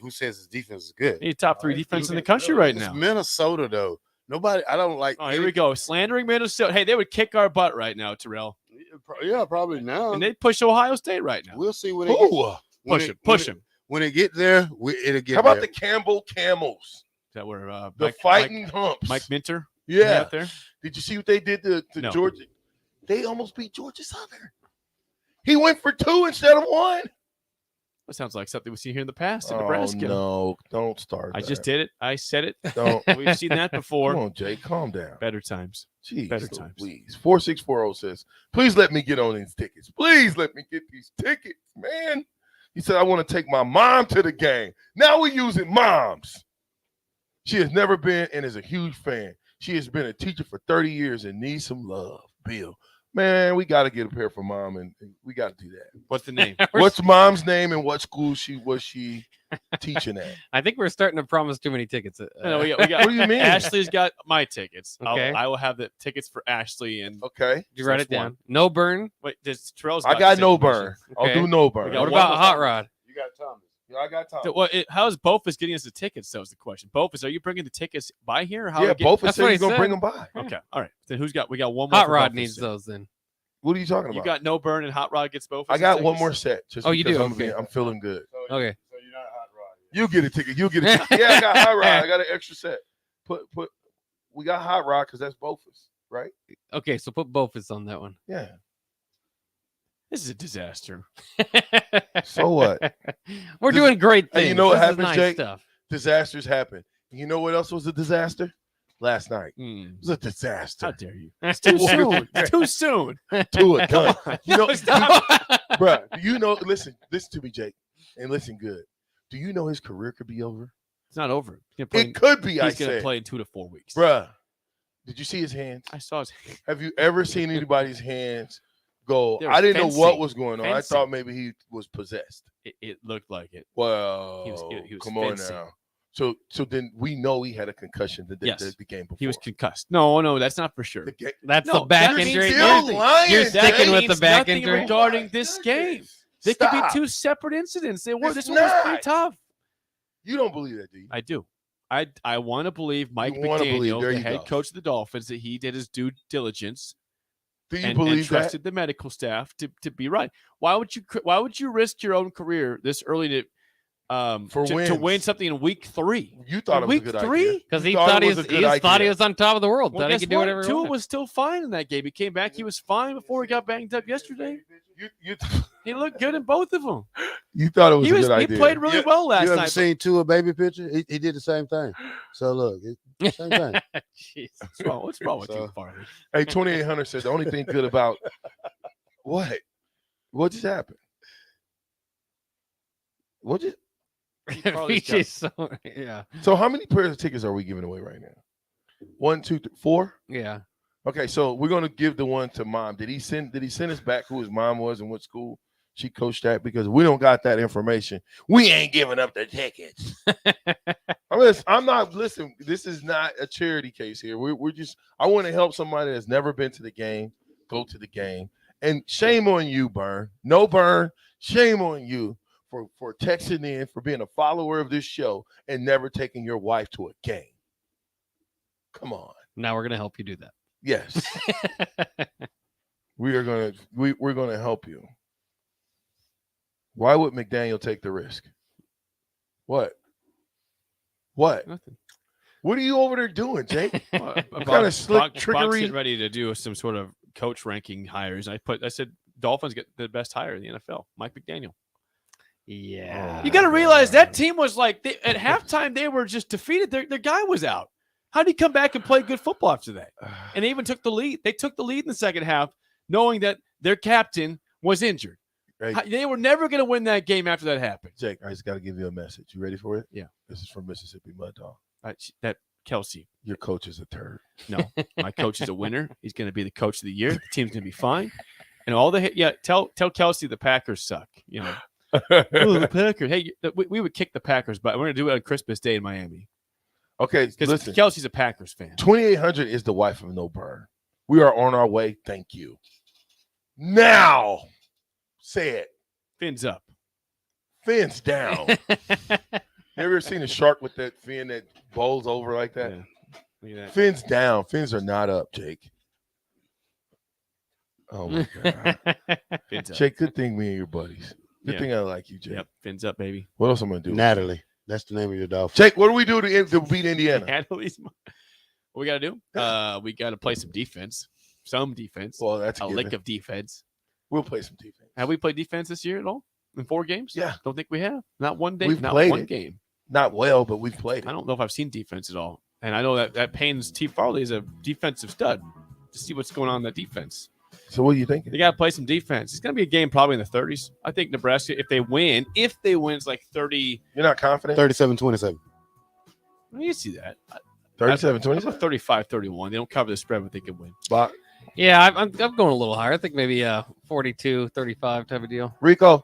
Who says his defense is good?
He's top 3 defense in the country right
It's
now.
Minnesota though. Nobody. I don't like.
Oh, here we go. Slandering Minnesota. Hey, they would kick our butt right now, Terrell.
Yeah, probably now.
And they'd push Ohio State right now.
We'll see when it
Ooh.
gets.
Push him.
When it get there, it'll get.
How about
there.
the Campbell Camels?
Is that where
The fighting humps.
Mike Minter?
Yeah.
Out there?
Did you see what they did to
No.
Georgia? They almost beat Georgia Southern. He went for 2 instead of 1.
That sounds like something we've seen here in the past in
Oh,
Nebraska.
no, don't start.
I just did it. I said it.
Don't.
We've seen that before.
Come on, Jay, calm down.
Better times.
Jeez,
Better times.
please. 4640 says, please let me get on these tickets. Please let me get these tickets, man. He said, I want to take my mom to the game. Now we're using moms. She has never been and is a huge fan. She has been a teacher for 30 years and needs some love. Bill. Man, we got to get a pair for mom, and we got to do that.
What's the name?
What's mom's name and what school was she? teaching that.
I think we're starting to promise too many tickets.
No, we got,
What do you mean?
Ashley's got my tickets.
Okay.
I will have the tickets for Ashley and.
Okay.
Did you write it down? No burn.
Wait, just Terrell's.
I got no burn. I'll do no burn.
What about hot rod?
You got Thomas. Yeah, I got Thomas.
Well, how's Bofus getting us the tickets? That was the question. Bofus, are you bringing the tickets by here? Or how
Yeah, Bofus said he's gonna bring them by.
Okay, all right. Then who's got? We got one more.
Hot
for
rod
Bofus.
needs those then.
What are you talking about?
You got no burn and hot rod gets Bofus.
I got one more set. Just
you
because
do?
I'm feeling good.
Okay.
You get a ticket. You get a ticket. Yeah, I got hot rod. I got an extra set. We got hot rod because that's Bofus, right?
Okay, so put Bofus on that one.
Yeah.
This is a disaster.
So what?
We're doing great
And
things.
you know what
This is
happens,
nice
Jake?
stuff.
Disasters happen. And you know what else was a disaster? Last night. It was a disaster.
How dare you? It's too soon. Too soon.
To a gun. You know,
Stop.
bruh, do you know, listen to me, Jake, and listen good. Do you know his career could be over?
It's not over.
It could be,
He's going to play in 2 to 4 weeks.
Bruh, did you see his hands?
I saw his hands.
Have you ever seen anybody's hands go?
They were
I didn't know what
fencing.
was going on. I
Fencing.
thought maybe he was possessed.
It looked like it.
Well,
He was
come on
fencing.
now. So then we know he had a concussion the game before.
He was concussed. No, that's not for sure.
That's
No,
the back
that
injury.
means nothing.
You're sticking with the
means
back
nothing
injury
regarding this game. They could be
Stop.
2 separate incidents. This one was
not.
pretty tough.
You don't believe that, do you?
I do. I want to believe Mike
You wanna believe.
McDaniel,
There
the
you
head
go.
coach of the Dolphins, that he did his due diligence.
Do you
and
believe
trusted
that?
the medical staff to be right. Why would you risk your own career this early to
wins.
win something in week 3?
You thought it was
week
a good
3?
idea.
because
You
he thought he
it
was
a good idea.
thought he was on top of the world.
Well,
Thought he
guess
could do
what?
whatever he
Tua
wanted.
was still fine in that game. He came back. He was fine before he got banged up yesterday. He looked good in both of them.
You thought it was a good
He
idea.
played really well last
You ever
night.
seen Tua baby picture? He did the same thing. So look, same thing.
Jeez.
What's wrong with you, Farley?
Hey, 2800 said the only thing good about what? What just happened? What just?
VJ, so yeah.
So how many pairs of tickets are we giving away right now? 1, 2, 3, 4.
Yeah.
Okay, so we're gonna give the one to mom. Did he send us back who his mom was and what school she coached at? Because we don't got that information. We ain't giving up the tickets. I'm not. Listen, this is not a charity case here. We're just. I want to help somebody that's never been to the game go to the game. And shame on you, Burn. No Burn. Shame on you for texting in, for being a follower of this show and never taking your wife to a game. Come on.
Now we're gonna help you do that.
Yes. we're gonna help you. Why would McDaniel take the risk? What?
Nothing.
What are you over there doing, Jake?
What
kind of slick
Buck's
trickery?
getting ready to do some sort of coach ranking hires. I said Dolphins get the best hire in the NFL, Mike McDaniel.
Yeah.
You got to realize that team was like at halftime they were just defeated. Their guy was out. How did he come back and play good football after that? And they even took the lead. They took the lead in the second half, knowing that their captain was injured.
Right.
They were never going to win that game after that happened.
Jake, I just got to give you a message. You ready for it?
Yeah.
This is from Mississippi Mud Dog.
That Kelsey.
Your coach is a turd.
No, my coach is a winner. He's going to be the coach of the year. The team's going to be fine. And tell Kelsey the Packers suck. You know, the Packers. Hey, we would kick the Packers, but we're going to do it on Christmas Day in Miami.
Okay,
Because
listen.
Kelsey's a Packers fan.
2800 is the wife of No Burn. We are on our way. Thank you. Now, say it.
Fins up.
Fins down. You ever seen a shark with that fin that bowls over like that?
Yeah. Look at that.
Fins down. Fins are not up, Jake. Oh my God.
Fins up.
Jake, good thing me and your buddies. Good
Yeah.
thing I like you, Jake.
Yep, fins up, baby.
What else I'm gonna do?
Natalie. That's the name of your Dolphin.
Jake, what do we do to beat Indiana?
Natalie's. What we got to do? We got to play some defense. Some defense.
Well, that's
a
a
lick
given.
of defense.
We'll play some defense.
Have we played defense this year at all? In 4 games?
Yeah.
Don't think we have. Not one day.
We've
not
played
one
it.
game.
Not well, but we've played it.
I don't know if I've seen defense at all. And I know that Payne's T. Farley is a defensive stud. To see what's going on in that defense.
So what are you thinking?
They got to play some defense. It's going to be a game probably in the 30s. I think Nebraska, if they win, it's like 30.
You're not confident?
37-27.
You see that.
37-27?
35-31. They don't cover the spread, but they can win.
Bach.
Yeah, I'm going a little higher. I think maybe 42-35 type of deal.
Rico.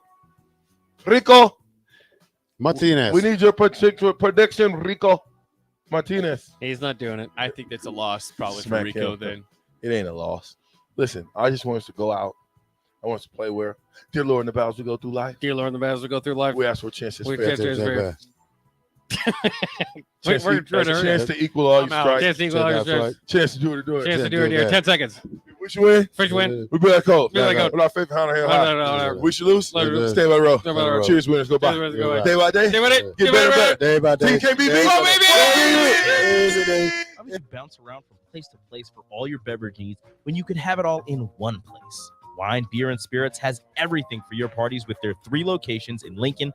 Martinez.
We need your prediction, Rico Martinez.
He's not doing it. I think it's a loss probably
Smack
for Rico
him.
then.
It ain't a loss. Listen, I just want us to go out. I want us to play where, dear Lord, in the battles we go through life.
Dear Lord, in the battles we go through life.
We ask for chances.
We
fair.
chance fair.
Chance
We're
chance to equal all your strikes.
Chance to equal all your strikes.
Chance to do it or do it.
Chance to do it here. 10 seconds.
Which win?
First win.
We back home.
We back home.
With our favorite Hunter Hill High. We should lose.
Let it go.
Stay by the road.
Stay by the road.
Cheers, winners. Go by.
Cheers, winners, go by.
Day by day.
Day by day.
Get better and better.
Day by day.
TKBB.
How would you bounce around from place to place for all your beverage needs when you could have it all in one place? Wine, Beer, and Spirits has everything for your parties with their 3 locations in Lincoln,